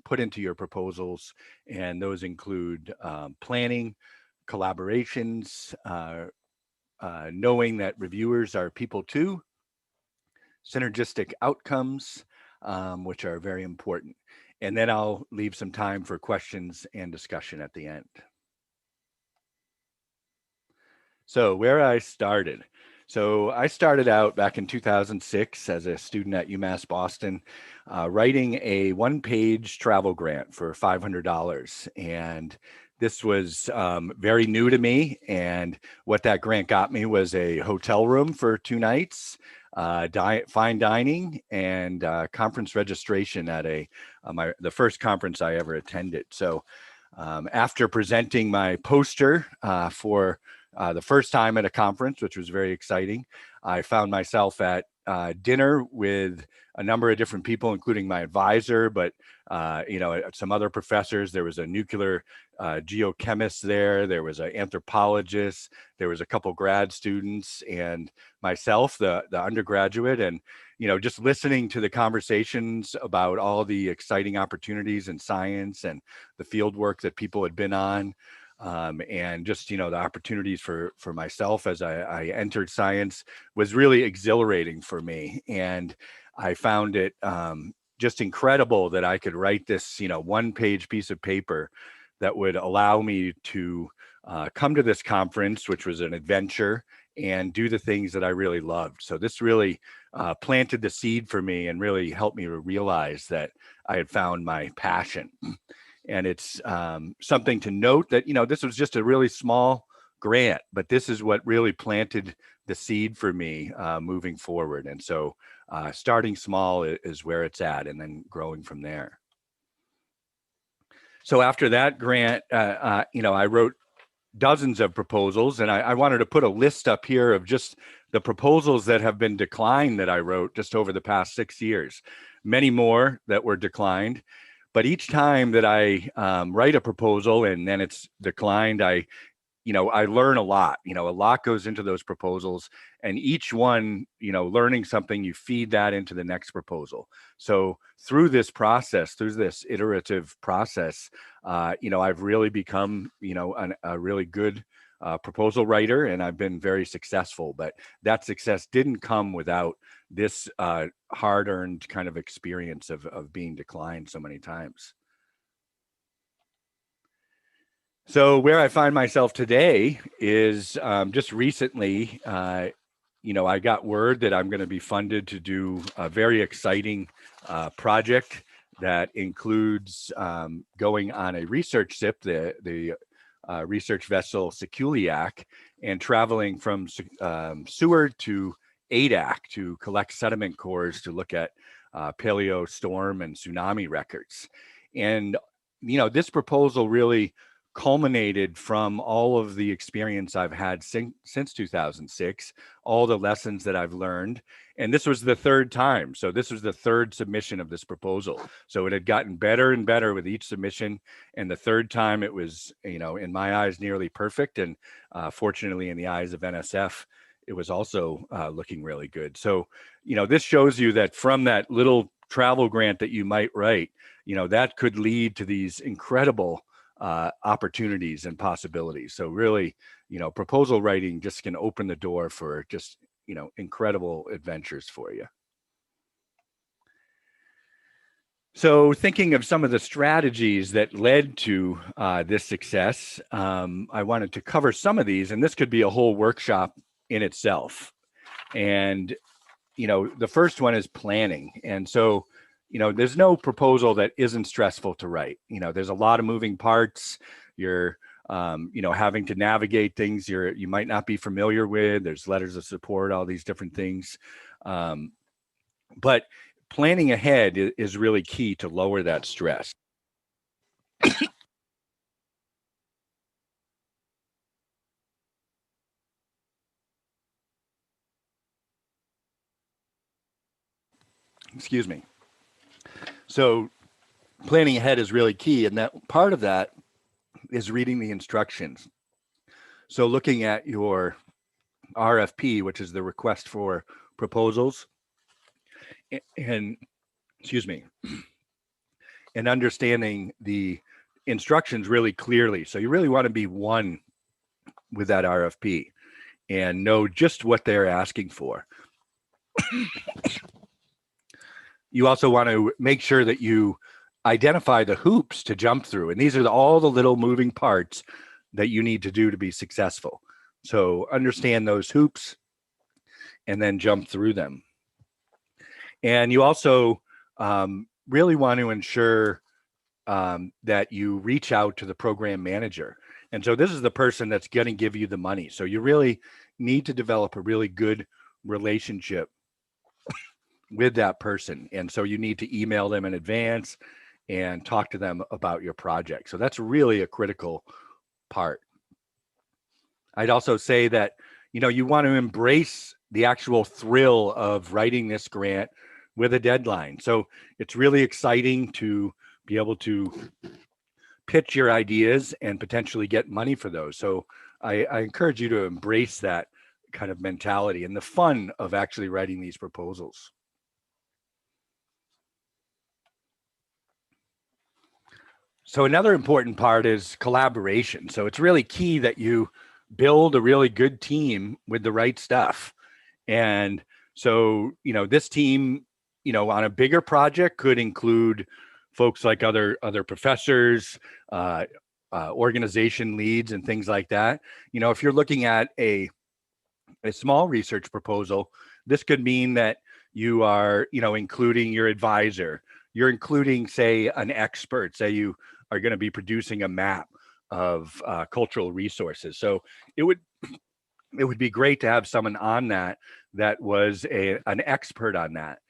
put into your proposals. And those include planning, collaborations, knowing that reviewers are people too, synergistic outcomes, which are very important. And then I'll leave some time for questions and discussion at the end. So where I started. So I started out back in 2006 as a student at UMass Boston, writing a one-page travel grant for $500. And this was very new to me. And what that grant got me was a hotel room for 2 nights, fine dining, and conference registration at the first conference I ever attended. So after presenting my poster for the first time at a conference, which was very exciting, I found myself at dinner with a number of different people, including my advisor, but some other professors. There was a nuclear geochemist there. There was an anthropologist. There was a couple grad students and myself, the undergraduate, and just listening to the conversations about all the exciting opportunities in science and the field work that people had been on. And just, the opportunities for myself as I entered science was really exhilarating for me. And I found it just incredible that I could write this, one-page piece of paper that would allow me to come to this conference, which was an adventure, and do the things that I really loved. So this really planted the seed for me and really helped me to realize that I had found my passion. And it's something to note that, this was just a really small grant, but this is what really planted the seed for me moving forward. And so starting small is where it's at, and then growing from there. So after that grant, I wrote dozens of proposals, and I wanted to put a list up here of just the proposals that have been declined that I wrote just over the past 6 years. Many more that were declined. But each time that I write a proposal and then it's declined, I learn a lot. A lot goes into those proposals, and each one, learning something, you feed that into the next proposal. So through this process, through this iterative process, I've really become, a really good proposal writer, and I've been very successful. But that success didn't come without this hard-earned kind of experience of being declined so many times. So where I find myself today is just recently, I got word that I'm going to be funded to do a very exciting project that includes going on a research ship, the research vessel Sekuliak, and traveling from Seward to Adak to collect sediment cores to look at paleo storm and tsunami records. And, this proposal really culminated from all of the experience I've had since 2006, all the lessons that I've learned. And this was the third time. So this was the third submission of this proposal. So it had gotten better and better with each submission. And the third time it was, in my eyes, nearly perfect. And fortunately, in the eyes of NSF, it was also looking really good. So, this shows you that from that little travel grant that you might write, that could lead to these incredible opportunities and possibilities. So really, proposal writing just can open the door for just, incredible adventures for you. So thinking of some of the strategies that led to this success, I wanted to cover some of these, and this could be a whole workshop in itself. And, the first one is planning. And so, there's no proposal that isn't stressful to write. There's a lot of moving parts. You're, having to navigate things you might not be familiar with. There's letters of support, all these different things. But planning ahead is really key to lower that stress. Excuse me. So planning ahead is really key. And that part of that is reading the instructions. So looking at your RFP, which is the request for proposals, and excuse me, and understanding the instructions really clearly. So you really want to be one with that RFP and know just what they're asking for. You also want to make sure that you identify the hoops to jump through. And these are all the little moving parts that you need to do to be successful. So understand those hoops and then jump through them. And you also really want to ensure that you reach out to the program manager. And so this is the person that's going to give you the money. So you really need to develop a really good relationship with that person. And so you need to email them in advance and talk to them about your project. So that's really a critical part. I'd also say that, you want to embrace the actual thrill of writing this grant with a deadline. So it's really exciting to be able to pitch your ideas and potentially get money for those. So I encourage you to embrace that kind of mentality and the fun of actually writing these proposals. So another important part is collaboration. So it's really key that you build a really good team with the right stuff. And so, this team, on a bigger project could include folks like other professors, organization leads and things like that. If you're looking at a small research proposal, this could mean that you are, including your advisor, you're including, say, an expert, say you are going to be producing a map of cultural resources. So it would be great to have someone on that was an expert on that,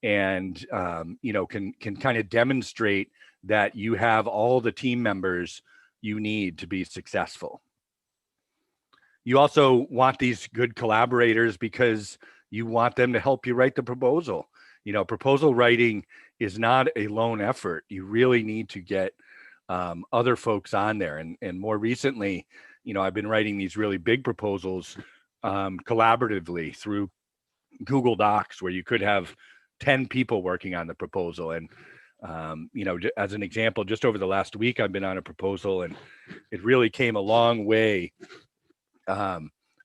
and can kind of demonstrate that you have all the team members you need to be successful. You also want these good collaborators because you want them to help you write the proposal. Proposal writing is not a lone effort. You really need to get other folks on there. And more recently, I've been writing these really big proposals collaboratively through Google Docs, where you could have 10 people working on the proposal. And, as an example, just over the last week, I've been on a proposal and it really came a long way,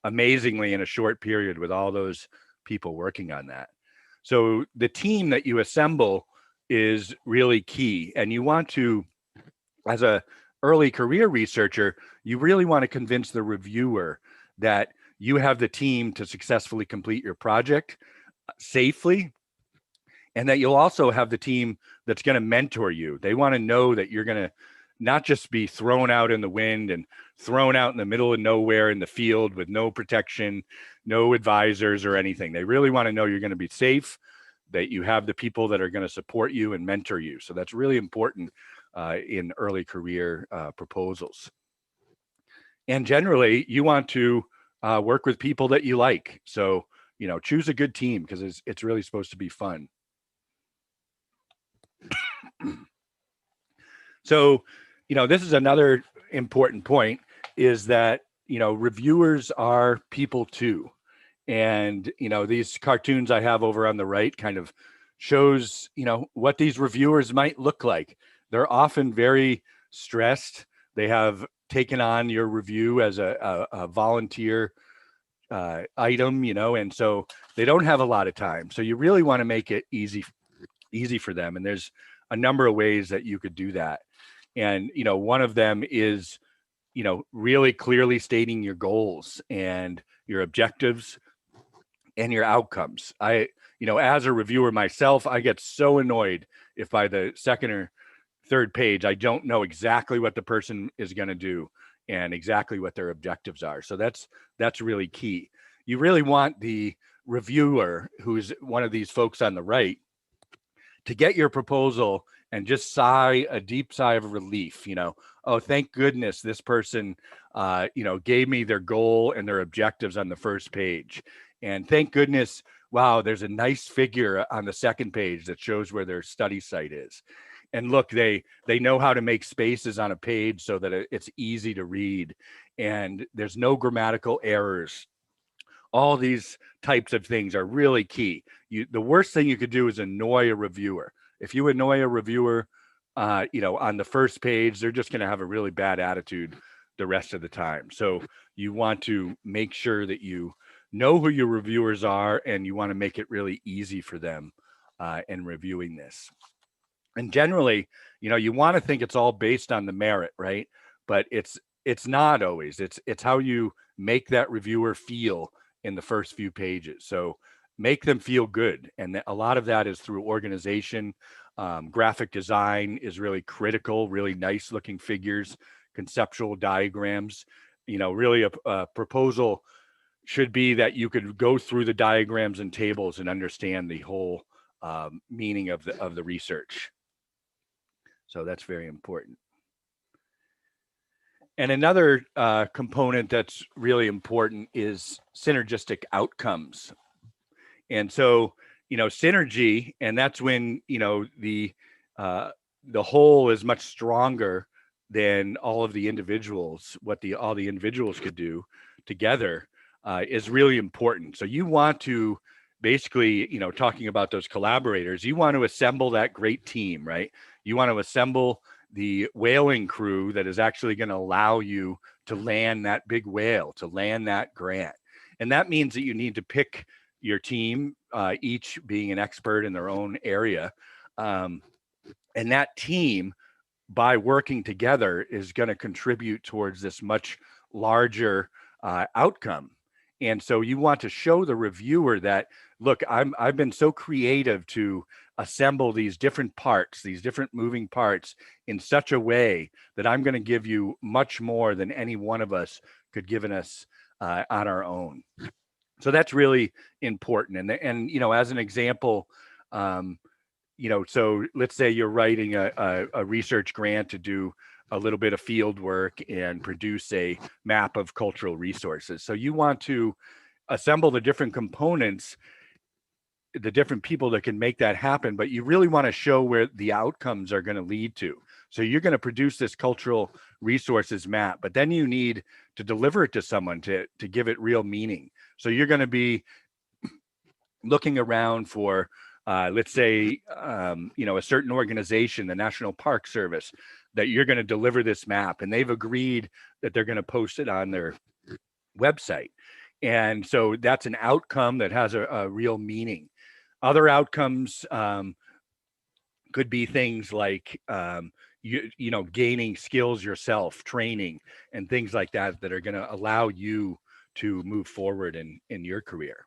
amazingly, in a short period with all those people working on that. So the team that you assemble is really key. And you want to, as a early career researcher, you really want to convince the reviewer that you have the team to successfully complete your project safely, and that you'll also have the team that's going to mentor you. They want to know that you're going to not just be thrown out in the wind and thrown out in the middle of nowhere in the field with no protection, no advisors or anything. They really want to know you're going to be safe, that you have the people that are going to support you and mentor you. So that's really important in early career proposals. And generally, you want to work with people that you like. So, choose a good team because it's really supposed to be fun. So, this is another important point is that, reviewers are people too. And, these cartoons I have over on the right kind of shows, what these reviewers might look like. They're often very stressed. They have taken on your review as a volunteer item, and so they don't have a lot of time. So you really want to make it easy for them. And there's a number of ways that you could do that. And, one of them is, really clearly stating your goals and your objectives and your outcomes. As a reviewer myself, I get so annoyed if by the second or third page, I don't know exactly what the person is going to do and exactly what their objectives are. So that's really key. You really want the reviewer, who's one of these folks on the right, to get your proposal and just sigh a deep sigh of relief. Oh, thank goodness this person, gave me their goal and their objectives on the first page. And thank goodness, wow, there's a nice figure on the second page that shows where their study site is. And look, they know how to make spaces on a page so that it's easy to read. And there's no grammatical errors. All these types of things are really key. The worst thing you could do is annoy a reviewer. If you annoy a reviewer, on the first page, they're just going to have a really bad attitude the rest of the time. So you want to make sure that you know who your reviewers are, and you want to make it really easy for them in reviewing this. And generally, you want to think it's all based on the merit, right? But it's not always. It's how you make that reviewer feel in the first few pages. So make them feel good. And a lot of that is through organization. Graphic design is really critical, really nice looking figures, conceptual diagrams. Really a proposal should be that you could go through the diagrams and tables and understand the whole meaning of the research. So that's very important. And another component that's really important is synergistic outcomes. And so, synergy, and that's when, the whole is much stronger than all of the individuals, all the individuals could do together is really important. So you want to basically, talking about those collaborators, you want to assemble that great team, right? You want to assemble the whaling crew that is actually going to allow you to land that big whale, to land that grant. And that means that you need to pick your team, each being an expert in their own area. And that team, by working together, is going to contribute towards this much larger outcome. And so you want to show the reviewer that, look, I've been so creative to assemble these different parts, these different moving parts in such a way that I'm going to give you much more than any one of us could give us on our own. So that's really important. And as an example, so let's say you're writing a research grant to do a little bit of field work and produce a map of cultural resources. So you want to assemble the different components, the different people that can make that happen, but you really want to show where the outcomes are going to lead to. So you're going to produce this cultural resources map, but then you need to deliver it to someone to give it real meaning. So you're going to be looking around for, let's say, a certain organization, the National Park Service, that you're going to deliver this map, and they've agreed that they're going to post it on their website. And so that's an outcome that has a real meaning. Other outcomes could be things like, gaining skills yourself, training, and things like that that are going to allow you to move forward in your career.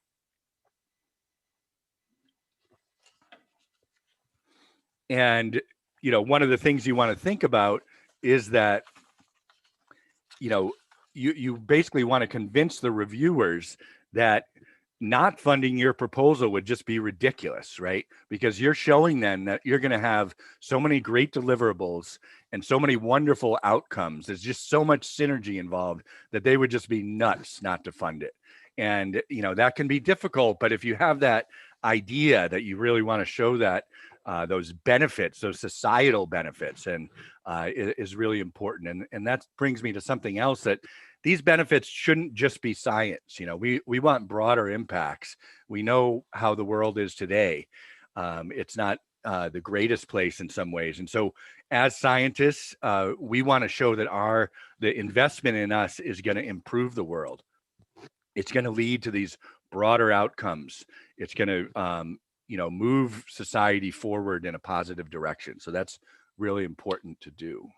And, one of the things you want to think about is that, you basically want to convince the reviewers that not funding your proposal would just be ridiculous, right? Because you're showing them that you're going to have so many great deliverables and so many wonderful outcomes. There's just so much synergy involved that they would just be nuts not to fund it. And, you know, that can be difficult, but if you have that idea that you really want to show that those benefits, those societal benefits, and is really important. And that brings me to something else, that these benefits shouldn't just be science. You know, we want broader impacts. We know how the world is today. It's not the greatest place in some ways. And so as scientists, we want to show that the investment in us is going to improve the world. It's going to lead to these broader outcomes. It's going to, you know, move society forward in a positive direction. So that's really important to do.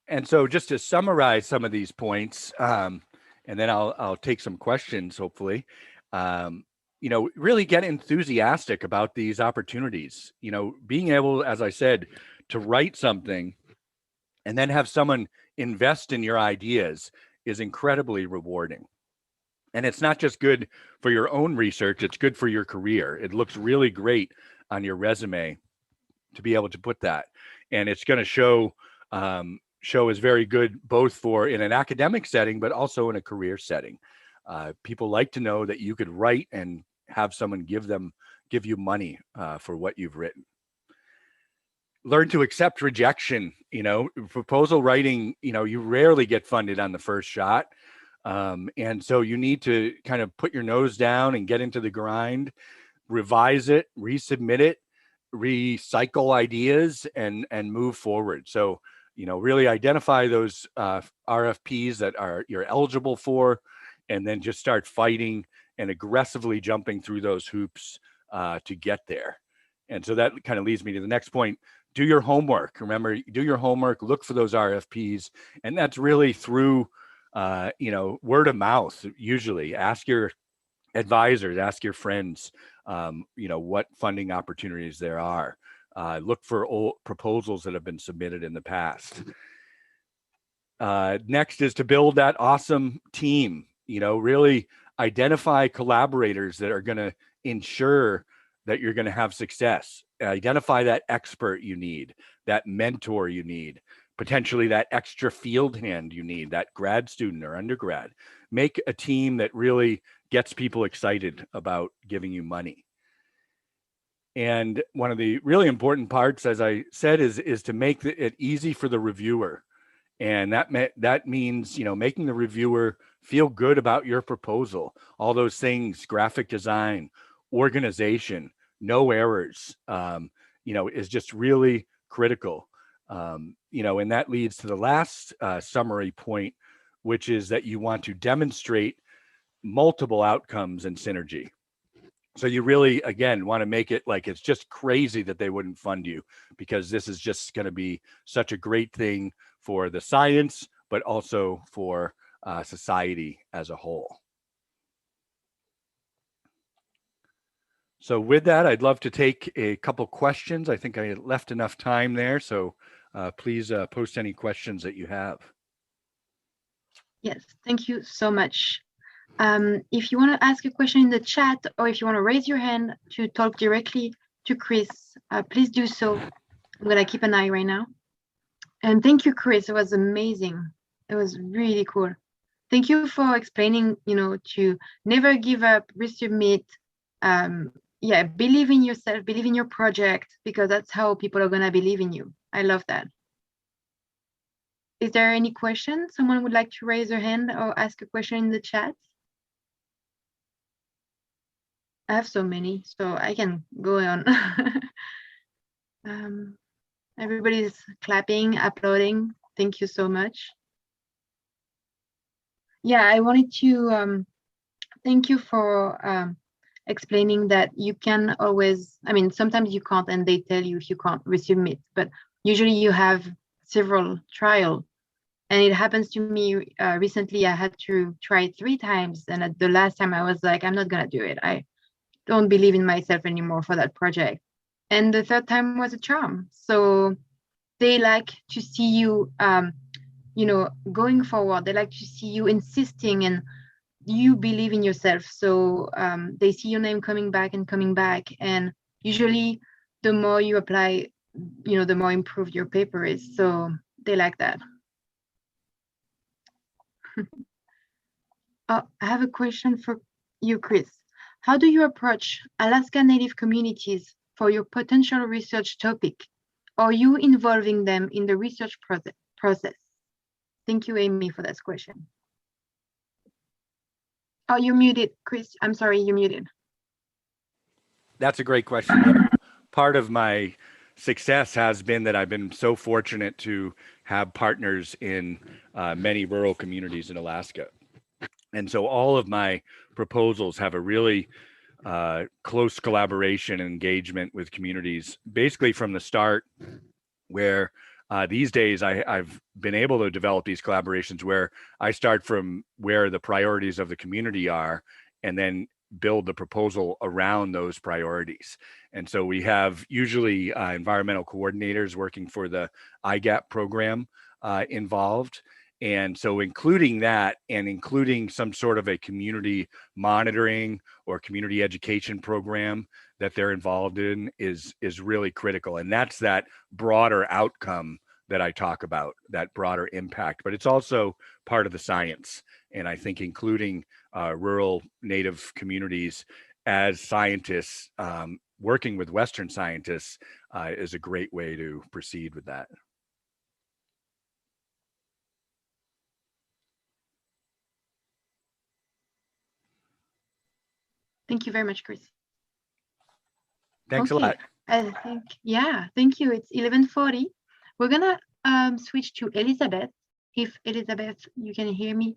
And so just to summarize some of these points, and then I'll take some questions, hopefully, you know, really get enthusiastic about these opportunities. You know, being able, as I said, to write something and then have someone invest in your ideas is incredibly rewarding. And it's not just good for your own research, it's good for your career. It looks really great on your resume to be able to put that. And it's going to show is very good both for in an academic setting, but also in a career setting. People like to know that you could write and have someone give you money for what you've written. Learn to accept rejection. You know, proposal writing, you know, you rarely get funded on the first shot. And so you need to kind of put your nose down and get into the grind, revise it, resubmit it, recycle ideas, and move forward. So, you know, really identify those RFPs that you're eligible for, and then just start fighting and aggressively jumping through those hoops to get there. And so that kind of leads me to the next point. Do your homework. Remember, do your homework, look for those RFPs. And that's really through, you know, word of mouth. Usually ask your advisors, ask your friends, you know, what funding opportunities there are. Look for old proposals that have been submitted in the past. Next is to build that awesome team. You know, really identify collaborators that are going to ensure that you're going to have success. Identify that expert you need, that mentor you need, potentially that extra field hand you need, that grad student or undergrad. Make a team that really gets people excited about giving you money. And one of the really important parts, as I said, is to make it easy for the reviewer. And that means, you know, making the reviewer feel good about your proposal. All those things, graphic design, organization, no errors, you know, is just really critical. You know, and that leads to the last summary point, which is that you want to demonstrate multiple outcomes and synergy. So you really, again, want to make it like it's just crazy that they wouldn't fund you, because this is just going to be such a great thing for the science, but also for society as a whole. So with that, I'd love to take a couple questions. I think I left enough time there, so please post any questions that you have. Yes, thank you so much. If you want to ask a question in the chat, or if you want to raise your hand to talk directly to Chris, please do so. I'm going to keep an eye right now. And thank you, Chris. It was amazing. It was really cool. Thank you for explaining, you know, to never give up, resubmit. Yeah, believe in yourself, believe in your project, because that's how people are going to believe in you. I love that. Is there any question? Someone would like to raise their hand or ask a question in the chat? I have so many, so I can go on. Everybody's clapping, applauding. Thank you so much. Yeah, I wanted to thank you for explaining that you can always, I mean, sometimes you can't, and they tell you if you can't resubmit, but usually you have several trials. And it happens to me recently. I had to try 3 times, and at the last time I was like, I'm not gonna do it. I don't believe in myself anymore for that project. And the 3rd time was a charm. So they like to see you you know, going forward. They like to see you insisting and you believe in yourself. So they see your name coming back. And usually the more you apply, you know, the more improved your paper is. So they like that. I have a question for you, Chris. How do you approach Alaska Native communities for your potential research topic? Are you involving them in the research process? Thank you, Amy, for that question. Oh, you're muted, Chris. I'm sorry, you're muted. That's a great question. Yeah. Part of my success has been that I've been so fortunate to have partners in many rural communities in Alaska. And so all of my proposals have a really close collaboration and engagement with communities, basically from the start, where these days I've been able to develop these collaborations where I start from where the priorities of the community are and then build the proposal around those priorities. And so we have usually environmental coordinators working for the IGAP program involved. And so including that and including some sort of a community monitoring or community education program that they're involved in is really critical. And that's that broader outcome that I talk about, that broader impact, but it's also part of the science. And I think including rural Native communities as scientists, working with Western scientists is a great way to proceed with that. Thank you very much, Chris. Thanks a lot. I think, yeah, thank you. It's 11:40. We're gonna switch to Elisabeth. If Elisabeth, you can hear me,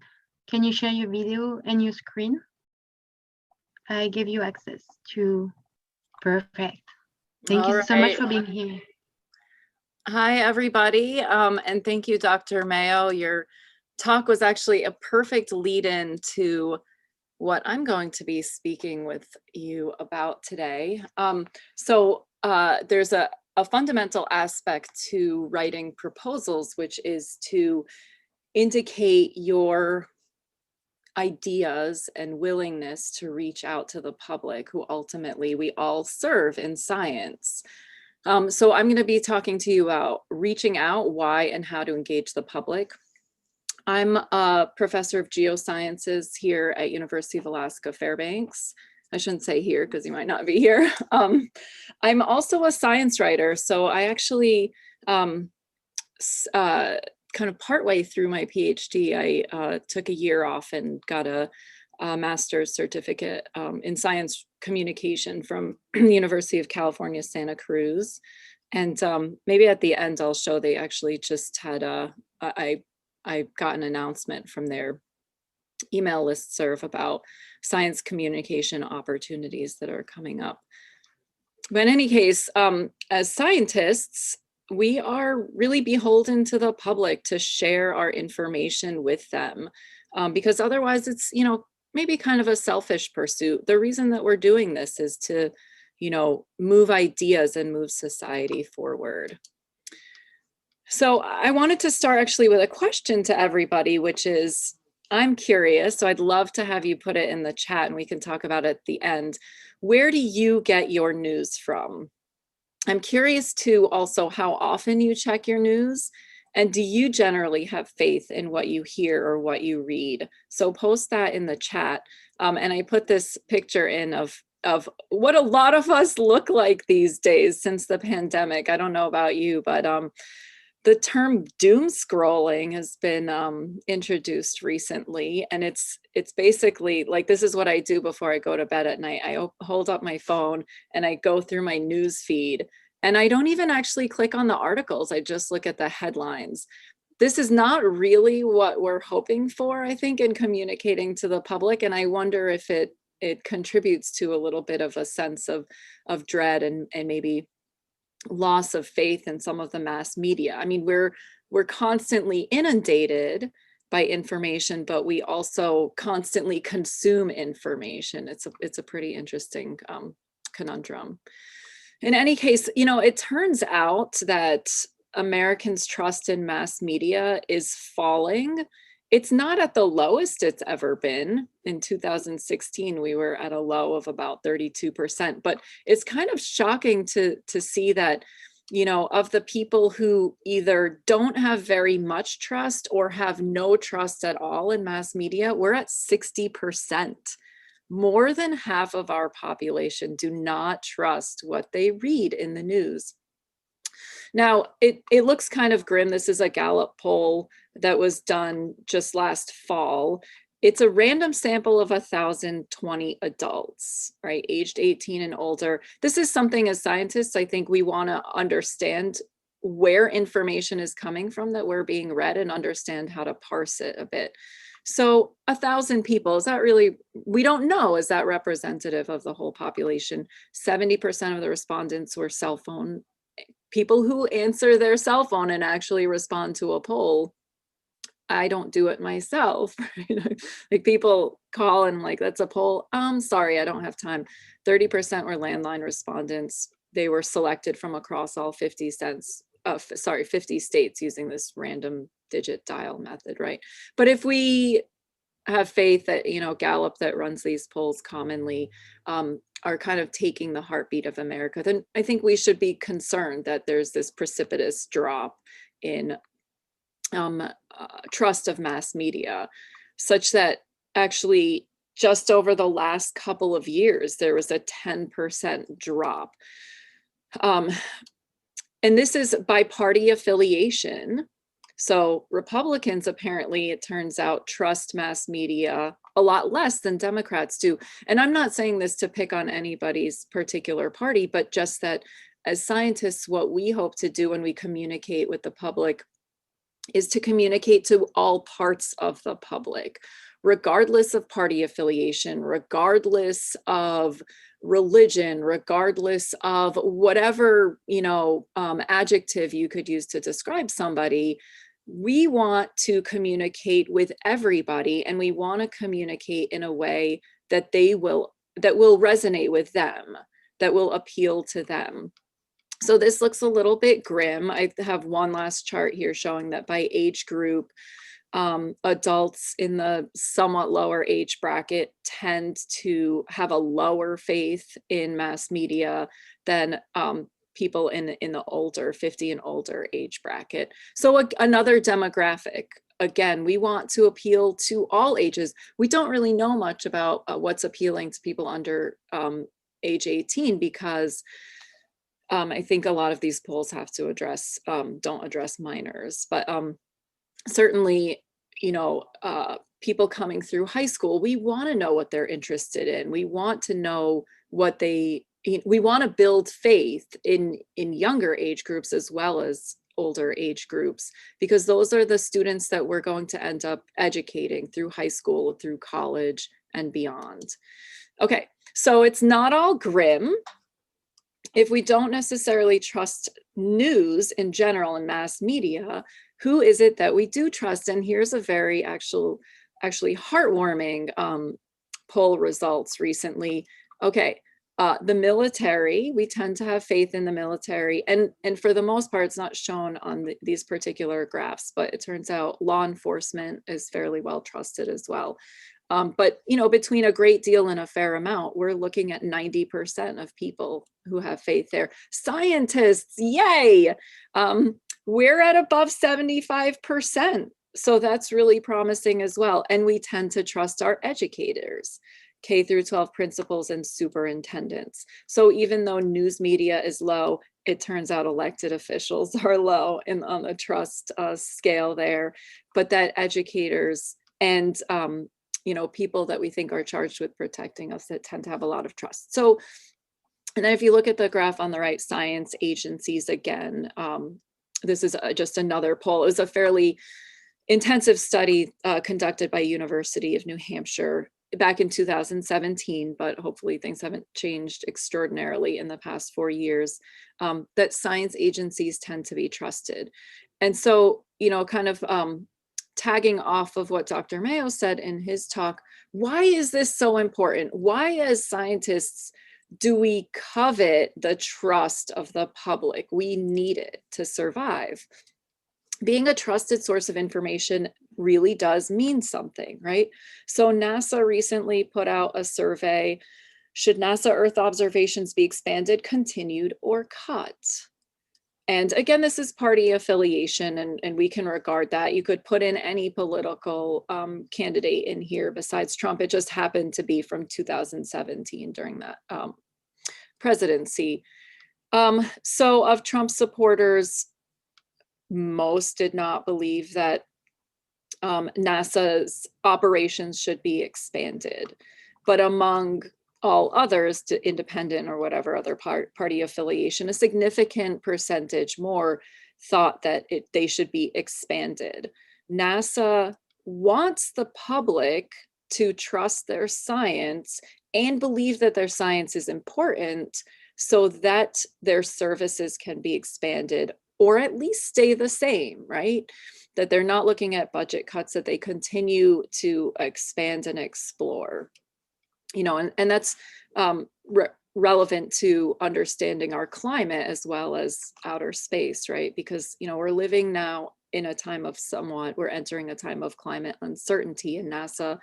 can you share your video and your screen? I give you access to, perfect. Thank you so much for being here. Hi, everybody. And thank you, Dr. Maio. Your talk was actually a perfect lead-in to what I'm going to be speaking with you about today. There's a fundamental aspect to writing proposals, which is to indicate your ideas and willingness to reach out to the public, who ultimately we all serve in science. So I'm going to be talking to you about reaching out, why and how to engage the public. I'm a professor of geosciences here at University of Alaska Fairbanks. I shouldn't say here because you might not be here. I'm also a science writer. So I actually, kind of partway through my PhD, I took a year off and got a master's certificate in science communication from the University of California, Santa Cruz. And maybe at the end, I'll show they actually just had I got an announcement from their email listserv about science communication opportunities that are coming up. But in any case, as scientists, we are really beholden to the public to share our information with them, because otherwise it's, you know, maybe kind of a selfish pursuit. The reason that we're doing this is to, you know, move ideas and move society forward. So I wanted to start actually with a question to everybody, which is, I'm curious, so I'd love to have you put it in the chat and we can talk about it at the end. Where do you get your news from? I'm curious too also how often you check your news, and do you generally have faith in what you hear or what you read? So post that in the chat. And I put this picture in of what a lot of us look like these days since the pandemic. I don't know about you, but the term doom scrolling has been introduced recently, and it's basically like, this is what I do before I go to bed at night. I hold up my phone and I go through my news feed, and I don't even actually click on the articles. I just look at the headlines. This is not really what we're hoping for, I think, in communicating to the public, and I wonder if it contributes to a little bit of a sense of dread and maybe loss of faith in some of the mass media. I mean, we're constantly inundated by information, but we also constantly consume information. It's a pretty interesting conundrum. In any case, you know, it turns out that Americans' trust in mass media is falling. It's not at the lowest it's ever been. In 2016, we were at a low of about 32%, but it's kind of shocking to see that, you know, of the people who either don't have very much trust or have no trust at all in mass media, we're at 60%. More than half of our population do not trust what they read in the news. Now, it looks kind of grim. This is a Gallup poll that was done just last fall. It's a random sample of 1,020 adults, right, aged 18 and older. This is something as scientists, I think we want to understand where information is coming from that we're being read and understand how to parse it a bit. So 1,000 people, is that really, we don't know, is that representative of the whole population? 70% of the respondents were cell phone people who answer their cell phone and actually respond to a poll. I don't do it myself. Right? Like people call and like, that's a poll. Sorry, I don't have time. 30% were landline respondents. They were selected from across all 50 states using this random digit dial method, right? But if we have faith that, you know, Gallup that runs these polls commonly are kind of taking the heartbeat of America, then I think we should be concerned that there's this precipitous drop in trust of mass media, such that actually just over the last couple of years, there was a 10% drop. And this is by party affiliation. So Republicans, apparently, it turns out, trust mass media a lot less than Democrats do. And I'm not saying this to pick on anybody's particular party, but just that as scientists, what we hope to do when we communicate with the public is to communicate to all parts of the public, regardless of party affiliation, regardless of religion, regardless of whatever, you know, adjective you could use to describe somebody. We want to communicate with everybody, and we want to communicate in a way that will resonate with them, that will appeal to them. So this looks a little bit grim. I have one last chart here showing that by age group, adults in the somewhat lower age bracket tend to have a lower faith in mass media than people in the older 50 and older age bracket. So another demographic. Again, we want to appeal to all ages. We don't really know much about what's appealing to people under age 18 because I think a lot of these polls have to don't address minors, but certainly, you know, people coming through high school, we want to know what they're interested in. We want to know what we want to build faith in younger age groups as well as older age groups, because those are the students that we're going to end up educating through high school, through college and beyond. Okay, so it's not all grim. If we don't necessarily trust news in general and mass media, who is it that we do trust? And here's a very actually heartwarming poll results recently. Okay, the military, we tend to have faith in the military, and for the most part, it's not shown on these particular graphs, but it turns out law enforcement is fairly well trusted as well. But, you know, between a great deal and a fair amount, we're looking at 90% of people who have faith there. Scientists, yay! We're at above 75%. So that's really promising as well. And we tend to trust our educators, K through 12 principals and superintendents. So even though news media is low, it turns out elected officials are low on the trust scale there, but that educators and you know, people that we think are charged with protecting us that tend to have a lot of trust. So, and then if you look at the graph on the right, science agencies again, this is just another poll. It was a fairly intensive study conducted by University of New Hampshire back in 2017, but hopefully things haven't changed extraordinarily in the past 4 years, that science agencies tend to be trusted. And so, you know, kind of tagging off of what Dr. Maio said in his talk, why is this so important? Why, as scientists, Do we covet the trust of the public? We need it to survive. Being a trusted source of information really does mean something, right? So NASA recently put out a survey. Should NASA Earth observations be expanded, continued, or cut? And again, this is party affiliation, and we can regard that. You could put in any political candidate in here besides Trump. It just happened to be from 2017 during that presidency. So of Trump supporters, most did not believe that NASA's operations should be expanded. But among all others, to independent or whatever other party affiliation, a significant percentage more thought that they should be expanded. NASA wants the public to trust their science and believe that their science is important so that their services can be expanded or at least stay the same, right? That they're not looking at budget cuts, that they continue to expand and explore. You know, and that's relevant to understanding our climate as well as outer space, right? Because, you know, we're living now in a time of we're entering a time of climate uncertainty, and NASA,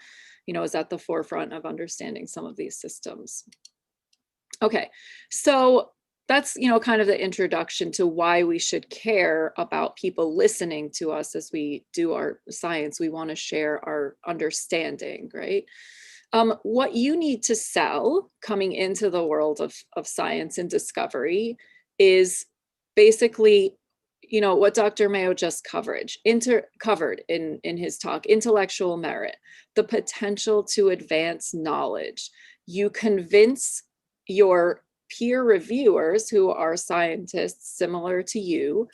you know, is at the forefront of understanding some of these systems. Okay, so that's, you know, kind of the introduction to why we should care about people listening to us as we do our science. We want to share our understanding, right? What you need to sell coming into the world of science and discovery is basically, you know, what Dr. Maio just covered in his talk: intellectual merit, the potential to advance knowledge. You convince your peer reviewers, who are scientists similar to you,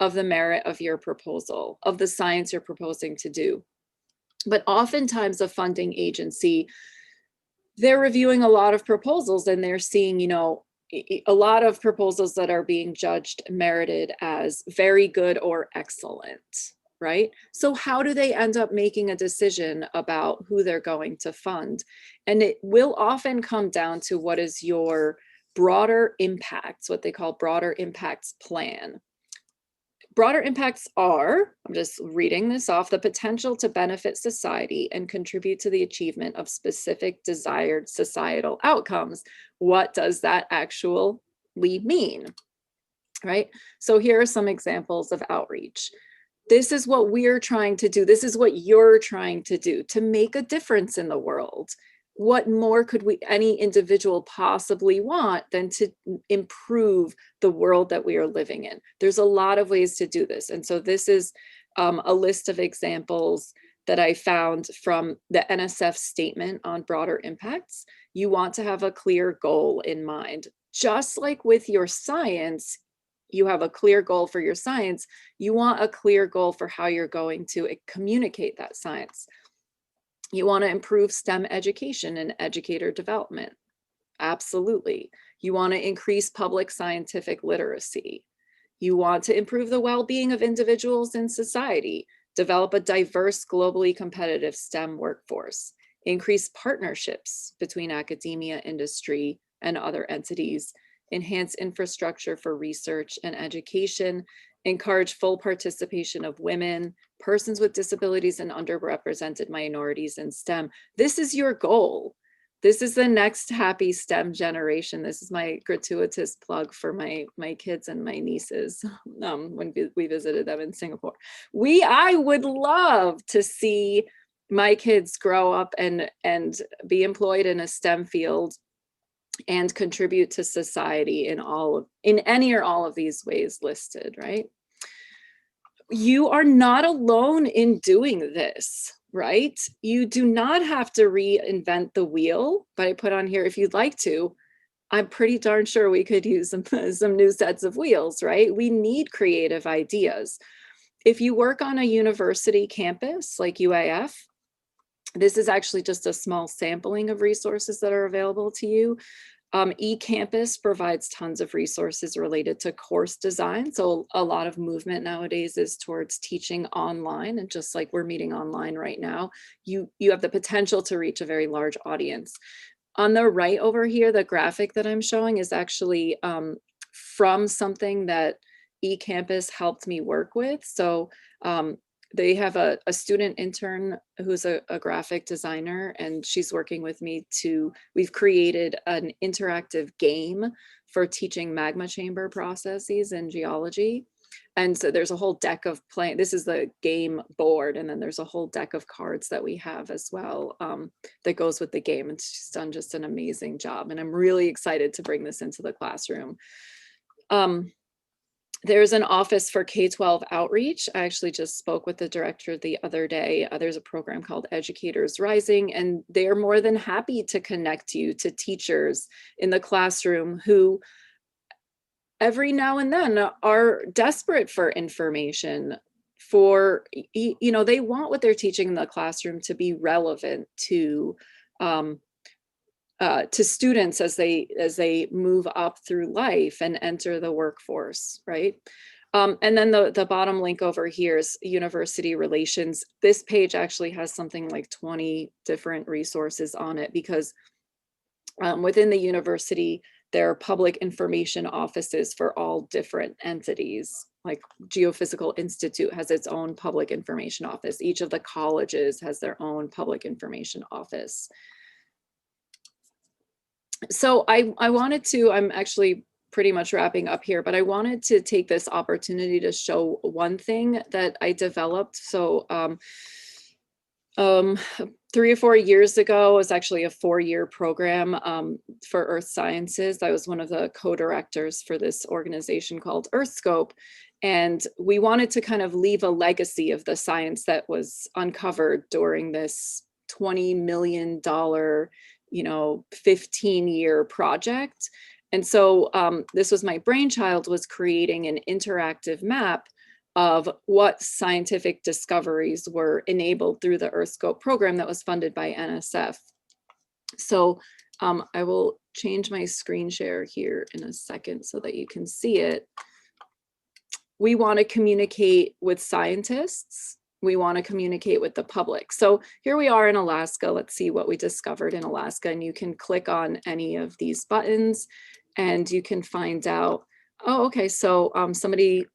of the merit of your proposal, of the science you're proposing to do. But oftentimes a funding agency, they're reviewing a lot of proposals and they're seeing, you know, a lot of proposals that are being judged merited as very good or excellent, right? So how do they end up making a decision about who they're going to fund? And it will often come down to what is your broader impacts, what they call broader impacts plan. Broader impacts are, I'm just reading this off, the potential to benefit society and contribute to the achievement of specific desired societal outcomes. What does that actually mean, right? So here are some examples of outreach. This is what we're trying to do. This is what you're trying to do to make a difference in the world. What more could any individual possibly want than to improve the world that we are living in? There's a lot of ways to do this. And so this is a list of examples that I found from the NSF statement on broader impacts. You want to have a clear goal in mind. Just like with your science, you have a clear goal for your science. You want a clear goal for how you're going to communicate that science. You want to improve STEM education and educator development. Absolutely. You want to increase public scientific literacy. You want to improve the well-being of individuals in society, develop a diverse, globally competitive STEM workforce, increase partnerships between academia, industry, and other entities, enhance infrastructure for research and education, encourage full participation of women, persons with disabilities, and underrepresented minorities in STEM. This is your goal. This is the next happy STEM generation. This is my gratuitous plug for my kids and my nieces when we visited them in Singapore. I would love to see my kids grow up and be employed in a STEM field and contribute to society in any or all of these ways listed, right? You are not alone in doing this, right? You do not have to reinvent the wheel, but I put on here, if you'd like to, I'm pretty darn sure we could use some new sets of wheels, right? We need creative ideas. If you work on a university campus like UAF, this is actually just a small sampling of resources that are available to you. eCampus provides tons of resources related to course design. So a lot of movement nowadays is towards teaching online, and just like we're meeting online right now, you have the potential to reach a very large audience. On the right over here, the graphic that I'm showing is actually from something that eCampus helped me work with. So they have a student intern who's a graphic designer, and she's working with me we've created an interactive game for teaching magma chamber processes in geology. And so there's a whole deck of this is the game board, and then there's a whole deck of cards that we have as well that goes with the game. And she's done just an amazing job. And I'm really excited to bring this into the classroom. There's an office for K-12 outreach. I actually just spoke with the director the other day. There's a program called Educators Rising, and they're more than happy to connect you to teachers in the classroom who every now and then are desperate for information they want what they're teaching in the classroom to be relevant to students as they move up through life and enter the workforce, right? And then the bottom link over here is university relations. This page actually has something like 20 different resources on it, because within the university, there are public information offices for all different entities. Like Geophysical Institute has its own public information office. Each of the colleges has their own public information office. So I wanted to, I'm actually pretty much wrapping up here, but I wanted to take this opportunity to show one thing that I developed. So 3 or 4 years ago, it was actually a 4-year program for Earth Sciences. I was one of the co-directors for this organization called EarthScope. And we wanted to kind of leave a legacy of the science that was uncovered during this $20 million 15-year project. And so this was my brainchild, was creating an interactive map of what scientific discoveries were enabled through the EarthScope program that was funded by NSF. So I will change my screen share here in a second so that you can see it. We want to communicate with scientists. We want to communicate with the public. So here we are in Alaska. Let's see what we discovered in Alaska. And you can click on any of these buttons and you can find out, oh, okay, so somebody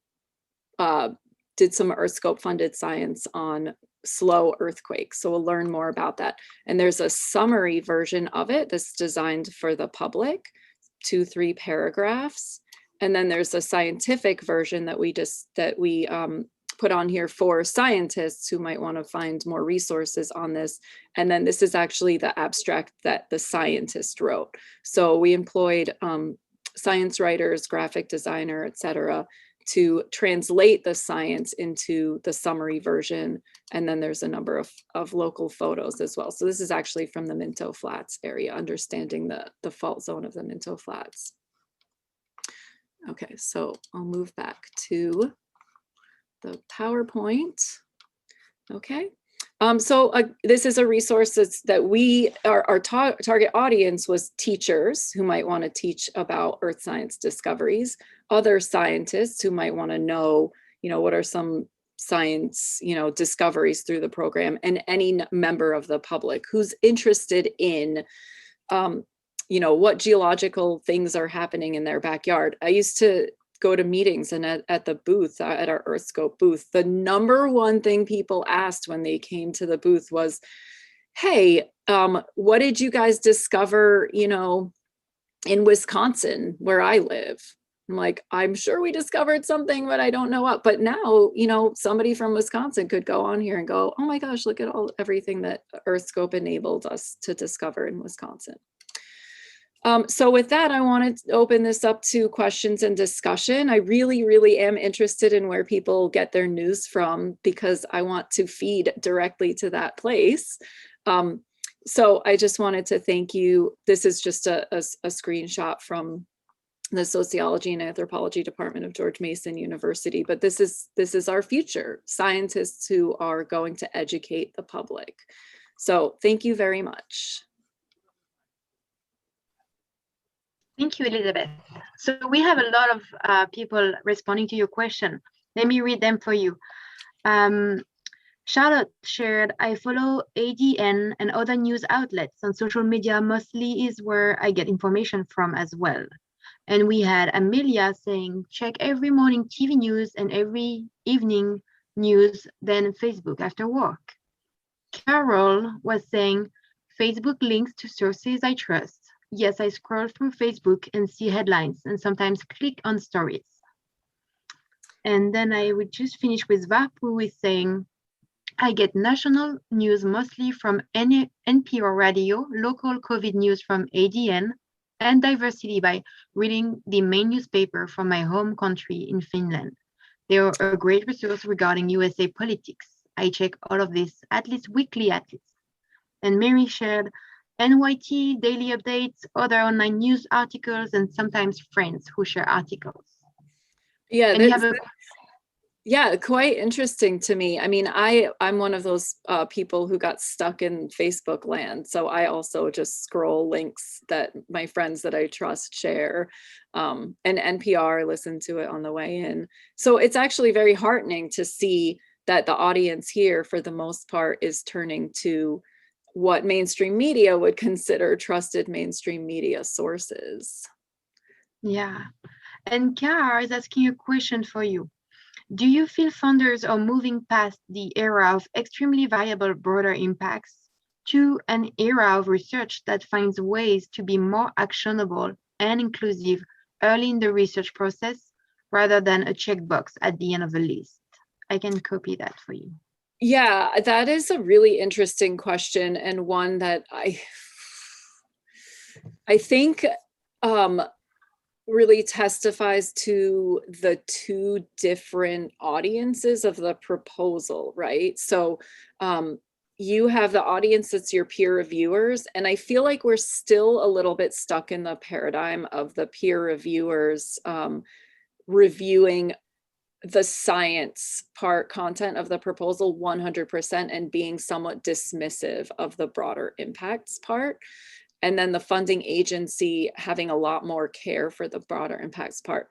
did some EarthScope funded science on slow earthquakes. So we'll learn more about that. And there's a summary version of it that's designed for the public, 2-3 paragraphs. And then there's a scientific version that we put on here for scientists who might want to find more resources on this. And then this is actually the abstract that the scientist wrote. So we employed science writers, graphic designer, etc., to translate the science into the summary version. And then there's a number of local photos as well. So this is actually from the Minto Flats area, understanding the fault zone of the Minto Flats. Okay, so I'll move back to the PowerPoint. Okay, so this is a resource that our target audience was teachers who might want to teach about earth science discoveries, other scientists who might want to know, what are some science, discoveries through the program, and any member of the public who's interested in, what geological things are happening in their backyard. I used to go to meetings, and at the booth, at our EarthScope booth, the number one thing people asked when they came to the booth was, hey, what did you guys discover, in Wisconsin, where I live? I'm like, I'm sure we discovered something, but I don't know what. But now, somebody from Wisconsin could go on here and go, oh my gosh, look at everything that EarthScope enabled us to discover in Wisconsin. So with that, I wanted to open this up to questions and discussion. I really, really am interested in where people get their news from, because I want to feed directly to that place. So I just wanted to thank you. This is just a screenshot from the Sociology and Anthropology Department of George Mason University, but this is our future, scientists who are going to educate the public. So thank you very much. Thank you, Elisabeth. So we have a lot of people responding to your question. Let me read them for you. Charlotte shared, I follow ADN and other news outlets on social media mostly is where I get information from as well. And we had Amelia saying, check every morning TV news and every evening news, then Facebook after work. Carol was saying, Facebook links to sources I trust. Yes, I scroll through Facebook and see headlines and sometimes click on stories. And then I would just finish with Vapu with saying, I get national news mostly from NPR radio, local COVID news from ADN, and diversity by reading the main newspaper from my home country in Finland. They are a great resource regarding USA politics. I check all of this at least weekly at least. And Mary shared NYT, daily updates, other online news articles, and sometimes friends who share articles. Yeah, And you have a yeah, quite interesting to me. I mean, I'm one of those people who got stuck in Facebook land. So I also just scroll links that my friends that I trust share, and NPR, listen to it on the way in. So it's actually very heartening to see that the audience here, for the most part, is turning to what mainstream media would consider trusted mainstream media sources. Yeah. And Kara is asking a question for you. Do you feel funders are moving past the era of extremely variable broader impacts to an era of research that finds ways to be more actionable and inclusive early in the research process rather than a checkbox at the end of the list? I can copy that for you. Yeah, that is a really interesting question, and one that I think really testifies to the two different audiences of the proposal, right? So you have the audience that's your peer reviewers, and I feel like we're still a little bit stuck in the paradigm of the peer reviewers reviewing the science part content of the proposal 100% and being somewhat dismissive of the broader impacts part. And then the funding agency having a lot more care for the broader impacts part.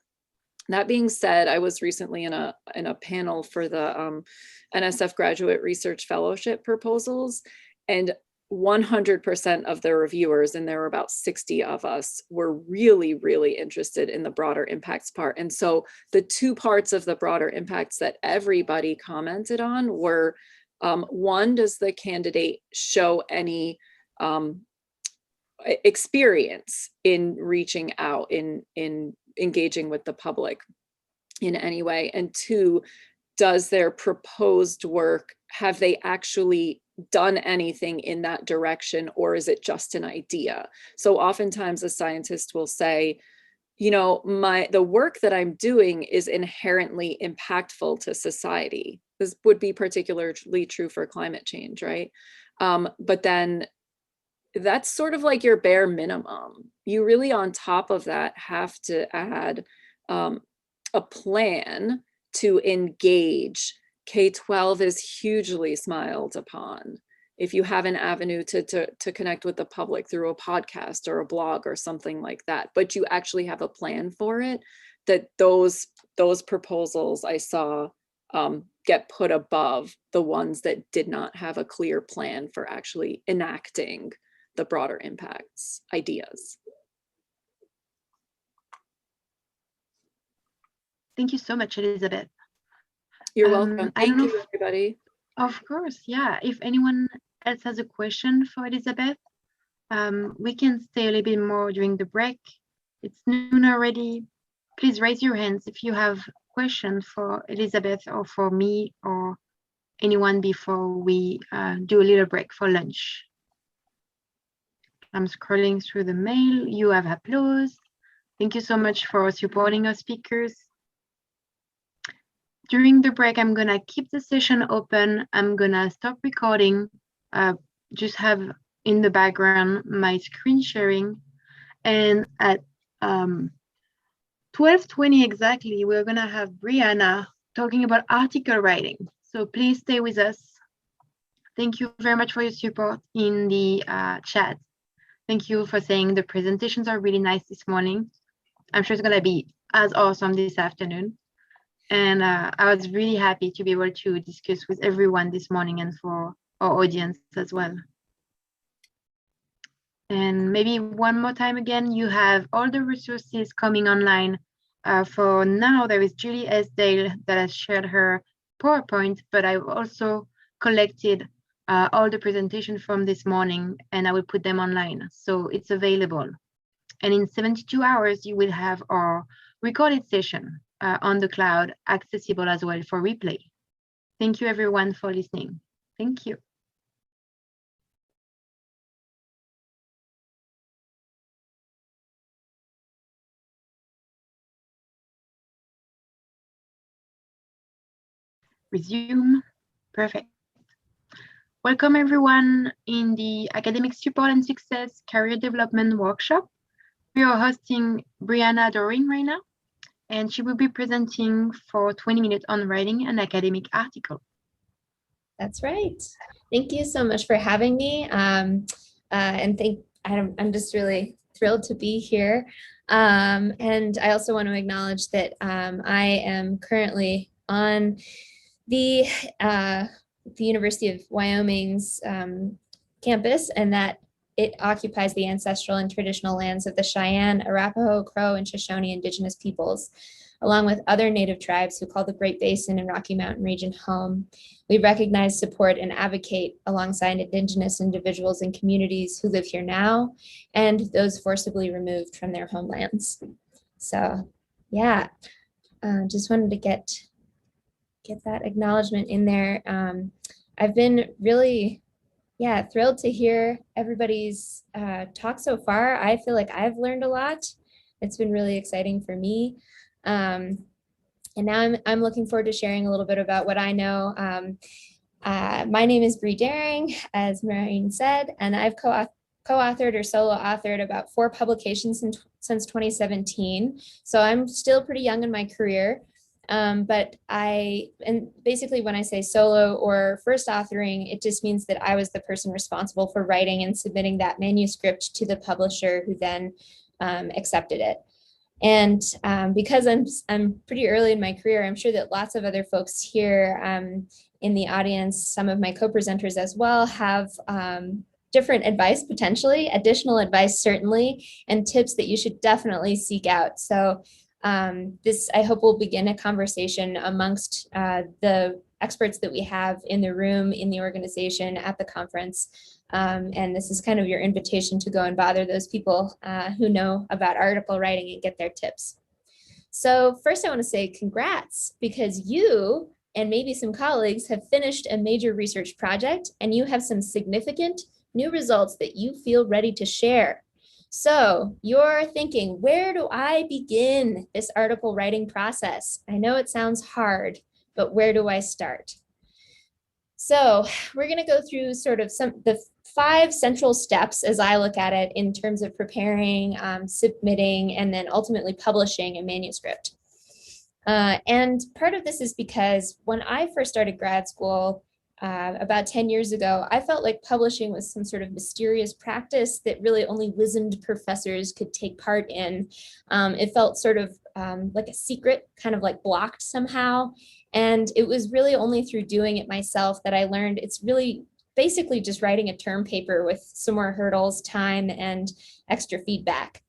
That being said, I was recently in a panel for the NSF Graduate Research Fellowship proposals, and 100% of the reviewers, and there were about 60 of us, were really, really interested in the broader impacts part. And so the two parts of the broader impacts that everybody commented on were, one, does the candidate show any experience in reaching out, in engaging with the public in any way? And two, does their proposed work, have they actually done anything in that direction, or is it just an idea? So oftentimes a scientist will say, you know, the work that I'm doing is inherently impactful to society. This would be particularly true for climate change, right? But then that's sort of like your bare minimum. You really, on top of that, have to add a plan to engage. K-12 is hugely smiled upon. If you have an avenue to connect with the public through a podcast or a blog or something like that, but you actually have a plan for it, that those proposals I saw get put above the ones that did not have a clear plan for actually enacting the broader impacts ideas. Thank you so much, Elisabeth. You're welcome. Thank you, everybody. Of course, yeah. If anyone else has a question for Elisabeth, we can stay a little bit more during the break. It's noon already. Please raise your hands if you have questions for Elisabeth or for me or anyone before we do a little break for lunch. I'm scrolling through the mail. You have applause. Thank you so much for supporting our speakers. During the break, I'm gonna keep the session open. I'm gonna stop recording, just have in the background my screen sharing. And at 12:20 exactly, we're gonna have Briana talking about article writing. So please stay with us. Thank you very much for your support in the chat. Thank you for saying the presentations are really nice this morning. I'm sure it's gonna be as awesome this afternoon. And I was really happy to be able to discuss with everyone this morning and for our audience as well. And maybe one more time again, you have all the resources coming online. For now, there is Julie Esdale that has shared her PowerPoint, but I've also collected all the presentation from this morning and I will put them online. So it's available. And in 72 hours, you will have our recorded session on the cloud accessible as well for replay. Thank you everyone for listening. Thank you. Resume. Perfect. Welcome everyone in the Academic Support and Success Career Development Workshop. We are hosting Briana Doering right now, and she will be presenting for 20 minutes on writing an academic article. That's right. Thank you so much for having me. I'm just really thrilled to be here. And I also want to acknowledge that I am currently on the University of Wyoming's campus, and that it occupies the ancestral and traditional lands of the Cheyenne, Arapaho, Crow, and Shoshone indigenous peoples, along with other native tribes who call the Great Basin and Rocky Mountain region home. We recognize, support, and advocate alongside indigenous individuals and communities who live here now and those forcibly removed from their homelands. So yeah, just wanted to get that acknowledgement in there. I've been really, thrilled to hear everybody's talk so far. I feel like I've learned a lot. It's been really exciting for me. And now I'm looking forward to sharing a little bit about what I know. My name is Bree Doering, as Maureen said, and I've co-authored or solo authored about 4 publications since 2017. So I'm still pretty young in my career. But basically when I say solo or first authoring, it just means that I was the person responsible for writing and submitting that manuscript to the publisher who then accepted it. And because I'm pretty early in my career, I'm sure that lots of other folks here in the audience, some of my co-presenters as well, have different advice, potentially, additional advice certainly, and tips that you should definitely seek out. So this, I hope, will begin a conversation amongst the experts that we have in the room, in the organization, at the conference. And this is kind of your invitation to go and bother those people who know about article writing and get their tips. So first I want to say congrats, because you and maybe some colleagues have finished a major research project and you have some significant new results that you feel ready to share. So you're thinking, where do I begin this article writing process? I know it sounds hard, but where do I start? So we're going to go through sort of the 5 central steps as I look at it in terms of preparing, submitting, and then ultimately publishing a manuscript. And part of this is because when I first started grad school, about 10 years ago, I felt like publishing was some sort of mysterious practice that really only wizened professors could take part in. It felt sort of like a secret, kind of like blocked somehow. And it was really only through doing it myself that I learned it's really basically just writing a term paper with some more hurdles, time, and extra feedback.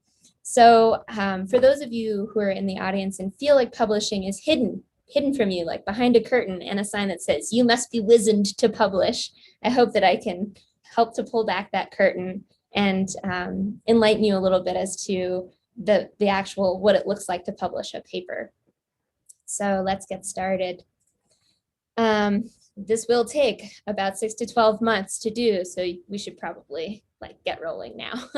So for those of you who are in the audience and feel like publishing is hidden from you, like behind a curtain and a sign that says, you must be wizened to publish, I hope that I can help to pull back that curtain and enlighten you a little bit as to the actual, what it looks like to publish a paper. So let's get started. This will take about 6 to 12 months to do, so we should probably get rolling now.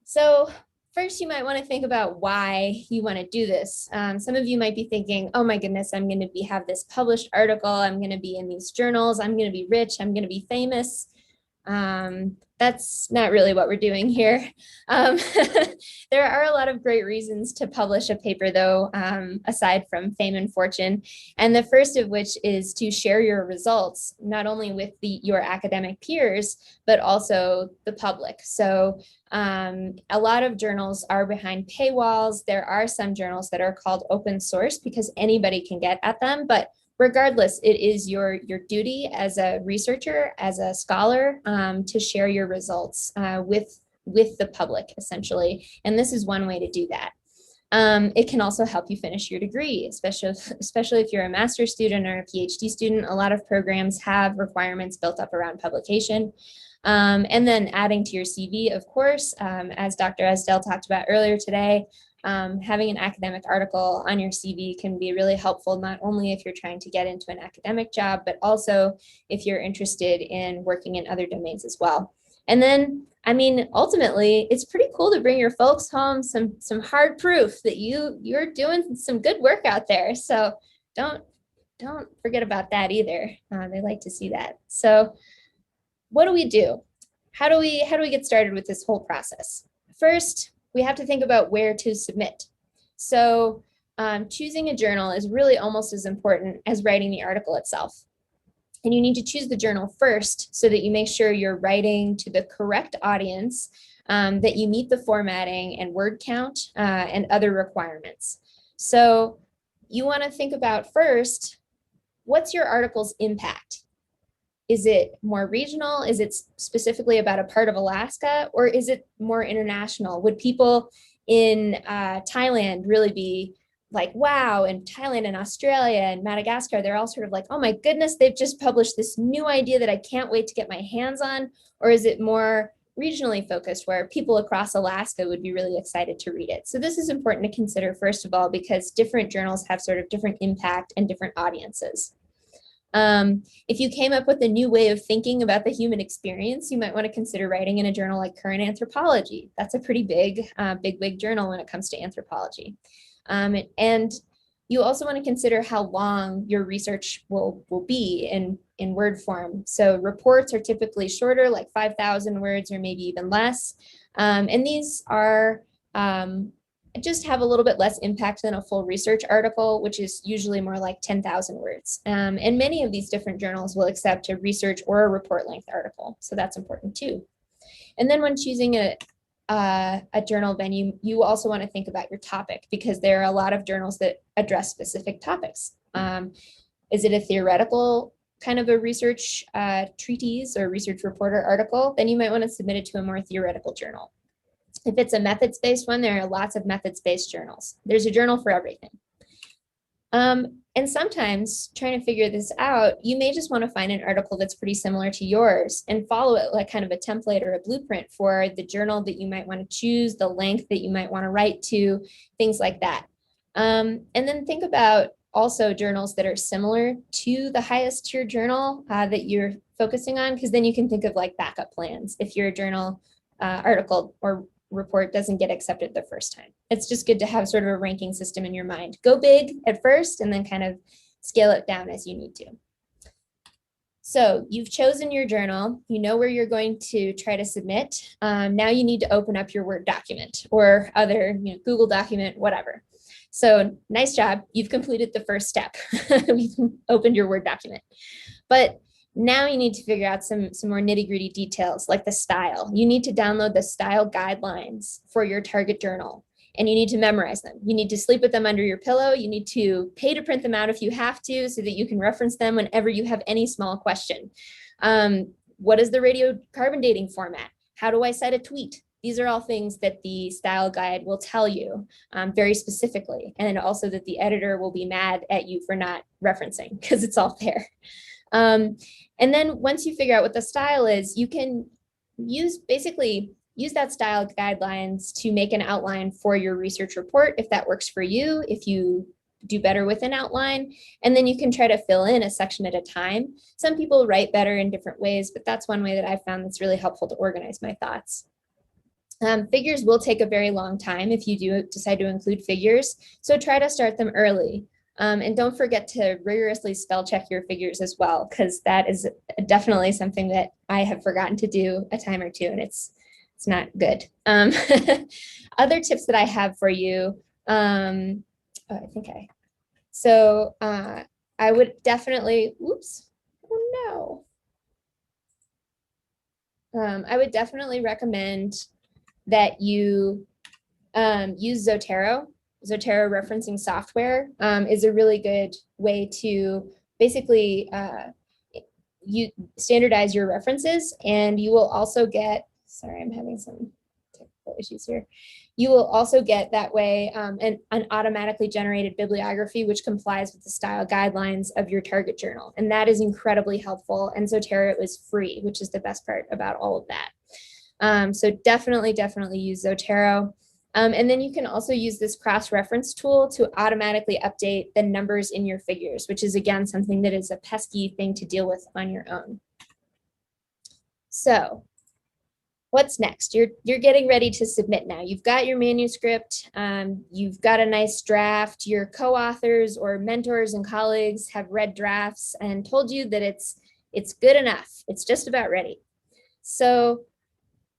So first, you might want to think about why you want to do this. Some of you might be thinking, oh my goodness, I'm going to have this published article. I'm going to be in these journals. I'm going to be rich. I'm going to be famous. That's not really what we're doing here. There are a lot of great reasons to publish a paper, though, aside from fame and fortune. And the first of which is to share your results, not only with your academic peers, but also the public. So a lot of journals are behind paywalls. There are some journals that are called open source because anybody can get at them, but regardless, it is your duty as a researcher, as a scholar, to share your results with the public, essentially. And this is one way to do that. It can also help you finish your degree, especially if you're a master's student or a PhD student. A lot of programs have requirements built up around publication. And then adding to your CV, of course, as Dr. Esdale talked about earlier today, having an academic article on your CV can be really helpful, not only if you're trying to get into an academic job, but also if you're interested in working in other domains as well. And then, I mean, ultimately, it's pretty cool to bring your folks home some hard proof that you're doing some good work out there. So don't forget about that either. They like to see that. So what do? How do we get started with this whole process? First, we have to think about where to submit. So choosing a journal is really almost as important as writing the article itself. And you need to choose the journal first so that you make sure you're writing to the correct audience, that you meet the formatting and word count and other requirements. So you want to think about first, what's your article's impact? Is it more regional? Is it specifically about a part of Alaska? Or is it more international? Would people in Thailand really be like, wow, and Thailand and Australia and Madagascar, they're all sort of like, oh my goodness, they've just published this new idea that I can't wait to get my hands on? Or is it more regionally focused where people across Alaska would be really excited to read it? So this is important to consider, first of all, because different journals have sort of different impact and different audiences. If you came up with a new way of thinking about the human experience, you might want to consider writing in a journal like Current Anthropology. That's a pretty big journal when it comes to anthropology. And you also want to consider how long your research will be in word form. So reports are typically shorter, like 5,000 words or maybe even less. And these are just have a little bit less impact than a full research article, which is usually more like 10,000 words. And many of these different journals will accept a research or a report length article. So that's important too. And then when choosing a journal venue, you also want to think about your topic, because there are a lot of journals that address specific topics. Is it a theoretical kind of a research treatise or research reporter article? Then you might want to submit it to a more theoretical journal. If it's a methods-based one, there are lots of methods-based journals. There's a journal for everything. And sometimes trying to figure this out, you may just want to find an article that's pretty similar to yours and follow it like kind of a template or a blueprint for the journal that you might want to choose, the length that you might want to write to, things like that. And then think about also journals that are similar to the highest tier journal that you're focusing on, because then you can think of like backup plans if your journal article or report doesn't get accepted the first time. It's just good to have sort of a ranking system in your mind. Go big at first and then kind of scale it down as you need to. So you've chosen your journal, you know where you're going to try to submit. Now you need to open up your Word document or other, Google document, whatever. So nice job, you've completed the first step. You've opened your Word document. But now you need to figure out some more nitty-gritty details like the style. You need to download the style guidelines for your target journal, and you need to memorize them. You need to sleep with them under your pillow. You need to pay to print them out if you have to, so that you can reference them whenever you have any small question. What is the radiocarbon dating format? How do I cite a tweet? These are all things that the style guide will tell you very specifically, and also that the editor will be mad at you for not referencing because it's all there. And then once you figure out what the style is, you can use that style guidelines to make an outline for your research report, if that works for you, if you do better with an outline, and then you can try to fill in a section at a time. Some people write better in different ways, but that's one way that I've found that's really helpful to organize my thoughts. Figures will take a very long time if you do decide to include figures, so try to start them early. And don't forget to rigorously spell check your figures as well, because that is definitely something that I have forgotten to do a time or two, and it's not good. Other tips that I have for you, I would definitely, I would definitely recommend that you use Zotero. Zotero referencing software is a really good way to basically you standardize your references, and you will also get, sorry, I'm having some technical issues here. You will also get that way an automatically generated bibliography, which complies with the style guidelines of your target journal. And that is incredibly helpful. And Zotero is free, which is the best part about all of that. So definitely use Zotero. And then you can also use this cross-reference tool to automatically update the numbers in your figures, which is, again, something that is a pesky thing to deal with on your own. So what's next? You're getting ready to submit now. You've got your manuscript. You've got a nice draft. Your co-authors or mentors and colleagues have read drafts and told you that it's good enough. It's just about ready. So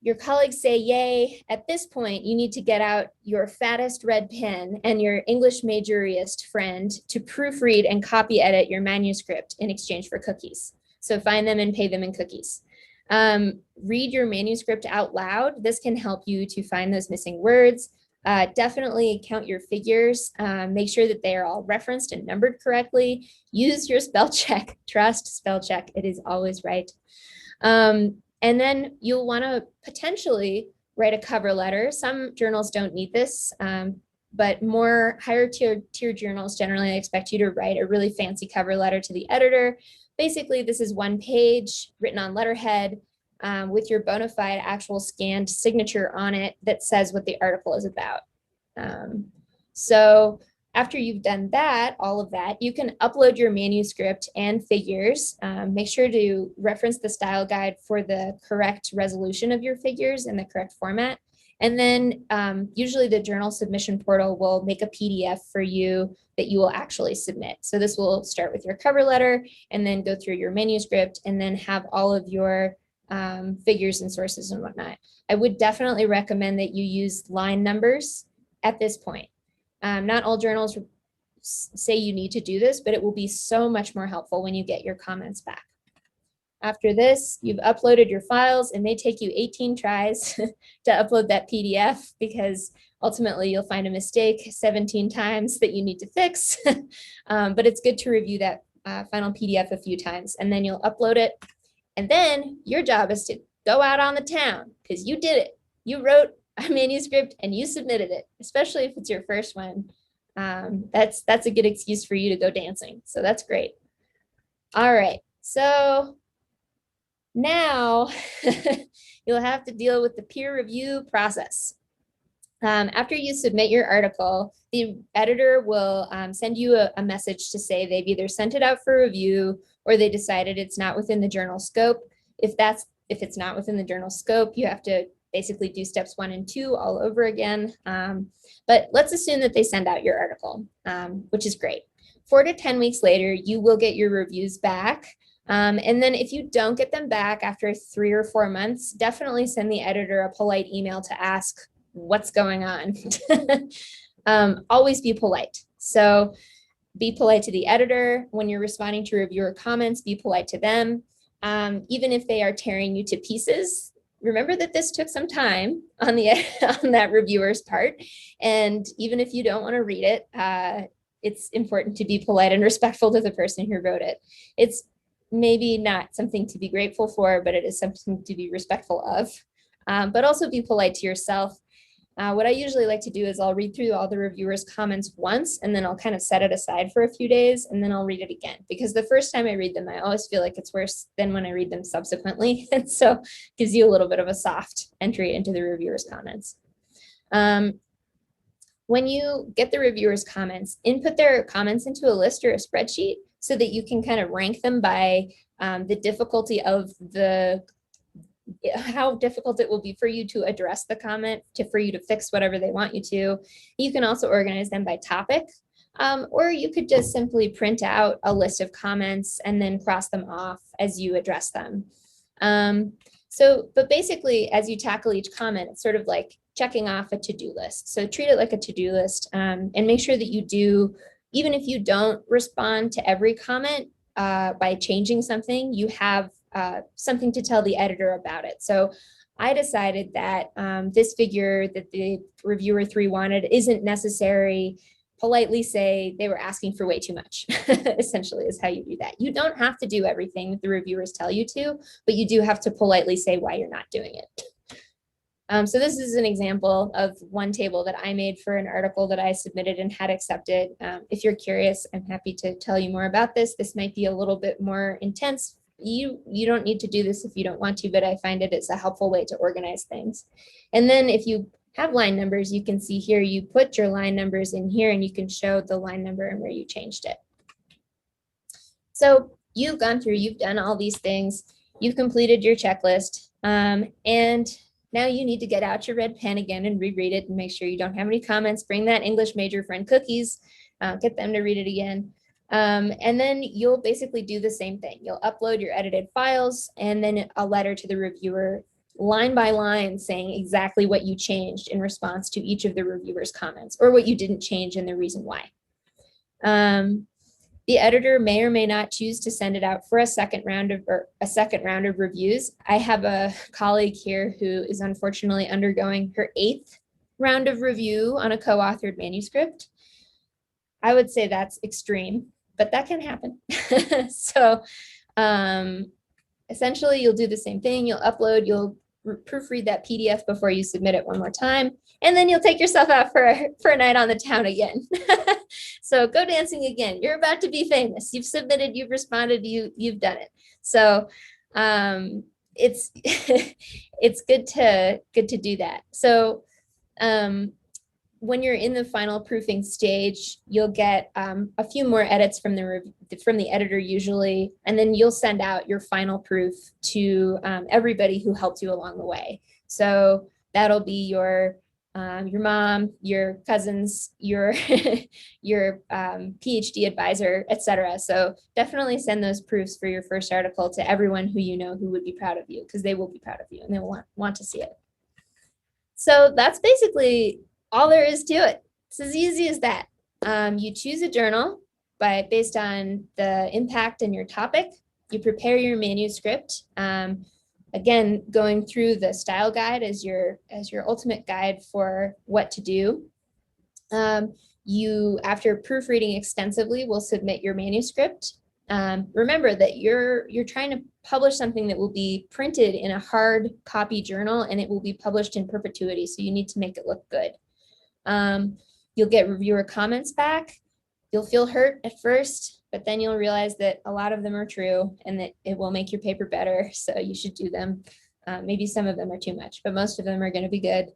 your colleagues say, yay. At this point, you need to get out your fattest red pen and your English majorist friend to proofread and copy edit your manuscript in exchange for cookies. So find them and pay them in cookies. Read your manuscript out loud. This can help you to find those missing words. Definitely count your figures. Make sure that they are all referenced and numbered correctly. Use your spell check. Trust spell check. It is always right. And then you'll want to potentially write a cover letter. Some journals don't need this, but more higher tier journals generally expect you to write a really fancy cover letter to the editor. Basically, this is one page written on letterhead with your bona fide actual scanned signature on it that says what the article is about. So after you've done that, all of that, you can upload your manuscript and figures. Make sure to reference the style guide for the correct resolution of your figures in the correct format. And then usually the journal submission portal will make a PDF for you that you will actually submit. So this will start with your cover letter and then go through your manuscript and then have all of your figures and sources and whatnot. I would definitely recommend that you use line numbers at this point. Not all journals say you need to do this, but it will be so much more helpful when you get your comments back. After this, you've uploaded your files. It may take you 18 tries to upload that PDF because ultimately you'll find a mistake 17 times that you need to fix. But it's good to review that final PDF a few times and then you'll upload it. And then your job is to go out on the town because you did it. You wrote a manuscript and you submitted it, especially if it's your first one. That's a good excuse for you to go dancing. So that's great. All right. So now you'll have to deal with the peer review process. After you submit your article, the editor will send you a message to say they've either sent it out for review or they decided it's not within the journal scope. If it's not within the journal scope, you have to basically do steps 1 and 2 all over again. But let's assume that they send out your article, which is great. 4 to 10 weeks later, you will get your reviews back. And then if you don't get them back after 3 or 4 months, definitely send the editor a polite email to ask what's going on. Always be polite. So be polite to the editor. When you're responding to reviewer comments, be polite to them. Even if they are tearing you to pieces, remember that this took some time on that reviewer's part. And even if you don't want to read it, it's important to be polite and respectful to the person who wrote it. It's maybe not something to be grateful for, but it is something to be respectful of. But also be polite to yourself. What I usually like to do is I'll read through all the reviewers' comments once, and then I'll kind of set it aside for a few days, and then I'll read it again. Because the first time I read them, I always feel like it's worse than when I read them subsequently. And so it gives you a little bit of a soft entry into the reviewers' comments. When you get the reviewers' comments, input their comments into a list or a spreadsheet so that you can kind of rank them by the difficulty of how difficult it will be for you to address the comment, for you to fix whatever they want you to. You can also organize them by topic. Or you could just simply print out a list of comments and then cross them off as you address them. But basically, as you tackle each comment, it's sort of like checking off a to-do list. So treat it like a to-do list, and make sure that you do, even if you don't respond to every comment by changing something, you have something to tell the editor about it. So I decided that this figure that the reviewer 3 wanted isn't necessary. Politely say they were asking for way too much, essentially is how you do that. You don't have to do everything that the reviewers tell you to, but you do have to politely say why you're not doing it. So this is an example of one table that I made for an article that I submitted and had accepted. If you're curious, I'm happy to tell you more about this. This might be a little bit more intense. You don't need to do this if you don't want to, but I find it is a helpful way to organize things. And then if you have line numbers, you can see here, you put your line numbers in here and you can show the line number and where you changed it. So you've gone through, you've done all these things, you've completed your checklist, and now you need to get out your red pen again and reread it and make sure you don't have any comments. Bring that English major friend cookies, get them to read it again. And then you'll basically do the same thing. You'll upload your edited files and then a letter to the reviewer, line by line, saying exactly what you changed in response to each of the reviewer's comments, or what you didn't change and the reason why. The editor may or may not choose to send it out for a second round of reviews. I have a colleague here who is unfortunately undergoing her 8th round of review on a co-authored manuscript. I would say that's extreme, but that can happen. So essentially, you'll do the same thing. You'll upload, you'll proofread that PDF before you submit it one more time, and then you'll take yourself out for a night on the town again. So go dancing again. You're about to be famous. You've submitted, you've responded, you've done it. So it's it's good to do that. So when you're in the final proofing stage, you'll get a few more edits from the editor usually, and then you'll send out your final proof to everybody who helped you along the way. So that'll be your mom, your cousins, your your PhD advisor, etc. So definitely send those proofs for your first article to everyone who you know who would be proud of you, because they will be proud of you and they will want to see it. So that's basically all there is to it. It's as easy as that. You choose a journal based on the impact and your topic. You prepare your manuscript. Again, going through the style guide as your ultimate guide for what to do. You, after proofreading extensively, will submit your manuscript. Remember that you're trying to publish something that will be printed in a hard copy journal, and it will be published in perpetuity. So you need to make it look good. You'll get reviewer comments back. You'll feel hurt at first, but then you'll realize that a lot of them are true and that it will make your paper better. So you should do them. Maybe some of them are too much, but most of them are going to be good.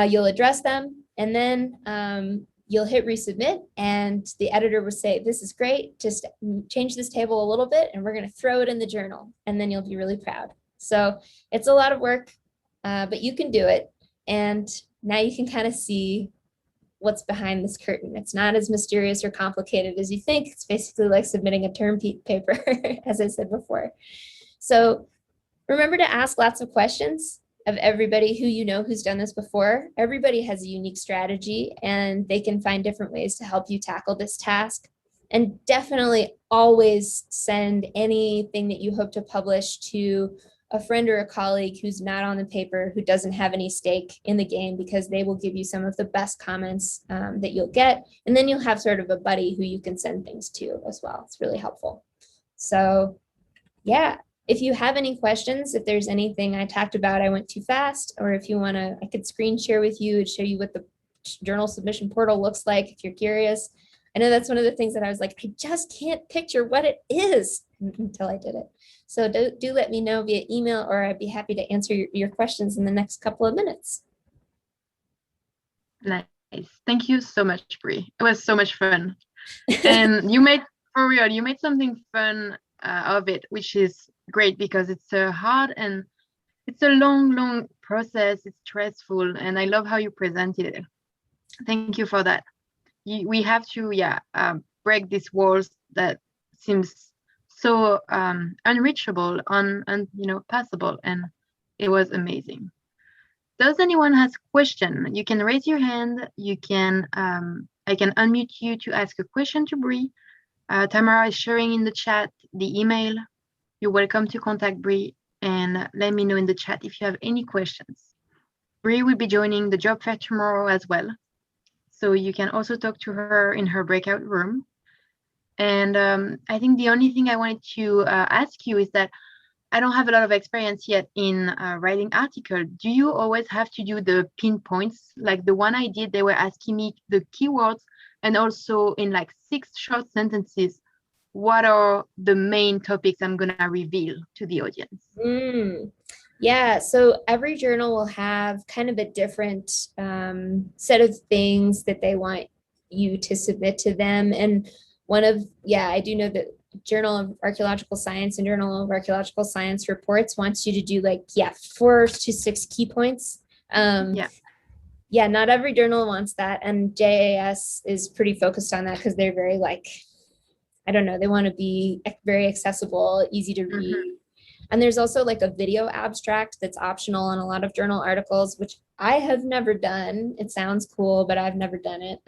You'll address them, and then you'll hit resubmit, and the editor will say, this is great, just change this table a little bit and we're going to throw it in the journal, and then you'll be really proud. So it's a lot of work, but you can do it. And now you can kind of see what's behind this curtain. It's not as mysterious or complicated as you think. It's basically like submitting a term paper, as I said before. So remember to ask lots of questions of everybody who you know who's done this before. Everybody has a unique strategy, and they can find different ways to help you tackle this task. And definitely always send anything that you hope to publish to a friend or a colleague who's not on the paper, who doesn't have any stake in the game, because they will give you some of the best comments that you'll get. And then you'll have sort of a buddy who you can send things to as well. It's really helpful. So yeah, if you have any questions, if there's anything I talked about I went too fast, or if you want to, I could screen share with you and show you what the journal submission portal looks like if you're curious. I know that's one of the things that I was like, I just can't picture what it is until I did it. So do let me know via email, or I'd be happy to answer your questions in the next couple of minutes. Nice. Thank you so much, Bri. It was so much fun. And you made something fun of it, which is great, because it's a hard and it's a long process. It's stressful, and I love how you presented it. Thank you for that. we have to break these walls that seems so unreachable, passable, and it was amazing. Does anyone has question? You can raise your hand. You can I can unmute you to ask a question to Bree. Tamara is sharing in the chat the email. You're welcome to contact Bree and let me know in the chat if you have any questions. Bree will be joining the job fair tomorrow as well. So you can also talk to her in her breakout room. And I think the only thing I wanted to ask you is that I don't have a lot of experience yet in writing articles. Do you always have to do the pinpoints? Like the one I did, they were asking me the keywords and also in like 6 short sentences, what are the main topics I'm gonna reveal to the audience? Yeah, so every journal will have kind of a different set of things that they want you to submit to them. And I do know that Journal of Archaeological Science and Journal of Archaeological Science reports wants you to do 4 to 6 key points. Not every journal wants that. And JAS is pretty focused on that because they're very they want to be very accessible, easy to read. And there's also a video abstract that's optional on a lot of journal articles, which I have never done. It sounds cool, but I've never done it.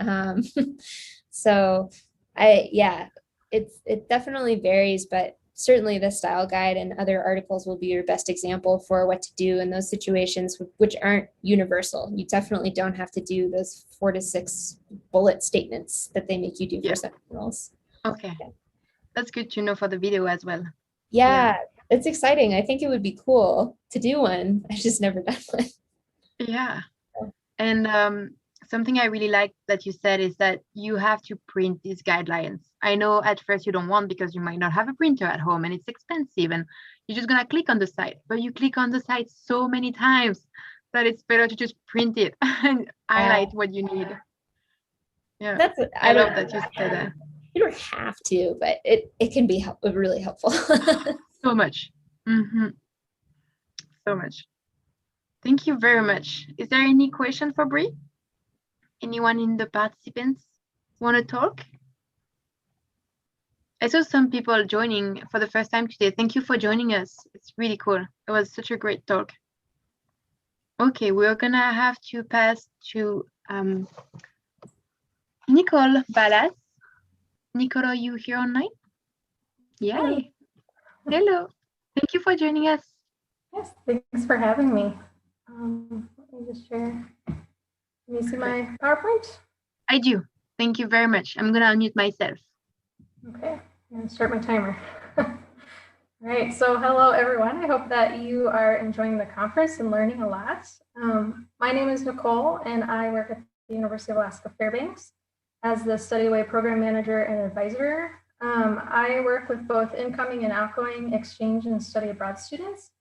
It definitely varies, but certainly the style guide and other articles will be your best example for what to do in those situations, which aren't universal. You definitely don't have to do those 4 to 6 bullet statements that they make you do for some journals. Okay, that's good to know for the video as well. Yeah, it's exciting. I think it would be cool to do one. I've just never done one. Yeah, and something I really like that you said is that you have to print these guidelines. I know at first you don't want because you might not have a printer at home and it's expensive and you're just gonna click on the site, but you click on the site so many times that it's better to just print it and highlight what you need. Yeah, I love that you said that. You don't have to, but it can be really helpful. So much. So much. Thank you very much. Is there any question for Bree? Anyone in the participants want to talk? I saw some people joining for the first time today. Thank you for joining us. It's really cool. It was such a great talk. Okay, we're gonna have to pass to Nicole Balazs. Nicole, are you here online? Yay. Hello. Thank you for joining us. Yes, thanks for having me. Let me just share. Can you see my PowerPoint? I do. Thank you very much. I'm going to unmute myself. Okay, I'm going to start my timer. All right, so hello everyone. I hope that you are enjoying the conference and learning a lot. My name is Nicole and I work at the University of Alaska Fairbanks as the Study Away Program Manager and Advisor. I work with both incoming and outgoing exchange and study abroad students,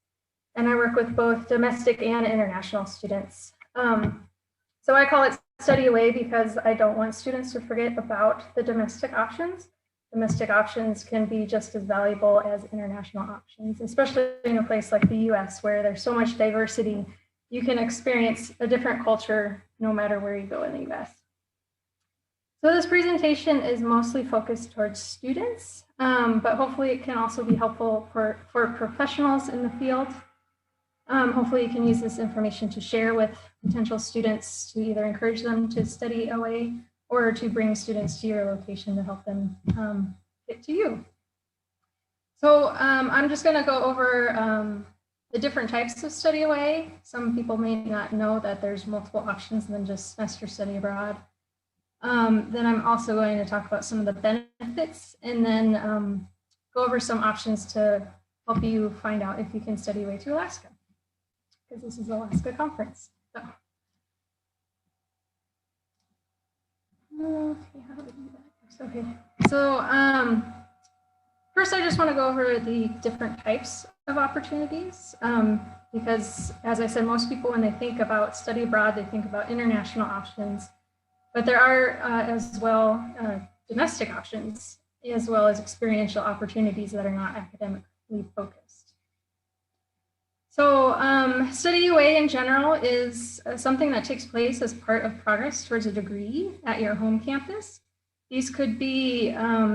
and I work with both domestic and international students. So I call it Study Away because I don't want students to forget about the domestic options. Domestic options can be just as valuable as international options, especially in a place like the US where there's so much diversity. You can experience a different culture no matter where you go in the US. So this presentation is mostly focused towards students, but hopefully it can also be helpful for professionals in the field. Hopefully you can use this information to share with potential students to either encourage them to study OA or to bring students to your location to help them get to you. So I'm just going to go over the different types of study away. Some people may not know that there's multiple options than just semester study abroad. Then I'm also going to talk about some of the benefits and then go over some options to help you find out if you can study away to Alaska, because this is Alaska conference. So. Okay, how do we do that? Okay, so first I just want to go over the different types of opportunities because, as I said, most people when they think about study abroad, they think about international options, but there are as well domestic options as well as experiential opportunities that are not academically focused. So study UA in general is something that takes place as part of progress towards a degree at your home campus. These could be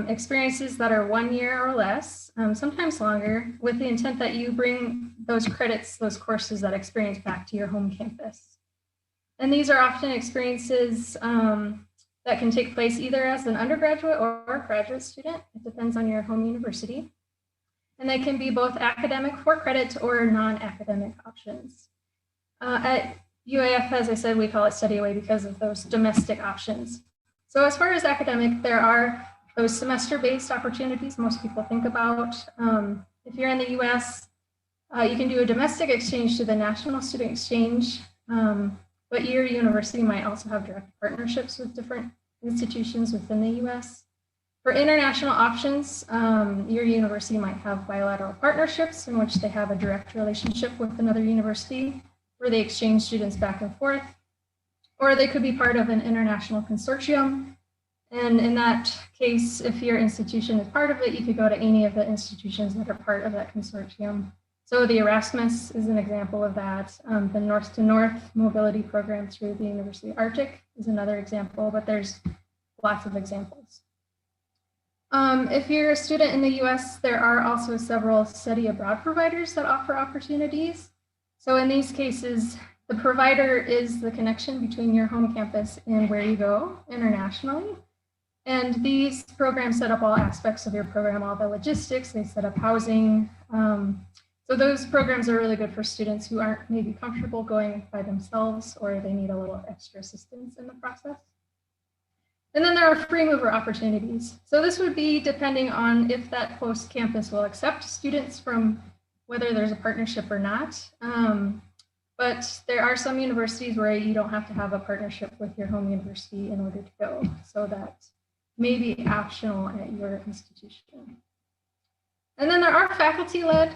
experiences that are 1 year or less, sometimes longer, with the intent that you bring those credits, those courses, that experience back to your home campus. And these are often experiences that can take place either as an undergraduate or graduate student. It depends on your home university. And they can be both academic for credit or non-academic options. At UAF, as I said, we call it study away because of those domestic options. So as far as academic, there are those semester-based opportunities most people think about. If you're in the US, you can do a domestic exchange to the National Student Exchange, but your university might also have direct partnerships with different institutions within the US. For international options, your university might have bilateral partnerships in which they have a direct relationship with another university where they exchange students back and forth, or they could be part of an international consortium. And in that case, if your institution is part of it, you could go to any of the institutions that are part of that consortium. So the Erasmus is an example of that. The North to North mobility program through the University of Arctic is another example, but there's lots of examples. If you're a student in the US, there are also several study abroad providers that offer opportunities. So in these cases, the provider is the connection between your home campus and where you go internationally. And these programs set up all aspects of your program, all the logistics, they set up housing. So those programs are really good for students who aren't maybe comfortable going by themselves, or they need a little extra assistance in the process. And then there are free mover opportunities. So this would be depending on if that host campus will accept students from whether there's a partnership or not. But there are some universities where you don't have to have a partnership with your home university in order to go. So that may be optional at your institution. And then there are faculty-led.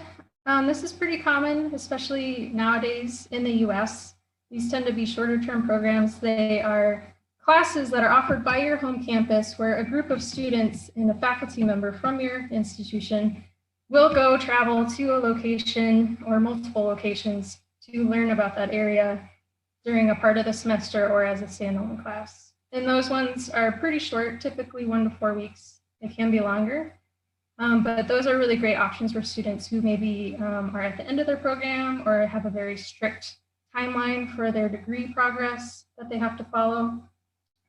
This is pretty common, especially nowadays in the US. These tend to be shorter-term programs. They are classes that are offered by your home campus where a group of students and a faculty member from your institution will go travel to a location or multiple locations to learn about that area during a part of the semester or as a standalone class. And those ones are pretty short, typically 1 to 4 weeks. It can be longer, but those are really great options for students who maybe are at the end of their program or have a very strict timeline for their degree progress that they have to follow.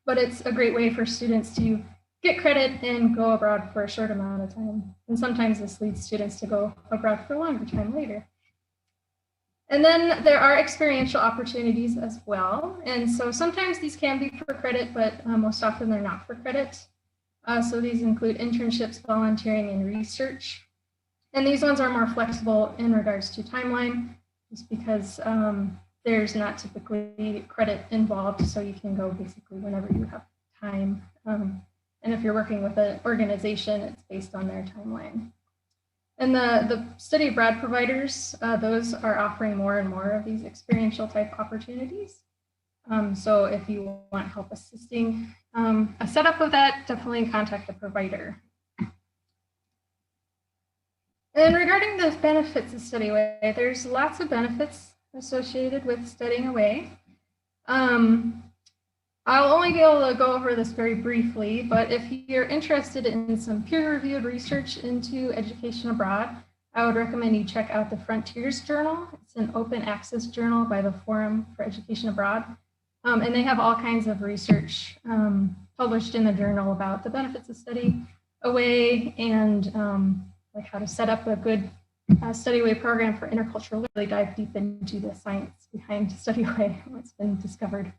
But it's a great way for students to get credit and go abroad for a short amount of time. And sometimes this leads students to go abroad for a longer time later. And then there are experiential opportunities as well. And so sometimes these can be for credit, but most often they're not for credit. So these include internships, volunteering, and research. And these ones are more flexible in regards to timeline, just because there's not typically credit involved, so you can go basically whenever you have time. And if you're working with an organization, it's based on their timeline. And the study abroad providers, those are offering more and more of these experiential type opportunities. So if you want help assisting a setup of that, definitely contact the provider. And regarding the benefits of study away, there's lots of benefits associated with studying away. I'll only be able to go over this very briefly, but if you're interested in some peer-reviewed research into education abroad, I would recommend you check out the Frontiers Journal. It's an open access journal by the Forum for Education Abroad. And they have all kinds of research published in the journal about the benefits of study away and like how to set up a good study away program for intercultural. Really dive deep into the science behind study away, what's been discovered.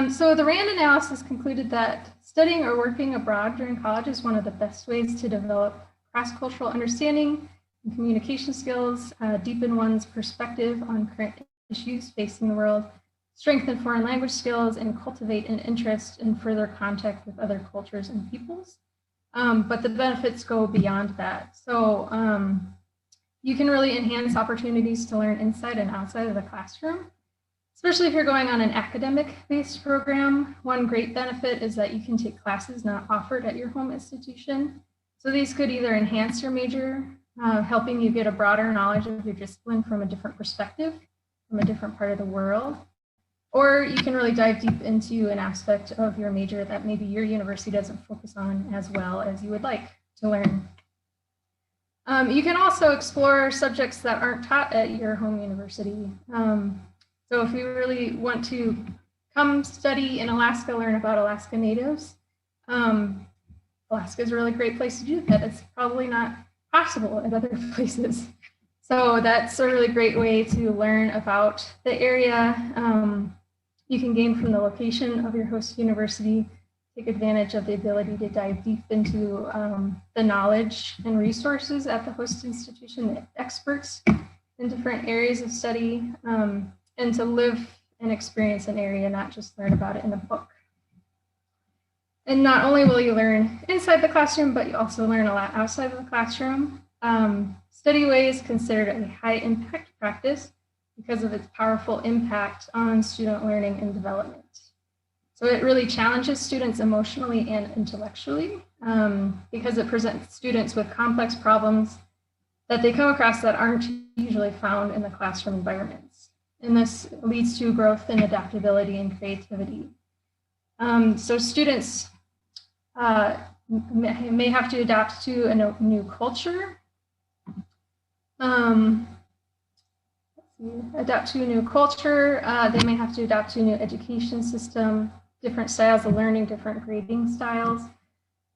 So the RAND analysis concluded that studying or working abroad during college is one of the best ways to develop cross-cultural understanding and communication skills, deepen one's perspective on current issues facing the world, strengthen foreign language skills, and cultivate an interest in further contact with other cultures and peoples. But the benefits go beyond that. So you can really enhance opportunities to learn inside and outside of the classroom. Especially if you're going on an academic-based program, one great benefit is that you can take classes not offered at your home institution. So these could either enhance your major helping you get a broader knowledge of your discipline from a different perspective, from a different part of the world. Or you can really dive deep into an aspect of your major that maybe your university doesn't focus on as well as you would like to learn. You can also explore subjects that aren't taught at your home university. So if you really want to come study in Alaska, learn about Alaska Natives, Alaska is a really great place to do that. It's probably not possible at other places. So that's a really great way to learn about the area. You can gain from the location of your host university, take advantage of the ability to dive deep into the knowledge and resources at the host institution, the experts in different areas of study, and to live and experience an area, not just learn about it in a book. And not only will you learn inside the classroom, but you also learn a lot outside of the classroom. StudyAway is considered a high impact practice because of its powerful impact on student learning and development. So it really challenges students emotionally and intellectually because it presents students with complex problems that they come across that aren't usually found in the classroom environments. And this leads to growth in adaptability and creativity. So students may have to adapt to a new culture, adapt to a new culture. They may have to adapt to a new education system, different styles of learning, different grading styles.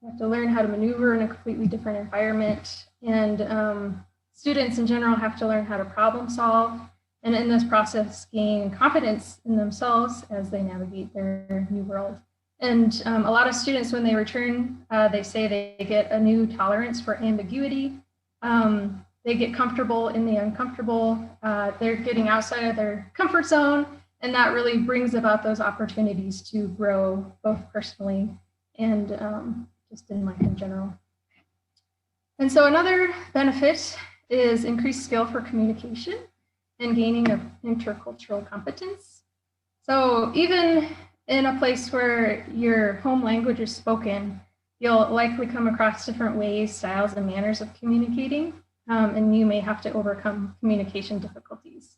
You have to learn how to maneuver in a completely different environment. And students in general have to learn how to problem solve. And in this process, gain confidence in themselves as they navigate their new world. And a lot of students, when they return, they say they get a new tolerance for ambiguity. They get comfortable in the uncomfortable. They're getting outside of their comfort zone. And that really brings about those opportunities to grow both personally and just in life in general. And so another benefit is increased skill for communication and gaining of intercultural competence. So even in a place where your home language is spoken, you'll likely come across different ways, styles, and manners of communicating, and you may have to overcome communication difficulties.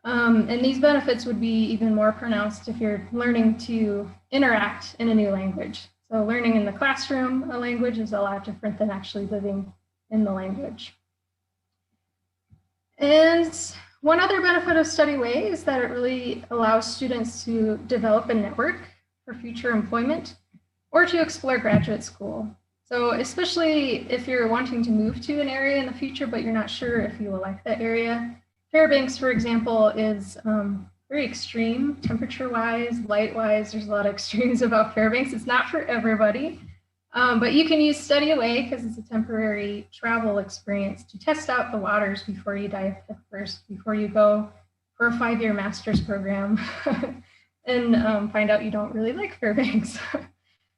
And these benefits would be even more pronounced if you're learning to interact in a new language. So learning in the classroom a language is a lot different than actually living in the language. And one other benefit of StudyAway is that it really allows students to develop a network for future employment or to explore graduate school. So especially if you're wanting to move to an area in the future, but you're not sure if you will like that area. Fairbanks, for example, is very extreme temperature-wise, light-wise. There's a lot of extremes about Fairbanks. It's not for everybody. But you can use StudyAway because it's a temporary travel experience to test out the waters before you dive first, before you go for a 5-year master's program and find out you don't really like Fairbanks.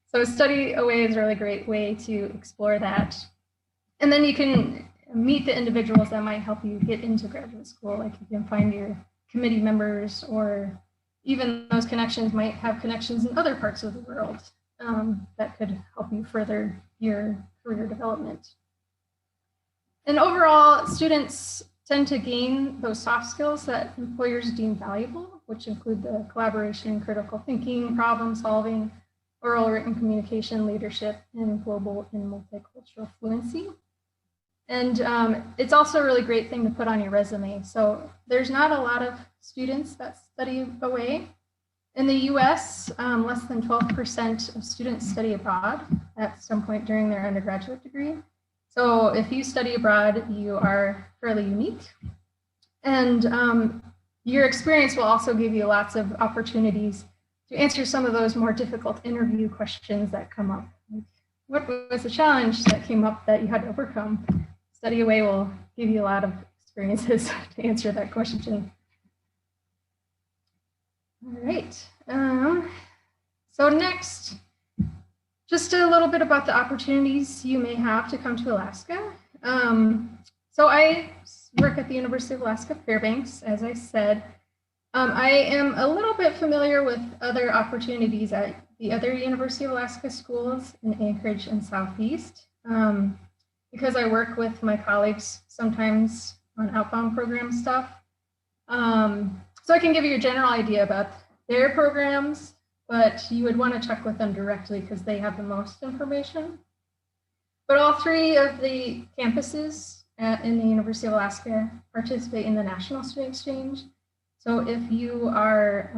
So StudyAway is a really great way to explore that. And then you can meet the individuals that might help you get into graduate school. Like you can find your committee members, or even those connections might have connections in other parts of the world. That could help you further your career development. And overall, students tend to gain those soft skills that employers deem valuable, which include the collaboration, critical thinking, problem solving, oral written communication, leadership, and global and multicultural fluency. And it's also a really great thing to put on your resume. So there's not a lot of students that study away. In the US, less than 12% of students study abroad at some point during their undergraduate degree. So if you study abroad, you are fairly unique. And your experience will also give you lots of opportunities to answer some of those more difficult interview questions that come up. Like, what was the challenge that came up that you had to overcome? StudyAway will give you a lot of experiences to answer that question. All right, so next, just a little bit about the opportunities you may have to come to Alaska. So I work at the University of Alaska Fairbanks, as I said. I am a little bit familiar with other opportunities at the other University of Alaska schools in Anchorage and Southeast. because I work with my colleagues sometimes on outbound program stuff. So I can give you a general idea about their programs, but you would want to check with them directly because they have the most information. But all 3 of the campuses in the University of Alaska participate in the National Student Exchange. So if you are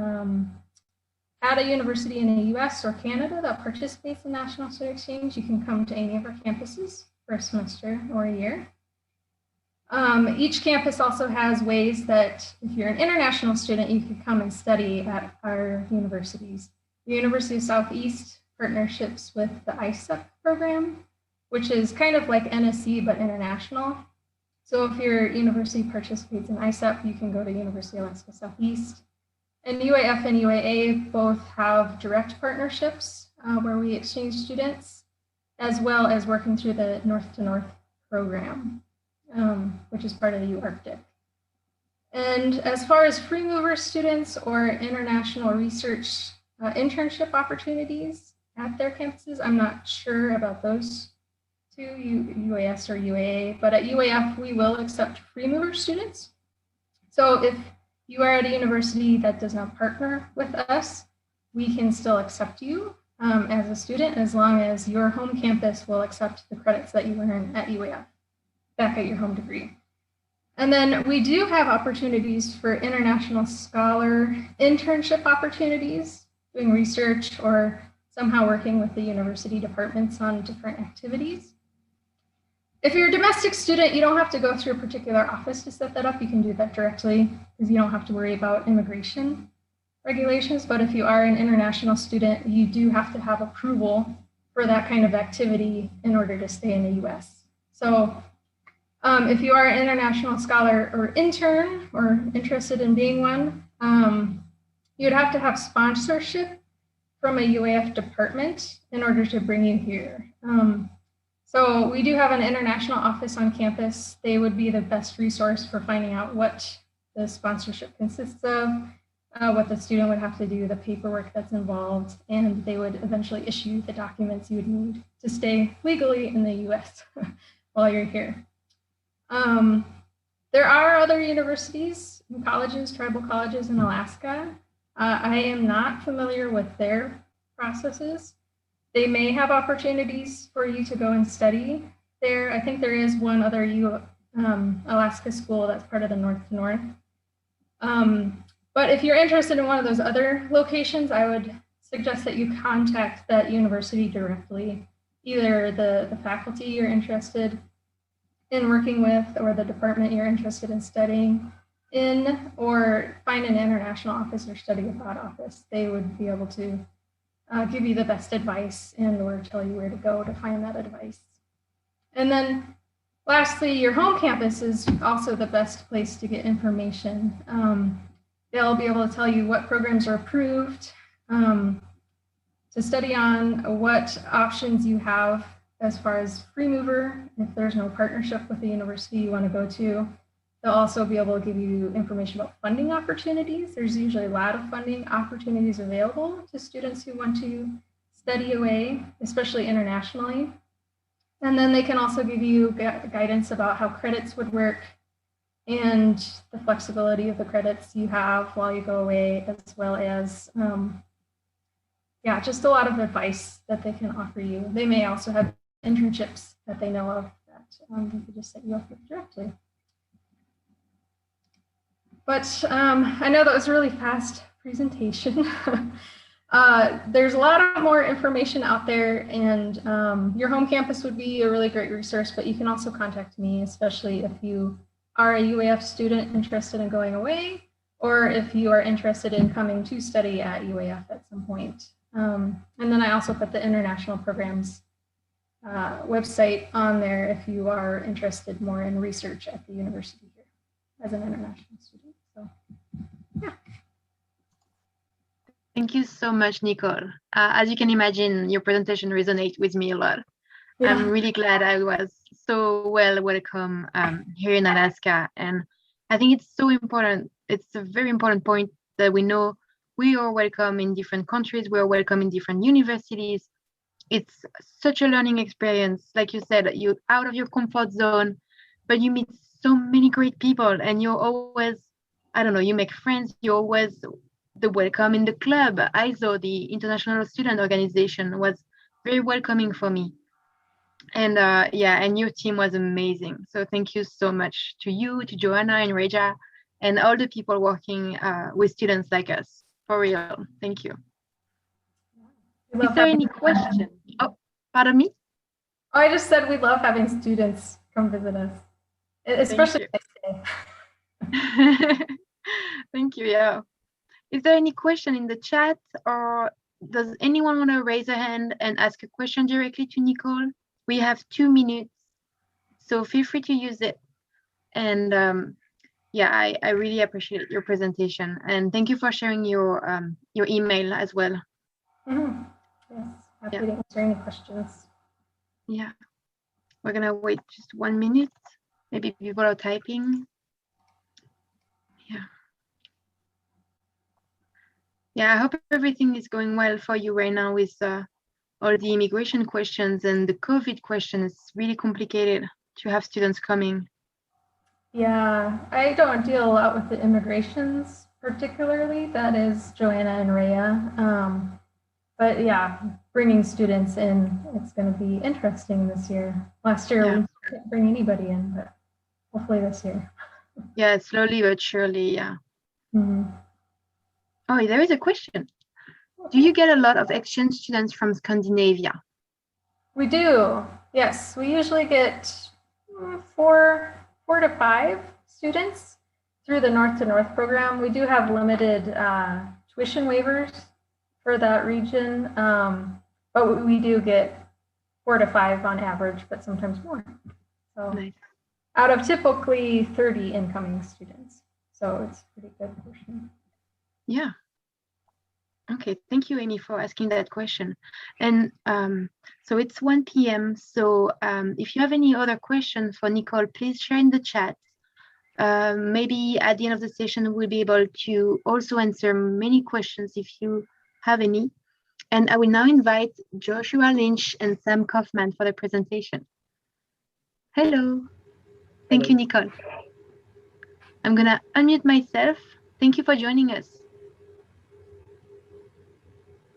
at a university in the US or Canada that participates in National Student Exchange, you can come to any of our campuses for a semester or a year. Each campus also has ways that if you're an international student, you can come and study at our universities. The University of Southeast partnerships with the ISEP program, which is kind of like NSC, but international. So if your university participates in ISEP, you can go to University of Alaska Southeast. And UAF and UAA both have direct partnerships where we exchange students, as well as working through the North to North program, which is part of the U-Arctic. And as far as free mover students or international research internship opportunities at their campuses, I'm not sure about those two, UAS or UAA, but at UAF, we will accept free mover students. So if you are at a university that does not partner with us, we can still accept you as a student as long as your home campus will accept the credits that you earn at UAF back at your home degree. And then we do have opportunities for international scholar internship opportunities, doing research or somehow working with the university departments on different activities. If you're a domestic student, you don't have to go through a particular office to set that up. You can do that directly because you don't have to worry about immigration regulations. But if you are an international student, you do have to have approval for that kind of activity in order to stay in the US. So if you are an international scholar or intern or interested in being one, you'd have to have sponsorship from a UAF department in order to bring you here. So we do have an international office on campus. They would be the best resource for finding out what the sponsorship consists of, what the student would have to do, the paperwork that's involved, and they would eventually issue the documents you would need to stay legally in the US while you're here. There are other universities and colleges, tribal colleges in Alaska. I am not familiar with their processes. They may have opportunities for you to go and study there. I think there is one other Alaska school that's part of the North to North. But if you're interested in one of those other locations, I would suggest that you contact that university directly, either the faculty you're interested in working with or the department you're interested in studying in, or find an international office or study abroad office. They would be able to give you the best advice and or tell you where to go to find that advice. And then lastly, your home campus is also the best place to get information. They'll be able to tell you what programs are approved to study on, what options you have as far as free mover, if there's no partnership with the university you want to go to. They'll also be able to give you information about funding opportunities. There's usually a lot of funding opportunities available to students who want to study away, especially internationally. And then they can also give you guidance about how credits would work and the flexibility of the credits you have while you go away, as well as, just a lot of advice that they can offer you. They may also have internships that they know of that they could just set you up with directly. But I know that was a really fast presentation. There's a lot more information out there, and your home campus would be a really great resource, but you can also contact me, especially if you are a UAF student interested in going away, or if you are interested in coming to study at UAF at some point. And then I also put the international programs website on there if you are interested more in research at the university here as an international student. So, yeah. Thank you so much, Nicole. As you can imagine, your presentation resonates with me a lot. Yeah. I'm really glad I was so well welcome here in Alaska. And I think it's so important. It's a very important point that we know we are welcome in different countries. We are welcome in different universities. it's such a learning experience. Like you said, you're out of your comfort zone, but you meet so many great people, and you're always, I don't know, you make friends. You're always the welcome in the club. ISO, the International Student Organization, was very welcoming for me. And yeah, and your team was amazing. So thank you so much to you, to Joanna and Reja, and all the people working with students like us. For real, thank you. Is there any question? Oh, pardon me? Oh, I just said we love having students come visit us, especially today. Thank you, yeah. Is there any question in the chat, or does anyone want to raise a hand and ask a question directly to Nicole? We have 2 minutes, so feel free to use it. And yeah, I really appreciate your presentation, and thank you for sharing your email as well. Mm-hmm. Yes, happy to answer any questions. Yeah, we're gonna wait just 1 minute. Maybe people are typing. Yeah. Yeah, I hope everything is going well for you right now with all the immigration questions and the COVID question. It's really complicated to have students coming. Yeah, I don't deal a lot with the immigrations particularly. That is Joanna and Rhea. But yeah, bringing students in, it's going to be interesting this year. Last year we didn't bring anybody in, but hopefully this year. Yeah, slowly but surely, yeah. Mm-hmm. Oh, there is a question. Do you get a lot of exchange students from Scandinavia? We do, yes. We usually get 4 to 5 students through the North to North program. We do have limited tuition waivers for that region, but we do get 4 to 5 on average, but sometimes more. So nice. Out of typically 30 incoming students. So it's a pretty good portion. Yeah. Okay, thank you, Amy, for asking that question. And so it's 1 p.m. So if you have any other questions for Nicole, please share in the chat. Maybe at the end of the session, we'll be able to also answer many questions if you have any. And I will now invite Joshua Lynch and Sam Coffman for the presentation. Hello. Thank you, Nicole. I'm gonna unmute myself. Thank you for joining us.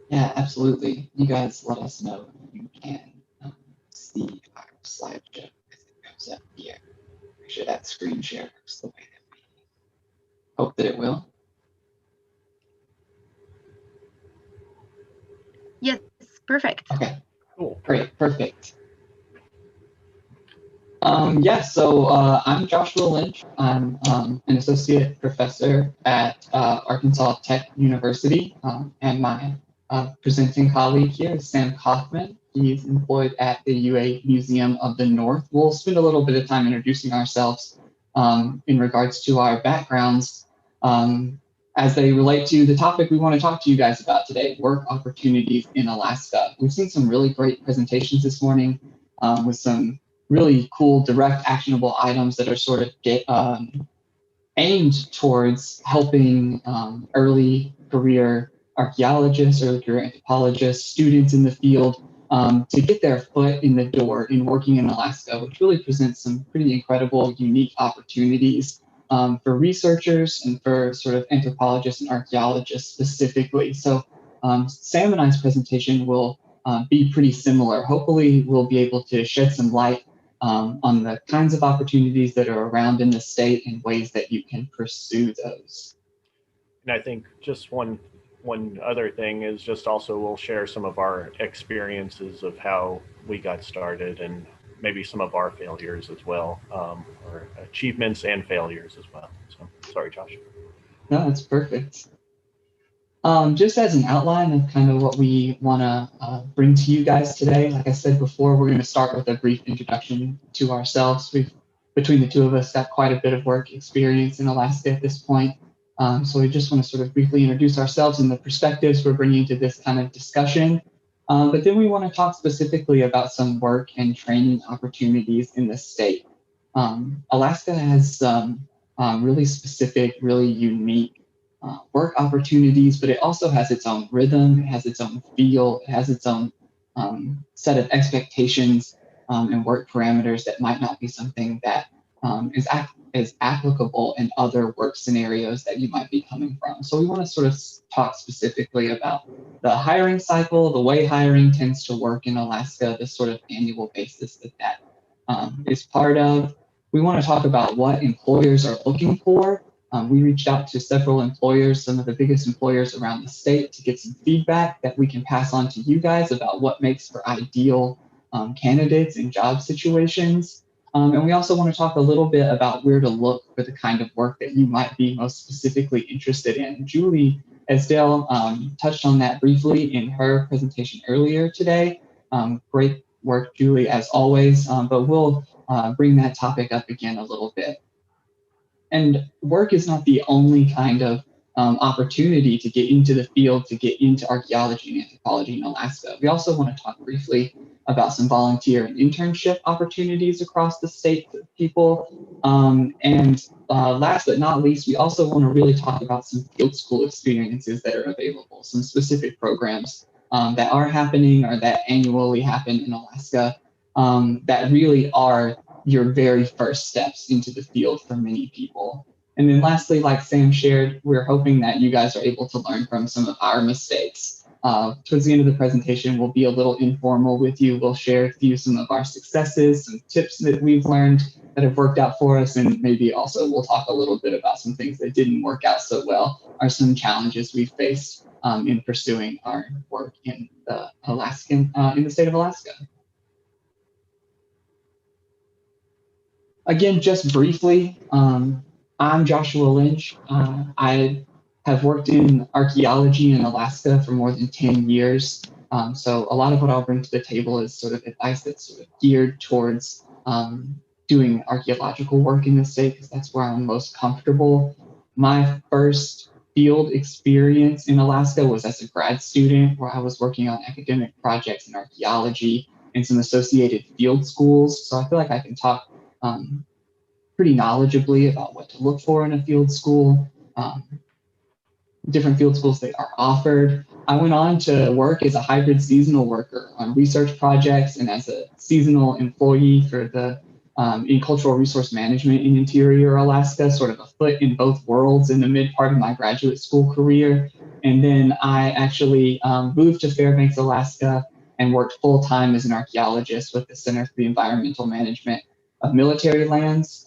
Yeah, absolutely. You guys let us know if you can see our slideshow as it goes up here. Make sure that screen share works the way that we hope that it will. Yes, perfect. Okay, cool. Great, perfect. Yeah, so I'm Joshua Lynch. I'm an associate professor at Arkansas Tech University, and my presenting colleague here is Sam Coffman. He's employed at the UA Museum of the North. We'll spend a little bit of time introducing ourselves in regards to our backgrounds as they relate to the topic we want to talk to you guys about today, work opportunities in Alaska. We've seen some really great presentations this morning with some really cool, direct, actionable items that are sort of aimed towards helping early career archaeologists, early career anthropologists, students in the field to get their foot in the door in working in Alaska, which really presents some pretty incredible, unique opportunities for researchers and for sort of anthropologists and archaeologists specifically. So Sam and I's presentation will be pretty similar. Hopefully we'll be able to shed some light on the kinds of opportunities that are around in the state and ways that you can pursue those. And I think just one other thing is just also we'll share some of our experiences of how we got started and maybe some of our failures as well, or achievements and failures as well. So sorry, Josh. No, that's perfect. Just as an outline of kind of what we want to bring to you guys today, like I said before, we're going to start with a brief introduction to ourselves. We've, between the two of us, got quite a bit of work experience in Alaska at this point. So we just want to sort of briefly introduce ourselves and the perspectives we're bringing to this kind of discussion. But then we want to talk specifically about some work and training opportunities in the state. Alaska has some really specific, really unique work opportunities, but it also has its own rhythm, it has its own feel, it has its own set of expectations and work parameters that might not be something that is applicable in other work scenarios that you might be coming from. So we want to sort of talk specifically about the hiring cycle, the way hiring tends to work in Alaska, the sort of annual basis that is part of. We want to talk about what employers are looking for. We reached out to several employers, some of the biggest employers around the state, to get some feedback that we can pass on to you guys about what makes for ideal candidates in job situations. And we also want to talk a little bit about where to look for the kind of work that you might be most specifically interested in. Julie Esdale touched on that briefly in her presentation earlier today. Great work, Julie, as always, but we'll bring that topic up again a little bit. And work is not the only kind of opportunity to get into the field, to get into archaeology and anthropology in Alaska. We also want to talk briefly about some volunteer and internship opportunities across the state for people. And last but not least, we also want to really talk about some field school experiences that are available, some specific programs that are happening or that annually happen in Alaska that really are your very first steps into the field for many people. And then lastly, like Sam shared, we're hoping that you guys are able to learn from some of our mistakes. Towards the end of the presentation, we'll be a little informal with you. We'll share with you some of our successes, some tips that we've learned that have worked out for us, and maybe also we'll talk a little bit about some things that didn't work out so well, or some challenges we faced in pursuing our work in the in the state of Alaska. Again, just briefly, I'm Joshua Lynch. I have worked in archaeology in Alaska for more than 10 years. So a lot of what I'll bring to the table is sort of advice that's sort of geared towards doing archaeological work in the state, because that's where I'm most comfortable. My first field experience in Alaska was as a grad student, where I was working on academic projects in archaeology and some associated field schools. So I feel like I can talk pretty knowledgeably about what to look for in a field school, different field schools that are offered. I went on to work as a hybrid seasonal worker on research projects and as a seasonal employee for the in cultural resource management in interior Alaska, sort of a foot in both worlds in the mid part of my graduate school career. And then I actually moved to Fairbanks, Alaska, and worked full-time as an archaeologist with the Center for the Environmental Management of Military Lands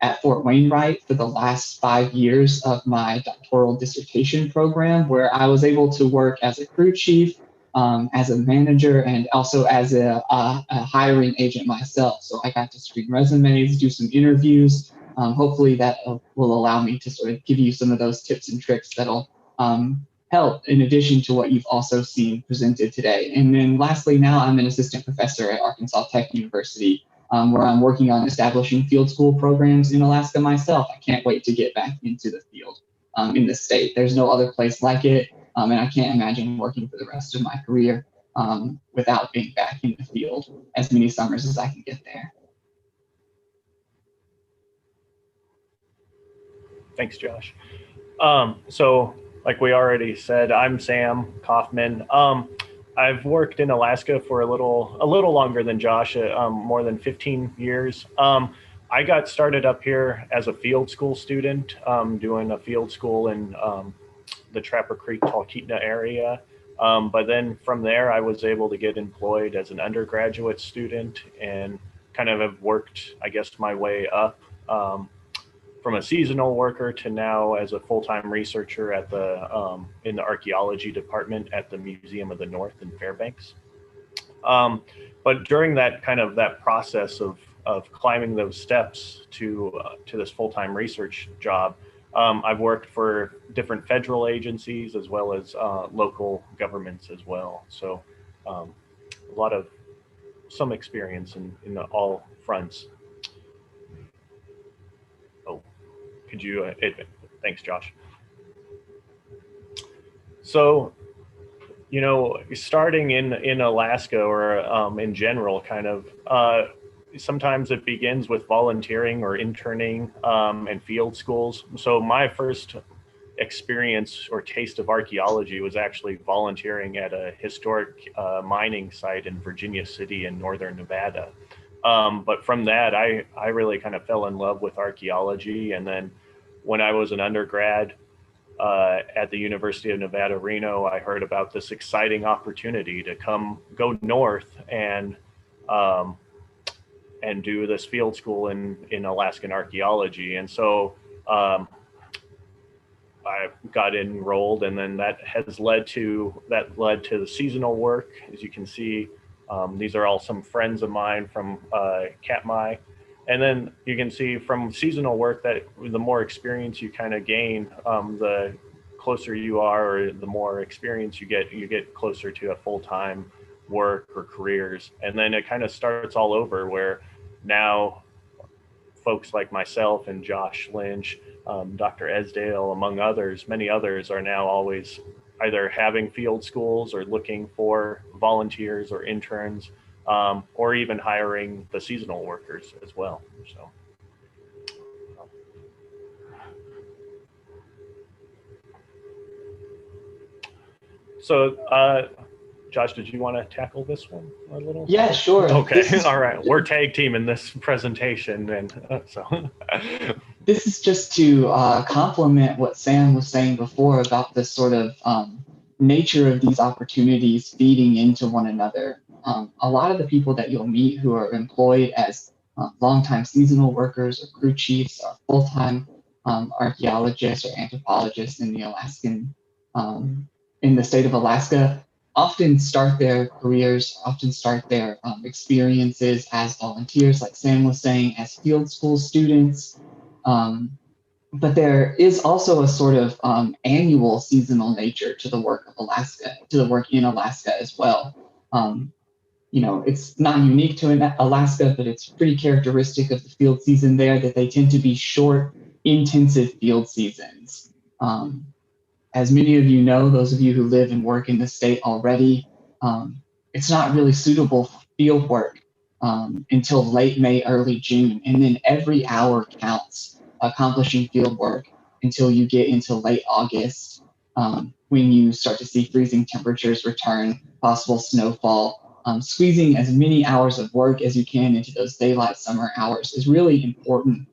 at Fort Wainwright for the last 5 years of my doctoral dissertation program, where I was able to work as a crew chief, as a manager, and also as a hiring agent myself. So I got to screen resumes, do some interviews. Hopefully that will allow me to sort of give you some of those tips and tricks that'll help in addition to what you've also seen presented today. And then lastly, now I'm an assistant professor at Arkansas Tech University, where I'm working on establishing field school programs in Alaska myself. I can't wait to get back into the field in the state. There's no other place like it, and I can't imagine working for the rest of my career without being back in the field as many summers as I can get there. Thanks, Josh. So like we already said, I'm Sam Coffman. I've worked in Alaska for a little longer than Josh, more than 15 years. I got started up here as a field school student, doing a field school in the Trapper Creek, Talkeetna area. But then from there, I was able to get employed as an undergraduate student and kind of have worked, I guess, my way up from a seasonal worker to now as a full-time researcher at the in the archaeology department at the Museum of the North in Fairbanks. But during that process of climbing those steps to this full-time research job, I've worked for different federal agencies as well as local governments as well. So a lot of some experience in all fronts. Could you, thanks, Josh. So, you know, starting in Alaska or in general, kind of, sometimes it begins with volunteering or interning and field schools. So my first experience or taste of archaeology was actually volunteering at a historic mining site in Virginia City in northern Nevada. But from that, I really kind of fell in love with archaeology. And then when I was an undergrad at the University of Nevada, Reno, I heard about this exciting opportunity to go north and do this field school in Alaskan archaeology. And so I got enrolled, and then that led to the seasonal work. As you can see, these are all some friends of mine from Katmai. And then you can see from seasonal work that the more experience you kind of gain, the closer you are, or the more experience you get closer to a full-time work or careers. And then it kind of starts all over, where now folks like myself and Josh Lynch, Dr. Esdale, among others, many others, are now always either having field schools or looking for volunteers or interns, or even hiring the seasonal workers as well. So Josh, did you want to tackle this one a little? Yeah, sure. Okay, all right. We're tag team in this presentation, and so. This is just to complement what Sam was saying before about the sort of nature of these opportunities feeding into one another. A lot of the people that you'll meet who are employed as longtime seasonal workers or crew chiefs are full-time archaeologists or anthropologists in the Alaskan, in the state of Alaska, often start their careers, often start their experiences as volunteers, like Sam was saying, as field school students. But there is also a sort of annual seasonal nature to the work of Alaska, to the work in Alaska as well. You know, it's not unique to Alaska, but it's pretty characteristic of the field season there that they tend to be short, intensive field seasons. As many of you know, those of you who live and work in the state already, it's not really suitable for field work until late May, early June. And then every hour counts accomplishing field work until you get into late August, when you start to see freezing temperatures return, possible snowfall. Squeezing as many hours of work as you can into those daylight summer hours is really important,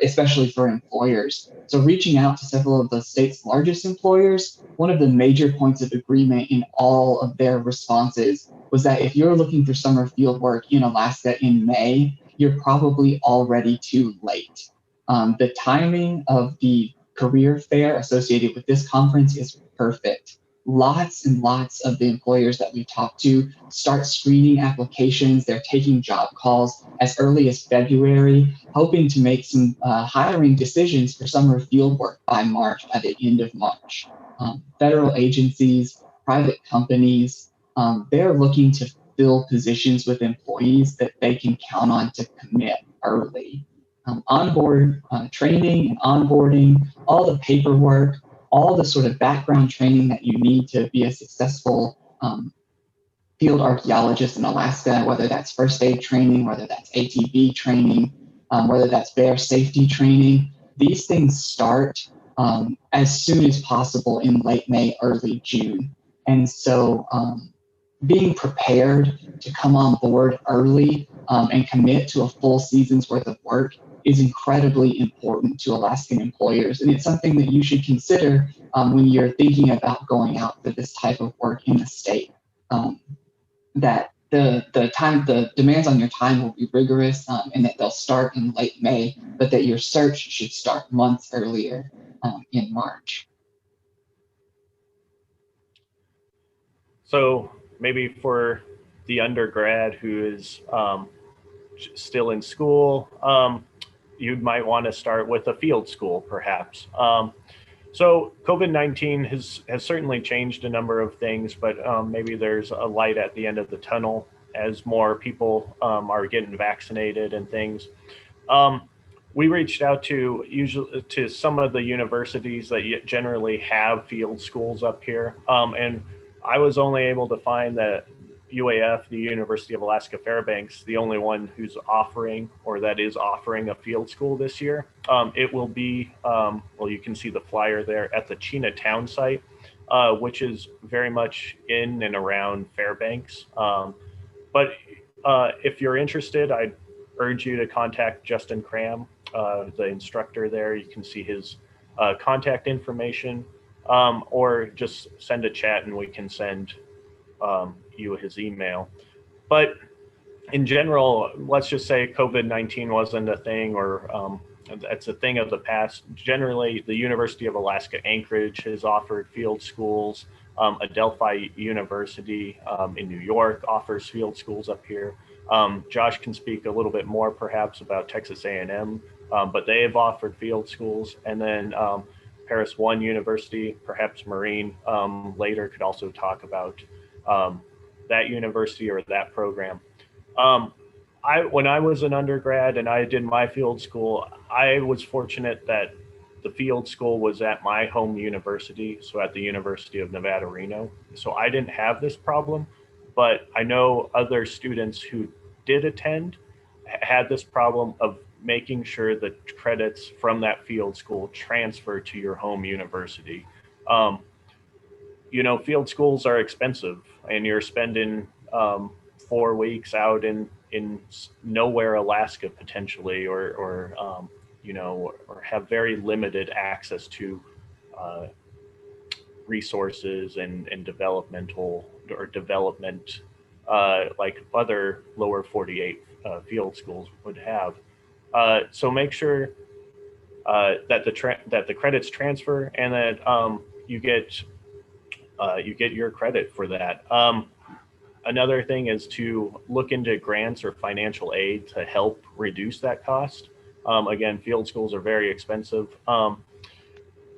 especially for employers. So reaching out to several of the state's largest employers, one of the major points of agreement in all of their responses was that if you're looking for summer field work in Alaska in May, you're probably already too late. The timing of the career fair associated with this conference is perfect. Lots and lots of the employers that we talk to start screening applications. They're taking job calls as early as February, hoping to make some hiring decisions for summer field work by March, by the end of March. Federal agencies, private companies, they're looking to fill positions with employees that they can count on to commit early. Onboard training and onboarding, all the paperwork, all the sort of background training that you need to be a successful field archaeologist in Alaska, whether that's first aid training, whether that's ATV training, whether that's bear safety training. These things start as soon as possible in late May, early June. And so being prepared to come on board early and commit to a full season's worth of work is incredibly important to Alaskan employers. And it's something that you should consider when you're thinking about going out for this type of work in the state. That the demands on your time will be rigorous, and that they'll start in late May, but that your search should start months earlier in March. So maybe for the undergrad who is still in school, you might want to start with a field school, perhaps. So COVID-19 has certainly changed a number of things, but maybe there's a light at the end of the tunnel as more people are getting vaccinated and things. We reached out to some of the universities that generally have field schools up here, and I was only able to find that UAF, the University of Alaska Fairbanks, the only one who's offering, or that is offering, a field school this year. It will be, well, you can see the flyer there at the Chinatown site, which is very much in and around Fairbanks. But if you're interested, I'd urge you to contact Justin Cram, the instructor there. You can see his contact information, or just send a chat and we can send you his email. But in general, let's just say COVID-19 wasn't a thing, or that's a thing of the past. Generally, the University of Alaska Anchorage has offered field schools. Adelphi University in New York offers field schools up here. Josh can speak a little bit more perhaps about Texas A&M, but they have offered field schools. And then Paris One University, perhaps Maureen later could also talk about that university or that program. When I was an undergrad and I did my field school, I was fortunate that the field school was at my home university, so at the University of Nevada, Reno. So I didn't have this problem, but I know other students who did attend had this problem of making sure that credits from that field school transfer to your home university. You know, field schools are expensive, and you're spending 4 weeks out in nowhere, Alaska, potentially, or you know, or have very limited access to resources and developmental or development like other lower 48 field schools would have. So make sure that the credits transfer and that you get your credit for that. Another thing is to look into grants or financial aid to help reduce that cost. Again, field schools are very expensive.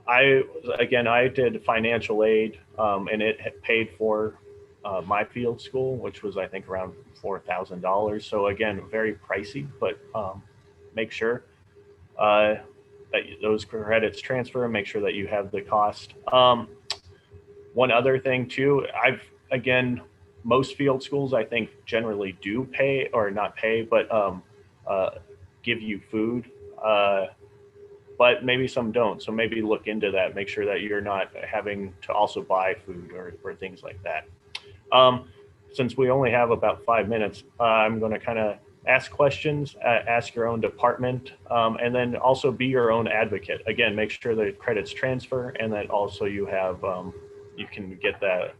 I did financial aid, and it paid for my field school, which was, I think, around $4,000. So again, very pricey, but make sure that those credits transfer and make sure that you have the cost. One other thing too, most field schools, I think, generally do pay, or not pay, but give you food, but maybe some don't. So maybe look into that, make sure that you're not having to also buy food or things like that. Since we only have about 5 minutes, I'm going to kind of ask questions, ask your own department, and then also be your own advocate. Again, make sure that credits transfer and that also you have, you can get that,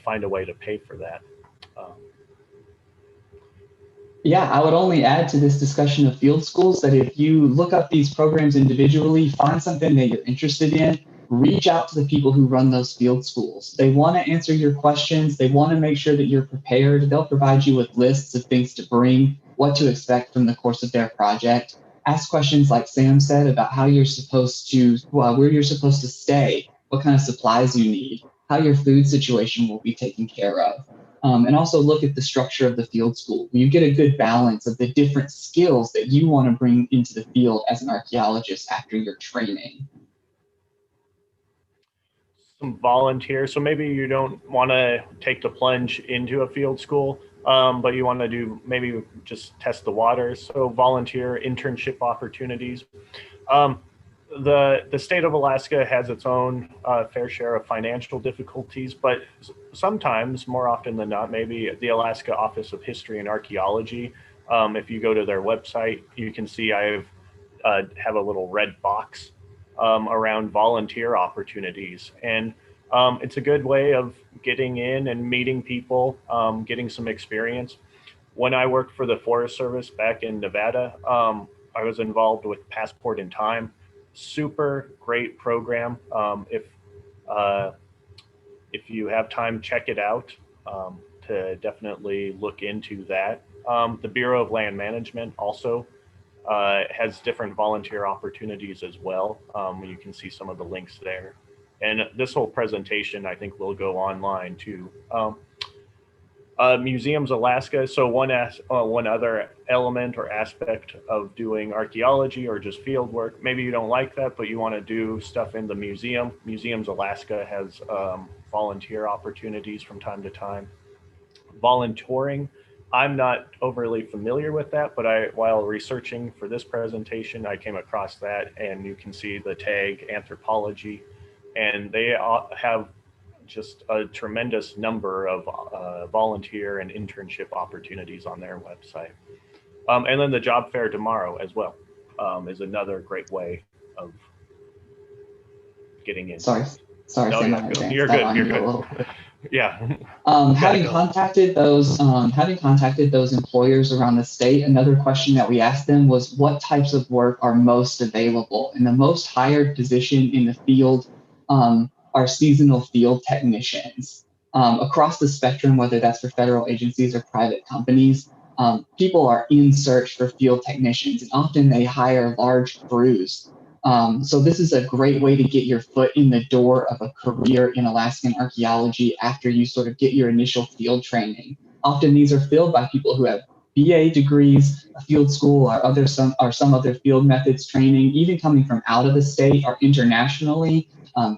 find a way to pay for that. Yeah, I would only add to this discussion of field schools that if you look up these programs individually, find something that you're interested in, reach out to the people who run those field schools. They want to answer your questions. They want to make sure that you're prepared. They'll provide you with lists of things to bring, what to expect from the course of their project. Ask questions like Sam said about how you're supposed to, where you're supposed to stay, what kind of supplies you need, how your food situation will be taken care of. And also look at the structure of the field school. You get a good balance of the different skills that you want to bring into the field as an archaeologist after your training. Some volunteers, so maybe you don't want to take the plunge into a field school, but you want to do maybe just test the waters. So volunteer internship opportunities. The state of Alaska has its own fair share of financial difficulties, but sometimes, more often than not, maybe the Alaska Office of History and Archaeology, if you go to their website, you can see I have a little red box around volunteer opportunities. And it's a good way of getting in and meeting people, getting some experience. When I worked for the Forest Service back in Nevada, I was involved with Passport in Time. Super great program. If you have time, check it out, to definitely look into that. The Bureau of Land Management also has different volunteer opportunities as well. You can see some of the links there. And this whole presentation, I think, will go online too. Museums Alaska. So one other element or aspect of doing archaeology or just field work, maybe you don't like that, but you want to do stuff in the museum. Museums Alaska has volunteer opportunities from time to time. volunteering, I'm not overly familiar with that, but while researching for this presentation, I came across that, and you can see the tag anthropology, and they have just a tremendous number of volunteer and internship opportunities on their website. And then the job fair tomorrow as well is another great way of getting in. Sorry, No, Sam, you're good. You're good. Yeah. Having contacted those employers around the state, another question that we asked them was what types of work are most available, and the most hired position in the field are seasonal field technicians. Across the spectrum, whether that's for federal agencies or private companies, people are in search for field technicians, and often they hire large crews. So this is a great way to get your foot in the door of a career in Alaskan archaeology after you sort of get your initial field training. Often these are filled by people who have BA degrees, a field school, or some other field methods training, even coming from out of the state or internationally.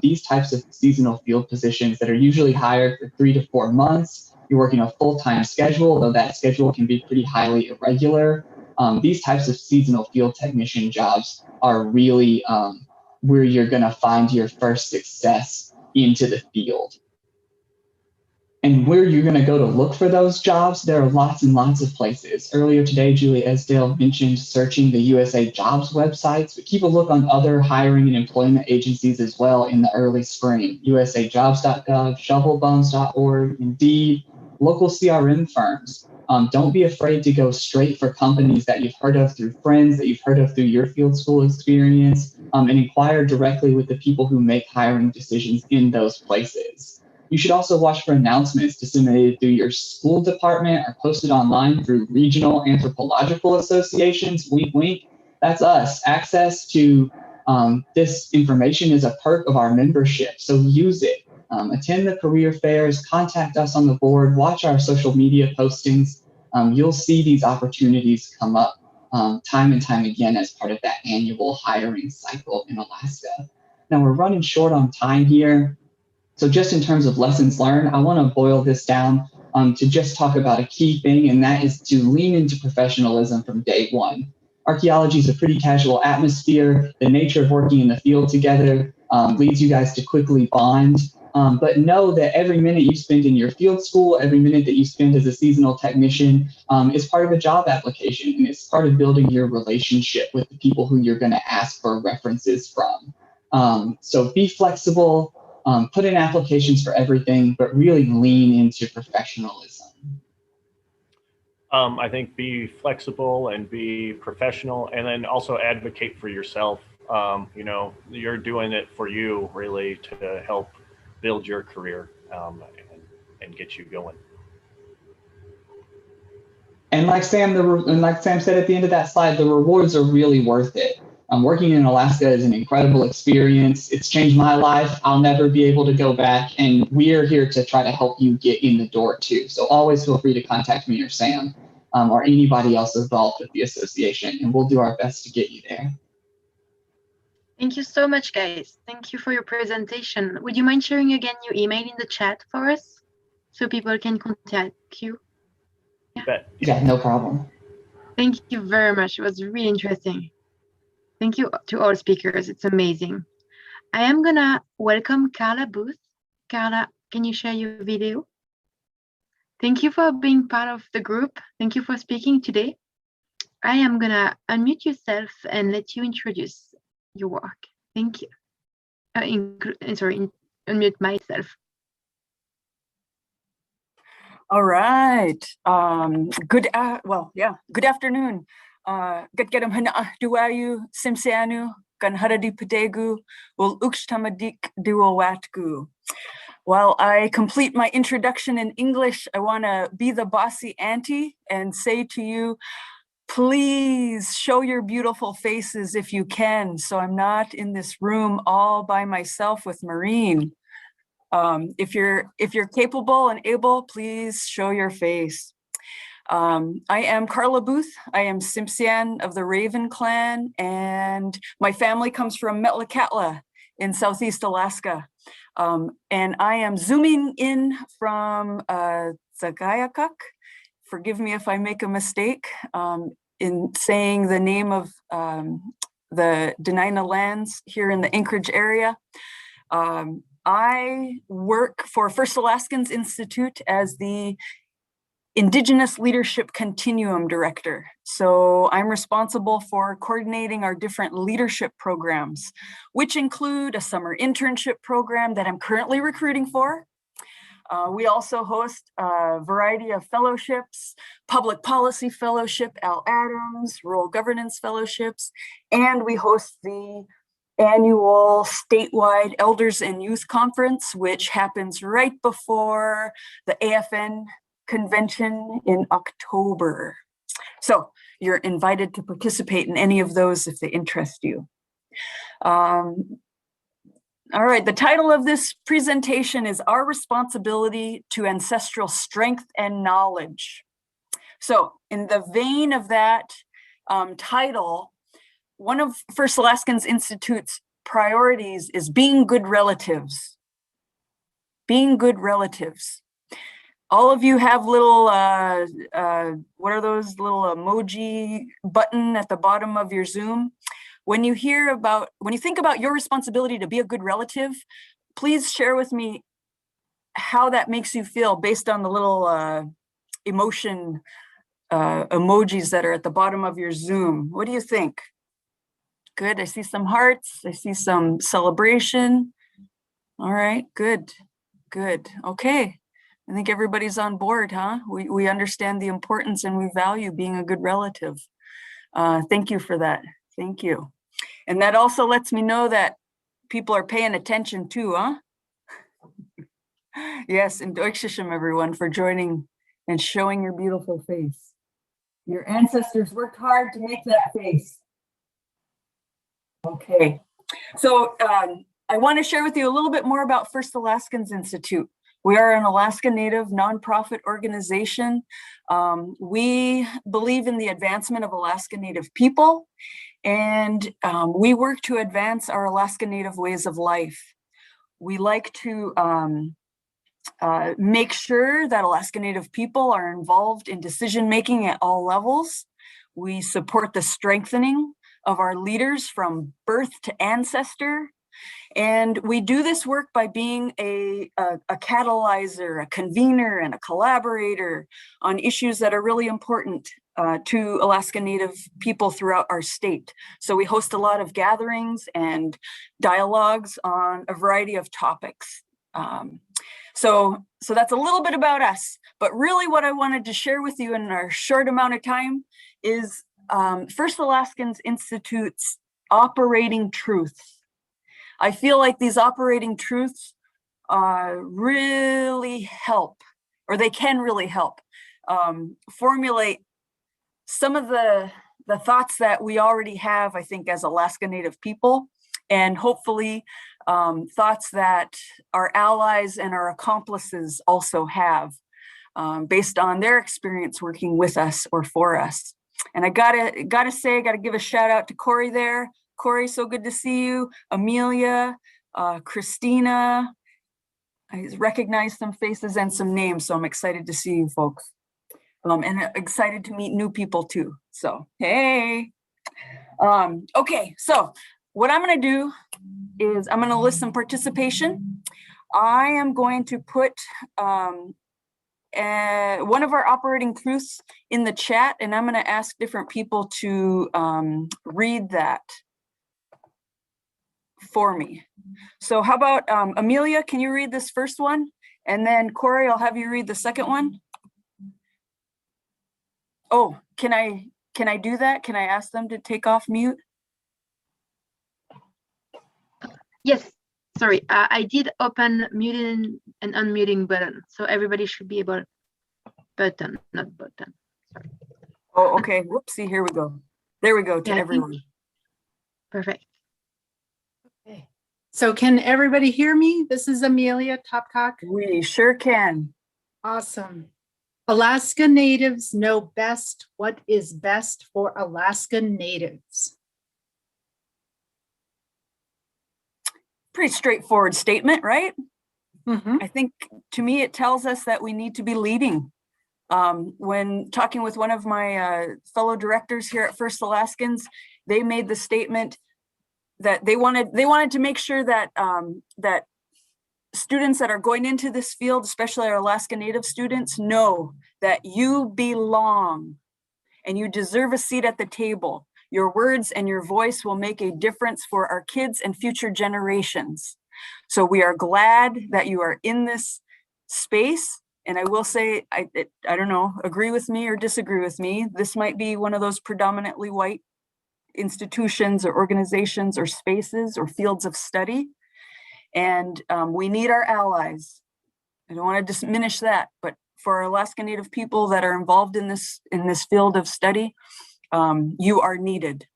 These types of seasonal field positions that are usually hired for 3 to 4 months. You're working a full-time schedule, though that schedule can be pretty highly irregular. These types of seasonal field technician jobs are really where you're going to find your first success into the field. And where you're going to go to look for those jobs, there are lots and lots of places. Earlier today, Julie Esdale mentioned searching the USA Jobs websites, but keep a look on other hiring and employment agencies as well in the early spring. usajobs.gov, shovelbones.org, Indeed, local CRM firms. Don't be afraid to go straight for companies that you've heard of through friends, that you've heard of through your field school experience, and inquire directly with the people who make hiring decisions in those places. You should also watch for announcements disseminated through your school department or posted online through regional anthropological associations. Wink, wink. That's us. Access to this information is a perk of our membership, so use it. Attend the career fairs, contact us on the board, watch our social media postings. You'll see these opportunities come up time and time again as part of that annual hiring cycle in Alaska. Now we're running short on time here. So just in terms of lessons learned, I want to boil this down to just talk about a key thing, and that is to lean into professionalism from day one. Archaeology is a pretty casual atmosphere. The nature of working in the field together leads you guys to quickly bond. But know that every minute you spend in your field school, every minute that you spend as a seasonal technician is part of a job application, and it's part of building your relationship with the people who you're going to ask for references from. So be flexible. Put in applications for everything, but really lean into professionalism. I think be flexible and be professional, and then also advocate for yourself. You know, you're doing it for you really to help build your career and get you going. And like Sam said at the end of that slide, the rewards are really worth it. Working in Alaska is an incredible experience. It's changed my life. I'll never be able to go back, and we're here to try to help you get in the door too. So always feel free to contact me or Sam or anybody else involved with the association, and we'll do our best to get you there. Thank you so much, guys. Thank you for your presentation. Would you mind sharing again your email in the chat for us so people can contact you? Yeah, no problem. Thank you very much. It was really interesting. Thank you to all speakers. It's amazing. I am gonna welcome Karla Booth. Karla, can you share your video? Thank you for being part of the group. Thank you for speaking today. I am gonna unmute yourself and let you introduce your work. Thank you. Unmute myself. All right. Good afternoon. Gatgadam hana duayu simseanu kan haradi padegu ul ukstamadik duawatgu. While I complete my introduction in English, I want to be the bossy auntie and say to you, please show your beautiful faces if you can, so I'm not in this room all by myself with Maureen. If you're capable and able, please show your face. I am Karla Booth. I am Tsimshian of the Raven clan, and my family comes from Metlakatla in Southeast Alaska. And I am zooming in from Zagayakuk. Forgive me if I make a mistake in saying the name of the Dena'ina lands here in the Anchorage area. I work for First Alaskans Institute as the Indigenous Leadership Continuum Director. So I'm responsible for coordinating our different leadership programs, which include a summer internship program that I'm currently recruiting for. We also host a variety of fellowships, public policy fellowship, Al Adams, rural governance fellowships, and we host the annual statewide Elders and Youth Conference, which happens right before the AFN convention in October. So you're invited to participate in any of those if they interest you. All right, the title of this presentation is Our Responsibility to Ancestral Strength and Knowledge. So in the vein of that title, one of First Alaskans Institute's priorities is being good relatives. Being good relatives. All of you have little, what are those little emoji button at the bottom of your Zoom? When you think about your responsibility to be a good relative, please share with me how that makes you feel based on the little emotion emojis that are at the bottom of your Zoom. What do you think? Good, I see some hearts, I see some celebration. All right, good, good, okay. I think everybody's on board, huh? We understand the importance and we value being a good relative. Thank you for that, thank you. And that also lets me know that people are paying attention too, huh? Yes, and Doikshishem everyone for joining and showing your beautiful face. Your ancestors worked hard to make that face. Okay, so I want to share with you a little bit more about First Alaskans Institute. We are an Alaska Native nonprofit organization. We believe in the advancement of Alaska Native people, and we work to advance our Alaska Native ways of life. We like to make sure that Alaska Native people are involved in decision-making at all levels. We support the strengthening of our leaders from birth to ancestor. And we do this work by being a catalyzer, a convener, and a collaborator on issues that are really important to Alaska Native people throughout our state. So we host a lot of gatherings and dialogues on a variety of topics. So that's a little bit about us, but really what I wanted to share with you in our short amount of time is First Alaskans Institute's operating truths. I feel like these operating truths really help, or they can really help formulate some of the thoughts that we already have, I think, as Alaska Native people, and hopefully thoughts that our allies and our accomplices also have based on their experience working with us or for us. And I gotta say, I gotta give a shout out to Corey there. Corey, so good to see you. Amelia, Christina. I recognize some faces and some names, so I'm excited to see you folks. And excited to meet new people too. So, hey. Okay, so what I'm gonna do is I'm gonna list some participation. I am going to put one of our operating truths in the chat, and I'm gonna ask different people to read that for me. So how about Amelia, can you read this first one? And then Corey, I'll have you read the second one. Oh, can I do that? Can I ask them to take off mute? Yes, sorry, I did open muting and unmuting button, so everybody should be able, button, not button, sorry. Oh, okay, whoopsie, here we go. There we go to everyone. Perfect. Okay, so can everybody hear me? This is Amelia Topcock. We sure can. Awesome. Alaska Natives know best what is best for Alaska Natives. Pretty straightforward statement, right? I think to me, it tells us that we need to be leading. When talking with one of my fellow directors here at First Alaskans, they made the statement that they wanted to make sure that that students that are going into this field, especially our Alaska Native students, know that you belong and you deserve a seat at the table. Your words and your voice will make a difference for our kids and future generations. So we are glad that you are in this space. And I will say, I don't know, agree with me or disagree with me. This might be one of those predominantly white institutions or organizations or spaces or fields of study. And we need our allies. I don't want to diminish that, but for our Alaska Native people that are involved in this field of study, you are needed.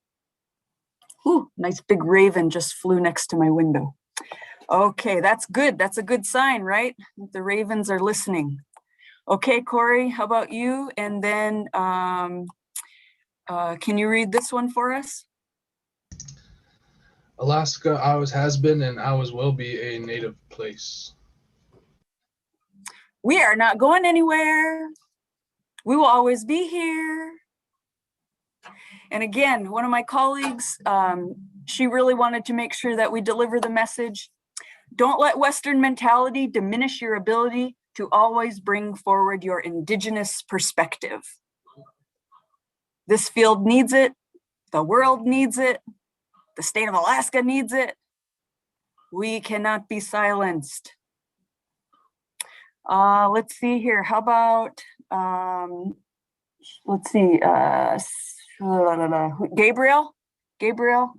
Ooh, nice big raven just flew next to my window. Okay, that's good. That's a good sign, right? The ravens are listening. Okay, Corey, how about you? And then can you read this one for us? Alaska always has been and always will be a native place. We are not going anywhere. We will always be here. And again, one of my colleagues, she really wanted to make sure that we deliver the message. Don't let Western mentality diminish your ability to always bring forward your Indigenous perspective. This field needs it. The world needs it. The state of Alaska needs it. We cannot be silenced. Let's see here. How about, let's see, Gabriel? Gabriel,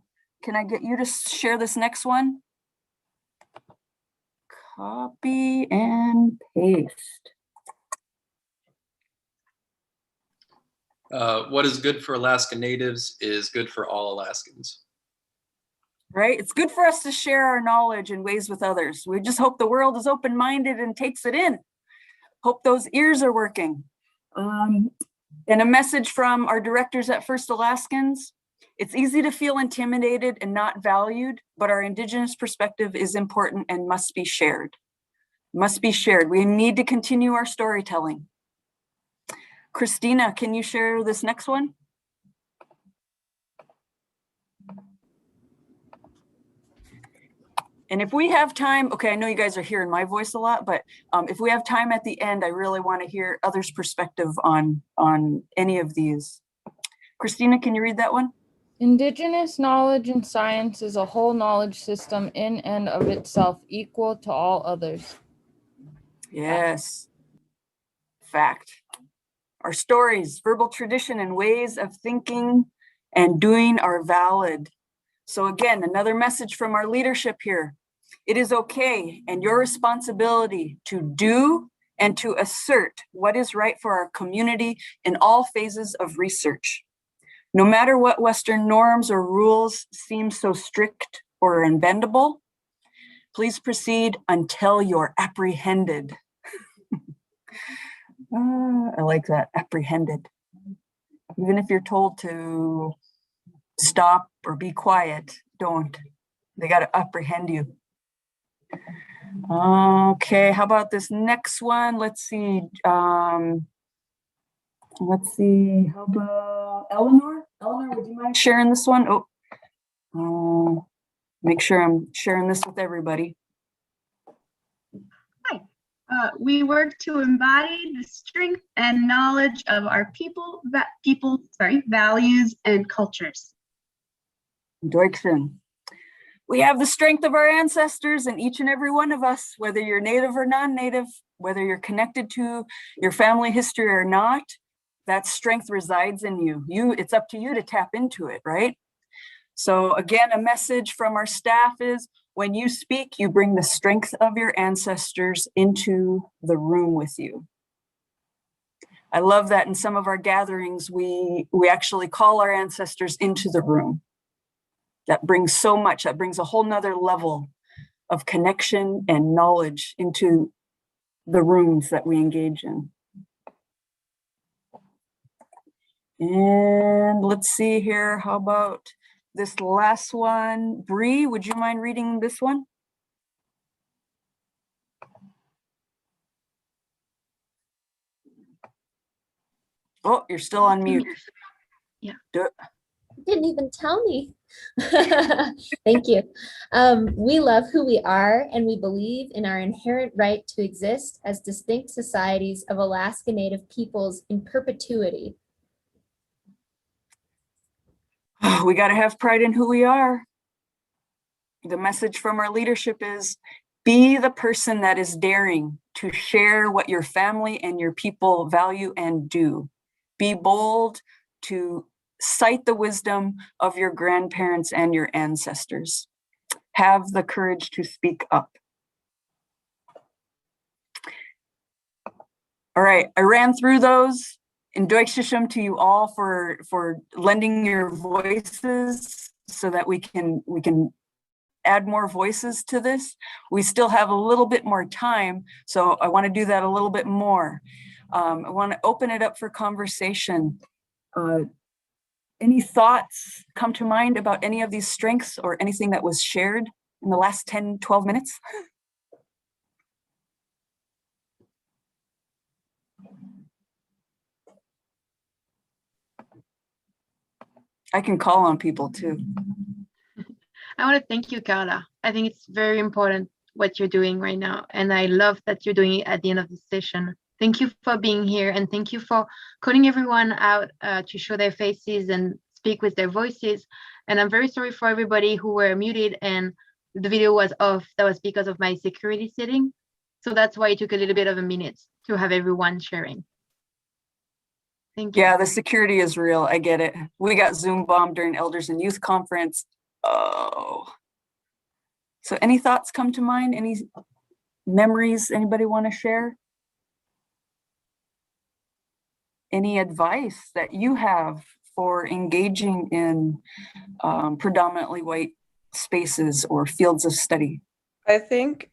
can I get you to share this next one? Copy and paste. What is good for Alaska Natives is good for all Alaskans. Right? It's good for us to share our knowledge and ways with others. We just hope the world is open-minded and takes it in. Hope those ears are working. And a message from our directors at First Alaskans. It's easy to feel intimidated and not valued, but our Indigenous perspective is important and must be shared. Must be shared. We need to continue our storytelling. Christina, can you share this next one? And if we have time, okay, I know you guys are hearing my voice a lot, but if we have time at the end, I really want to hear others' perspective on any of these. Christina, can you read that one? Indigenous knowledge and science is a whole knowledge system in and of itself, equal to all others. Yes. Fact. Our stories, verbal tradition, and ways of thinking and doing are valid. So again, another message from our leadership here. It is okay and your responsibility to do and to assert what is right for our community in all phases of research. No matter what Western norms or rules seem so strict or unbendable, please proceed until you're apprehended. I like that, apprehended. Even if you're told to stop or be quiet, don't. They got to apprehend you. Okay, how about this next one? Let's see. How about Eleanor? Eleanor, would you mind sharing this one? Oh, make sure I'm sharing this with everybody. We work to embody the strength and knowledge of our values and cultures. Doering. We have the strength of our ancestors in each and every one of us, whether you're Native or non-Native, whether you're connected to your family history or not, that strength resides in you. It's up to you to tap into it, right? So again, a message from our staff is, when you speak, you bring the strength of your ancestors into the room with you. I love that in some of our gatherings, we actually call our ancestors into the room. That brings so much, that brings a whole nother level of connection and knowledge into the rooms that we engage in. And let's see here, how about this last one? Bree, would you mind reading this one? Oh, you're still on mute. Yeah. Didn't even tell me. Thank you. We love who we are, and we believe in our inherent right to exist as distinct societies of Alaska Native peoples in perpetuity. We got to have pride in who we are. The message from our leadership is, be the person that is daring to share what your family and your people value and do. Be bold to cite the wisdom of your grandparents and your ancestors. Have the courage to speak up. All right, I ran through those. In Deutschism to you all for lending your voices so that we can add more voices to this. We still have a little bit more time, so I want to do that a little bit more. I want to open it up for conversation. Any thoughts come to mind about any of these strengths or anything that was shared in the last 10, 12 minutes? I can call on people too. I want to thank you, Karla. I think it's very important what you're doing right now. And I love that you're doing it at the end of the session. Thank you for being here, and thank you for calling everyone out to show their faces and speak with their voices. And I'm very sorry for everybody who were muted and the video was off. That was because of my security setting. So that's why it took a little bit of a minute to have everyone sharing. Thank you. Yeah, the security is real. I get it. We got Zoom bombed during Elders and Youth Conference. Oh. So any thoughts come to mind? Any memories anybody want to share? Any advice that you have for engaging in predominantly white spaces or fields of study? I think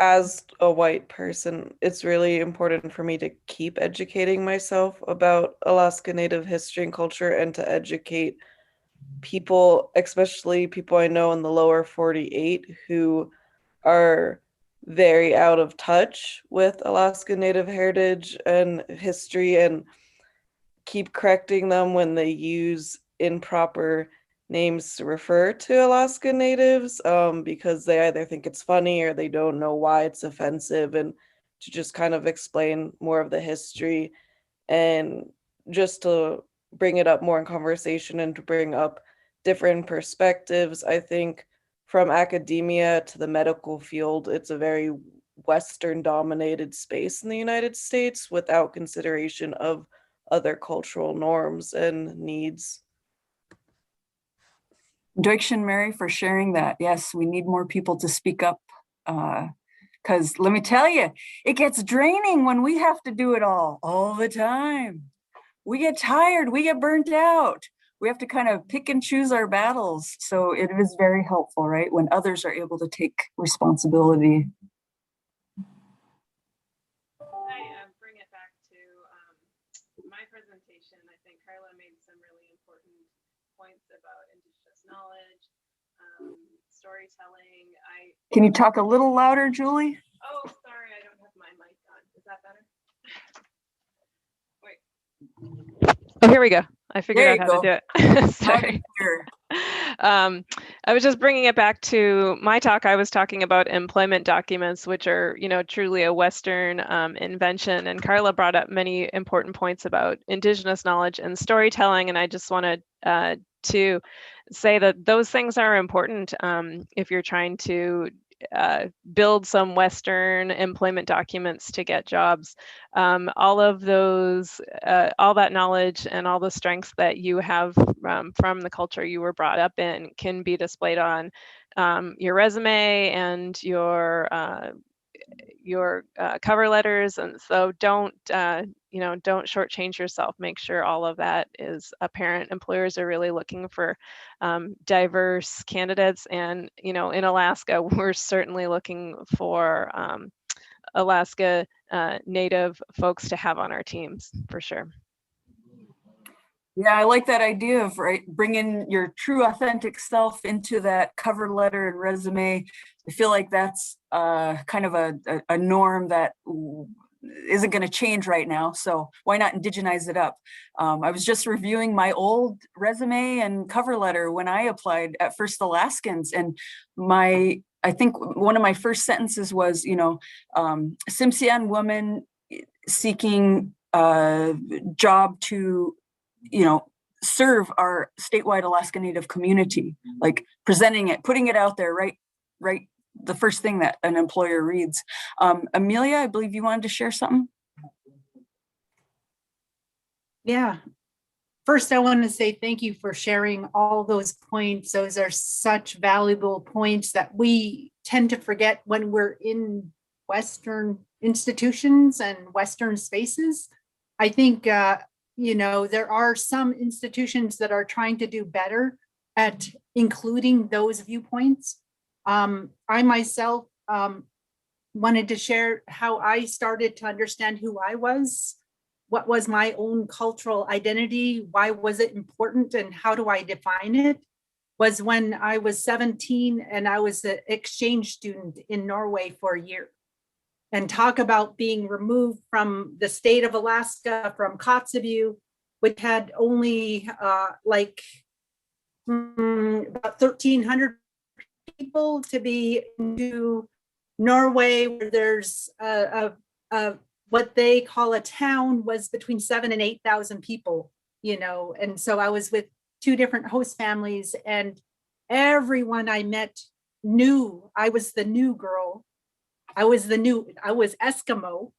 as a white person, it's really important for me to keep educating myself about Alaska Native history and culture, and to educate people, especially people I know in the lower 48 who are very out of touch with Alaska Native heritage and history, and keep correcting them when they use improper names to refer to Alaska Natives because they either think it's funny or they don't know why it's offensive, and to just kind of explain more of the history and just to bring it up more in conversation and to bring up different perspectives. I think from academia to the medical field, it's a very Western dominated space in the United States without consideration of other cultural norms and needs. Deutschen Mary for sharing that. Yes, we need more people to speak up because let me tell you, it gets draining when we have to do it all the time. We get tired, we get burnt out. We have to kind of pick and choose our battles. So it is very helpful, right? When others are able to take responsibility. I bring it back to my presentation. I think Karla made some really important points about Indigenous knowledge, storytelling. Can you talk a little louder, Julie? Oh, sorry, I don't have my mic on. Is that better? Wait. Oh, here we go. I figured out how to do it. Sorry. I was just bringing it back to my talk. I was talking about employment documents, which are, truly a Western invention. And Karla brought up many important points about Indigenous knowledge and storytelling. And I just wanted to say that those things are important if you're trying to build some Western employment documents to get jobs. All of those, all that knowledge and all the strengths that you have from the culture you were brought up in can be displayed on your resume and your cover letters. And so don't shortchange yourself. Make sure all of that is apparent. Employers are really looking for diverse candidates, and in Alaska, we're certainly looking for Alaska Native folks to have on our teams for sure. Yeah, I like that idea of bringing your true authentic self into that cover letter and resume. I feel like that's kind of a norm that isn't going to change right now. So why not indigenize it up? I was just reviewing my old resume and cover letter when I applied at First Alaskans, and I think one of my first sentences was, Tsimshian woman seeking a job to, serve our statewide Alaska Native community, like presenting it, putting it out there, right, the first thing that an employer reads. Amelia, I believe you wanted to share something. Yeah. First, I want to say thank you for sharing all those points. Those are such valuable points that we tend to forget when we're in Western institutions and Western spaces. I think, there are some institutions that are trying to do better at including those viewpoints. I myself wanted to share how I started to understand who I was, what was my own cultural identity, why was it important, and how do I define it, was when I was 17 and I was an exchange student in Norway for a year. And talk about being removed from the state of Alaska, from Kotzebue, which had only about 1,300 people, to be into Norway, where there's what they call a town, was between 7,000 and 8,000 people, and so I was with two different host families, and everyone I met knew I was the new girl. I was Eskimo.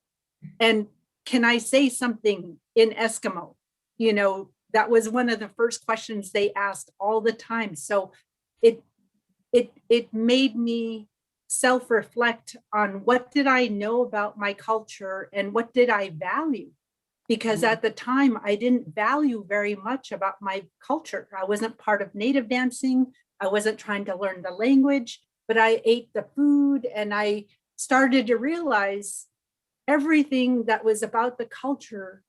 And can I say something in Eskimo? That was one of the first questions they asked all the time. So it made me self-reflect on what did I know about my culture and what did I value? Because at the time I didn't value very much about my culture. I wasn't part of Native dancing. I wasn't trying to learn the language, but I ate the food, and I started to realize everything that was about the culture.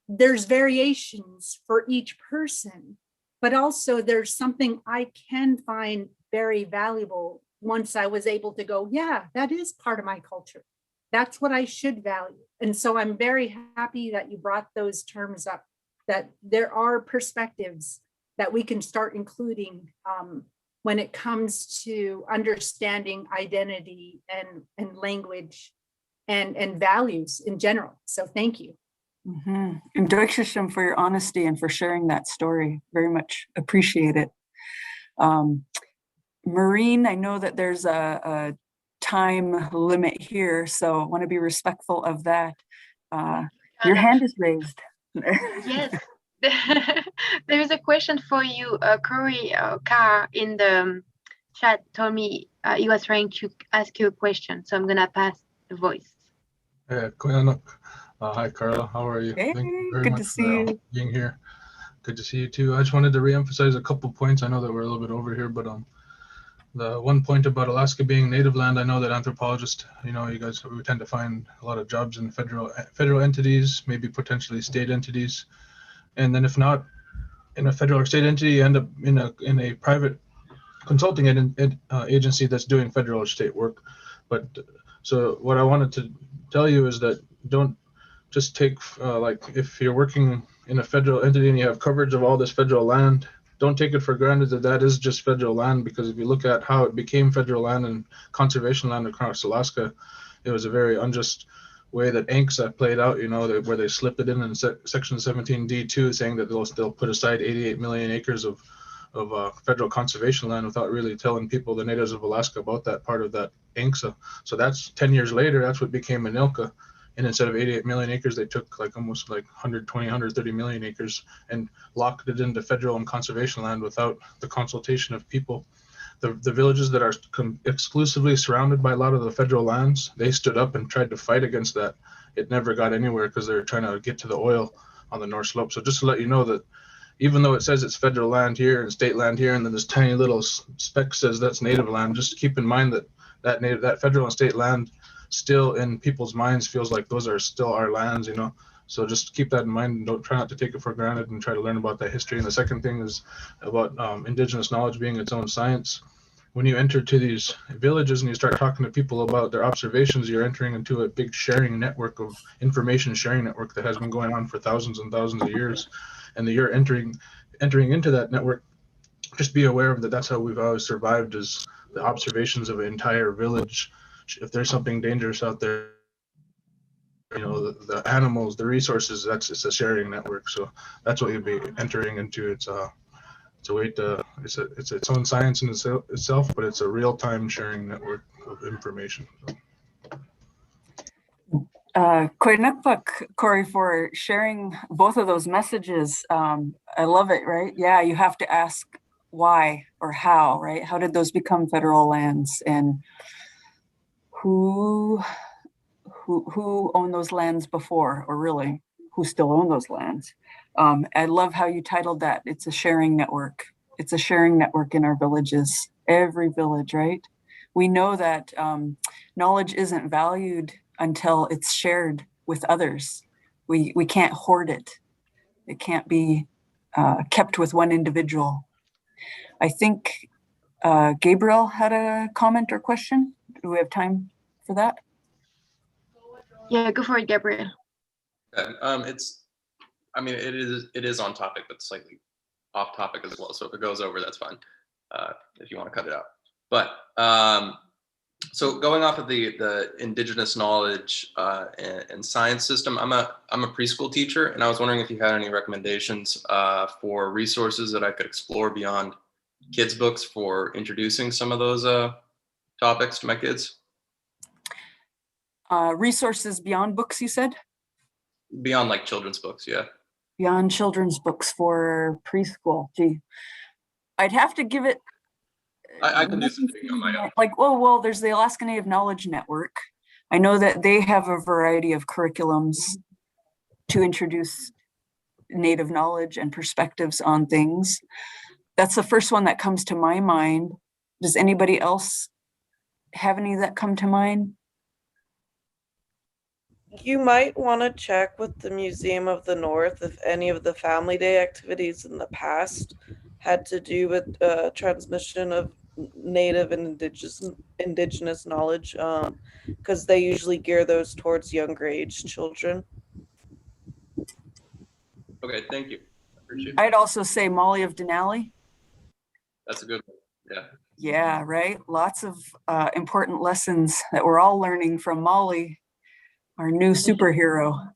There's variations for each person, but also there's something I can find very valuable once I was able to go, yeah, that is part of my culture. That's what I should value. And so I'm very happy that you brought those terms up, that there are perspectives that we can start including when it comes to understanding identity and language and values in general. So thank you. Mm-hmm. And Deutschem for your honesty and for sharing that story. Very much appreciate it. Maureen, I know that there's a time limit here, so I want to be respectful of that. Your hand is raised. Yes. There is a question for you. Corey Carr in the chat told me he was trying to ask you a question, so I'm gonna pass the voice. Hi, Karla. How are you? Hey, Thank you very good much to see for you. being here. Good to see you too. I just wanted to reemphasize a couple points. I know that we're a little bit over here, but the one point about Alaska being native land, I know that anthropologists, you guys, we tend to find a lot of jobs in federal entities, maybe potentially state entities, and then if not in a federal or state entity, you end up in a private consulting agency that's doing federal or state work. But so what I wanted to tell you is that don't just take like if you're working in a federal entity and you have coverage of all this federal land, don't take it for granted that that is just federal land, because if you look at how it became federal land and conservation land across Alaska, it was a very unjust way that ANCSA played out, where they slipped it in section 17D2 saying that they'll put aside 88 million acres of federal conservation land without really telling people, the natives of Alaska, about that part of that ANCSA. So that's 10 years later, that's what became Anilka. And instead of 88 million acres, they took almost 120, 130 million acres and locked it into federal and conservation land without the consultation of people. The villages that are exclusively surrounded by a lot of the federal lands, they stood up and tried to fight against that. It never got anywhere because they were trying to get to the oil on the North Slope. So just to let you know that even though it says it's federal land here and state land here, and then this tiny little speck says that's native land, just keep in mind that federal and state land still in people's minds feels like those are still our lands, So just keep that in mind and try not to take it for granted and try to learn about that history. And the second thing is about indigenous knowledge being its own science. when you enter to these villages and you start talking to people about their observations, you're entering into a big sharing network of information sharing network that has been going on for thousands and thousands of years. And that you're entering into that network. Just be aware of that. That's how we've always survived, is the observations of an entire village. If there's something dangerous out there, the animals, the resources, it's a sharing network. So that's what you'll be entering into. It's a way to, it's its own science in itself, but it's a real-time sharing network of information. Koinukpak, Corey, for sharing both of those messages. I love it, right? Yeah, you have to ask why or how, right? How did those become federal lands, and who owned those lands before, or really who still own those lands? I love how you titled that. It's a sharing network. It's a sharing network in our villages, every village, right? We know that knowledge isn't valued until it's shared with others. We can't hoard it. It can't be kept with one individual. I think Gabriel had a comment or question. Do we have time for that? Yeah, go for it, Gabriel. It is on topic, but slightly off topic as well. So if it goes over, that's fine. If you want to cut it out. But so going off of the indigenous knowledge and science system, I'm a preschool teacher, and I was wondering if you had any recommendations for resources that I could explore beyond kids' books for introducing some of those topics to my kids. Resources beyond books, you said? Beyond like children's books, yeah. Beyond children's books for preschool. Gee, I'd have to give it. I can do something on my own. Like, well, there's the Alaska Native Knowledge Network. I know that they have a variety of curriculums to introduce Native knowledge and perspectives on things. That's the first one that comes to my mind. Does anybody else have any that come to mind? You might want to check with the Museum of the North if any of the Family Day activities in the past had to do with transmission of Native and indigenous knowledge, because they usually gear those towards younger age children. Okay, thank you. I appreciate it. I'd also say Molly of Denali. That's a good one. Yeah. Yeah, right. Lots of important lessons that we're all learning from Molly, our new superhero.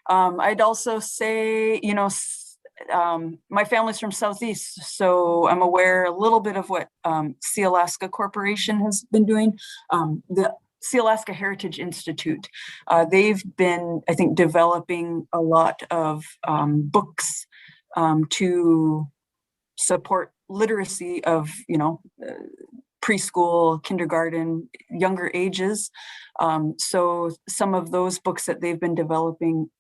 I'd also say, my family's from Southeast, so I'm aware a little bit of what Sea Alaska Corporation has been doing. The Sea Alaska Heritage Institute, they've been, I think, developing a lot of books to support literacy of, preschool, kindergarten, younger ages. So some of those books that they've been developing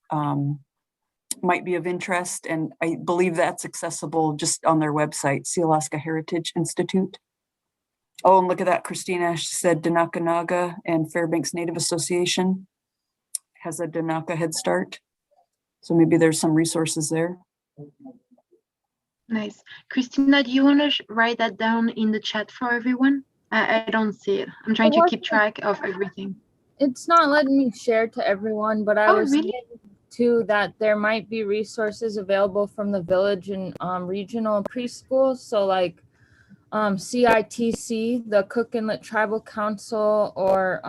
might be of interest, and I believe that's accessible just on their website, Sea Alaska Heritage Institute. Oh, and look at that, Christina, she said Danaka Naga and Fairbanks Native Association has a Danaka Head Start. So maybe there's some resources there. Nice. Christina, do you want to write that down in the chat for everyone? I don't see it. I'm trying to keep track of everything. It's not letting me share to everyone, but I was really? saying too that there might be resources available from the village and regional preschools. So like CITC, the Cook Inlet Tribal Council, or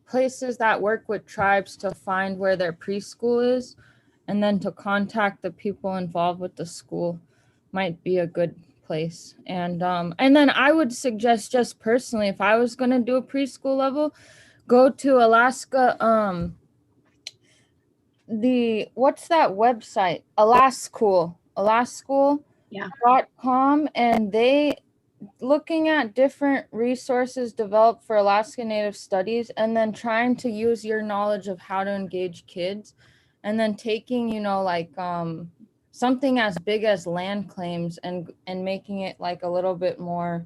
places that work with tribes to find where their preschool is, and then to contact the people involved with the school might be a good place. And then I would suggest, just personally, if I was going to do a preschool level, go to Alaska, what's that website? Alasschool.com, and they looking at different resources developed for Alaska Native Studies, and then trying to use your knowledge of how to engage kids, and then taking, something as big as land claims and making it like a little bit more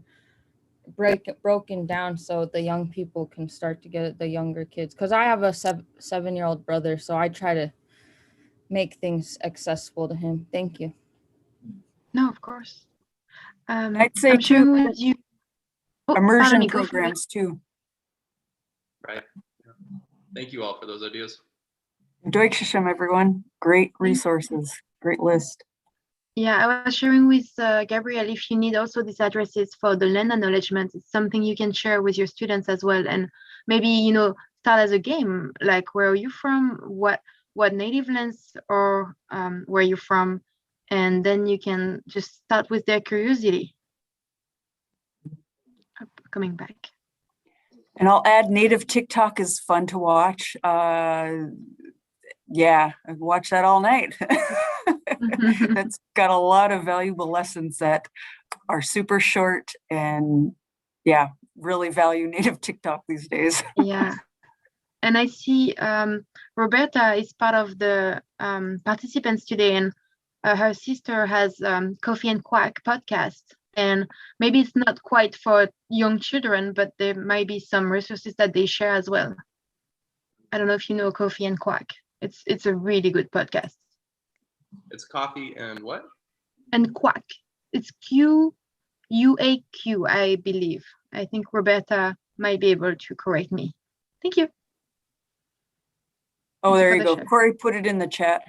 broken down so the young people can start to get it, the younger kids. Because I have a 7-year-old brother, so I try to make things accessible to him. Thank you. No, of course. I'd say I'm sharing too, with you. Oh, pardon immersion me, go for it. programs too. Right. Yeah. Thank you all for those ideas. Deutschem, everyone. Great resources, great list. Yeah, I was sharing with Gabrielle, if you need also these addresses for the land acknowledgement, it's something you can share with your students as well. And maybe, you know, start as a game, like where are you from, what native lands or where you're from, and then you can just start with their curiosity. Coming back. And I'll add, native TikTok is fun to watch. Yeah, I've watched that all night. That's got a lot of valuable lessons that are super short and yeah, really value native TikTok these days. Yeah. And I see Roberta is part of the participants today, and her sister has Coffee and Quack podcast. And maybe it's not quite for young children, but there might be some resources that they share as well. I don't know if you know Coffee and Quack. It's a really good podcast. It's Coffee and what? And Quack. It's Q-U-A-Q, I believe. I think Roberta might be able to correct me. Thank you. Oh, there you go. Corey put it in the chat.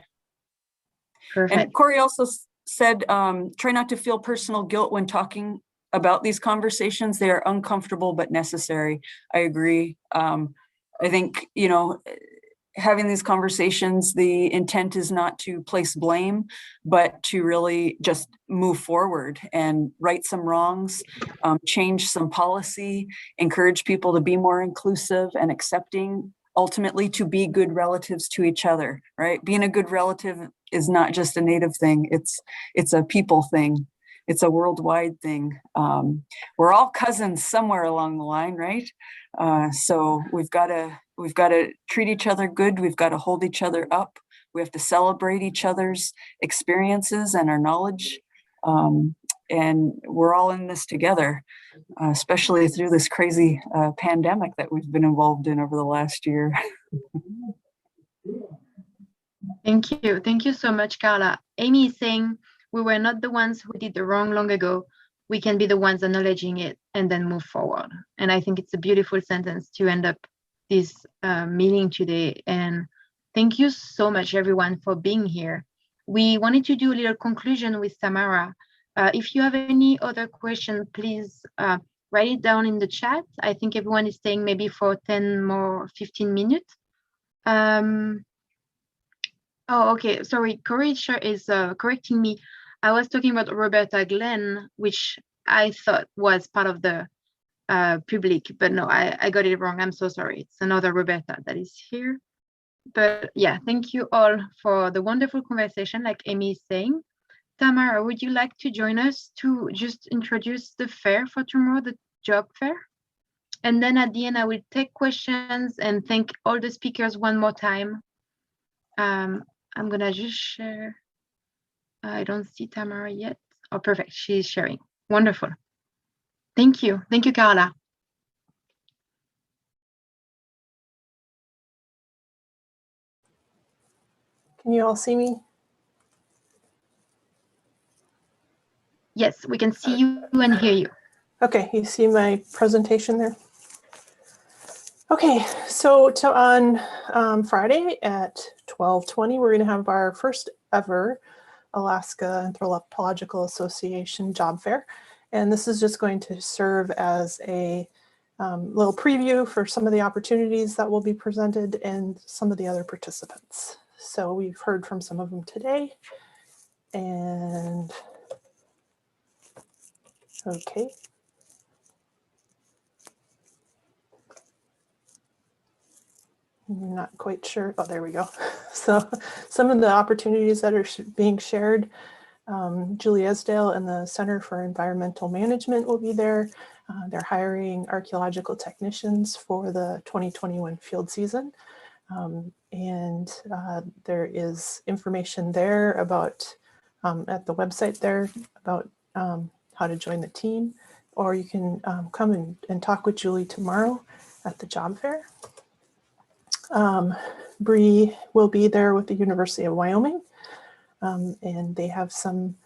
Perfect. And Corey also said, try not to feel personal guilt when talking about these conversations. They are uncomfortable but necessary. I agree. I think, you know, having these conversations, the intent is not to place blame, but to really just move forward and right some wrongs, change some policy, encourage people to be more inclusive and accepting, ultimately to be good relatives to each other, right? Being a good relative is not just a native thing, it's a people thing. It's a worldwide thing. We're all cousins somewhere along the line, right? So we've got to treat each other good. We've got to hold each other up. We have to celebrate each other's experiences and our knowledge. And we're all in this together, especially through this crazy pandemic that we've been involved in over the last year. Thank you. Thank you so much, Karla. Amy is saying, we were not the ones who did the wrong long ago. We can be the ones acknowledging it and then move forward. And I think it's a beautiful sentence to end up this meeting today. And thank you so much, everyone, for being here. We wanted to do a little conclusion with Tamara. If you have any other question, please write it down in the chat. I think everyone is staying maybe for 10 more, 15 minutes. Oh, okay. Sorry, Corey is correcting me. I was talking about Roberta Glenn, which I thought was part of the public, but no, I got it wrong. I'm so sorry. It's another Roberta that is here. But yeah, thank you all for the wonderful conversation, like Amy is saying. Tamara, would you like to join us to just introduce the fair for tomorrow, the job fair? And then at the end, I will take questions and thank all the speakers one more time. I'm gonna just share. I don't see Tamara yet. Oh, perfect. She's sharing. Wonderful. Thank you. Thank you, Karla. Can you all see me? Yes, we can see you and hear you. Okay, you see my presentation there? Okay, so on Friday at 12:20, we're going to have our first ever Alaska Anthropological Association job fair. And this is just going to serve as a little preview for some of the opportunities that will be presented and some of the other participants. So we've heard from some of them today. And okay. I'm not quite sure. Oh, there we go. So some of the opportunities that are being shared, Julie Esdale and the Center for Environmental Management will be there. They're hiring archaeological technicians for the 2021 field season. There is information there about, at the website there, about how to join the team, or you can come and talk with Julie tomorrow at the job fair. Bree will be there with the University of Wyoming, and they have some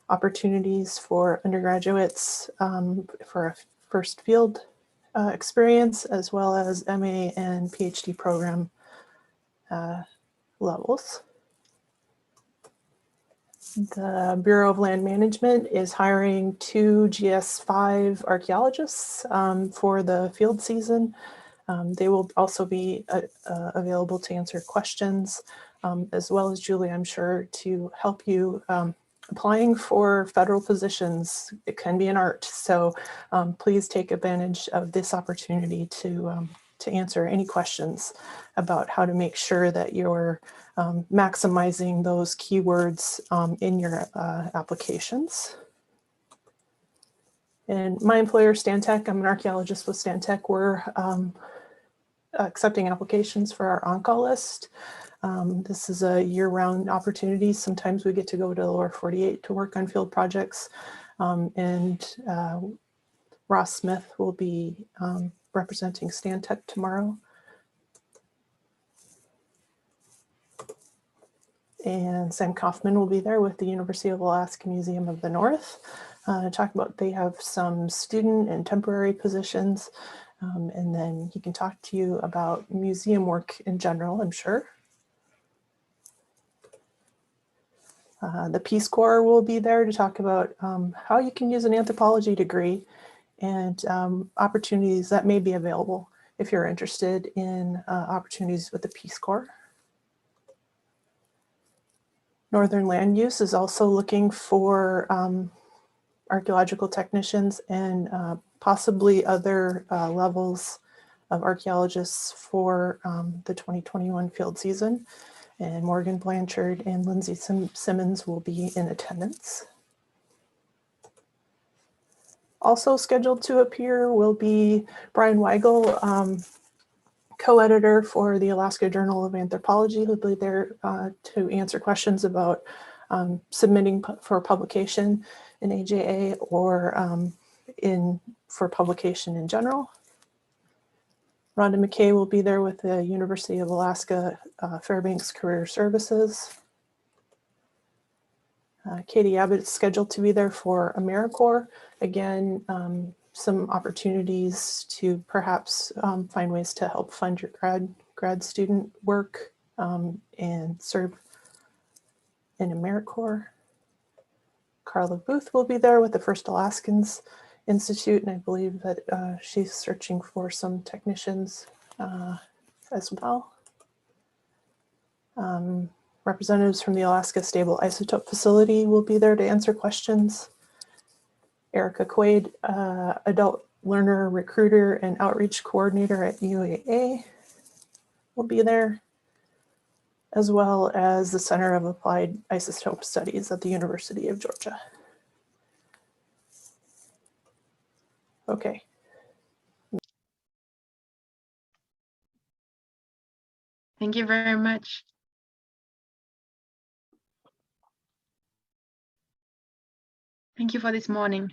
opportunities for undergraduates for a first field experience, as well as MA and PhD program levels. The Bureau of Land Management is hiring 2 GS5 archaeologists for the field season. They will also be available to answer questions, as well as Julie, I'm sure, to help you applying for federal positions. It can be an art, so please take advantage of this opportunity to answer any questions about how to make sure that you're maximizing those keywords in your applications. And my employer, Stantec, I'm an archaeologist with Stantec. We're accepting applications for our on-call list. This is a year-round opportunity. Sometimes we get to go to the lower 48 to work on field projects. Ross Smith will be representing Stantec tomorrow. And Sam Coffman will be there with the University of Alaska Museum of the North. Talk about, they have some student and temporary positions. And then he can talk to you about museum work in general, I'm sure. The Peace Corps will be there to talk about how you can use an anthropology degree and opportunities that may be available if you're interested in opportunities with the Peace Corps. Northern Land Use is also looking for archaeological technicians and possibly other levels of archaeologists for the 2021 field season. And Morgan Blanchard and Lindsay Simmons will be in attendance. Also scheduled to appear will be Brian Weigel, co-editor for the Alaska Journal of Anthropology, who'll be there to answer questions about submitting for publication in AJA or for publication in general. Rhonda McKay will be there with the University of Alaska Fairbanks Career Services. Katie Abbott is scheduled to be there for AmeriCorps. Again, some opportunities to perhaps find ways to help fund your grad student work and serve in AmeriCorps. Karla Booth will be there with the First Alaskans Institute, and I believe that she's searching for some technicians as well. Representatives from the Alaska Stable Isotope Facility will be there to answer questions. Erica Quaid, Adult Learner Recruiter and Outreach Coordinator at UAA, will be there, as well as the Center of Applied Isotope Studies at the University of Georgia. Okay. Thank you very much. Thank you for this morning.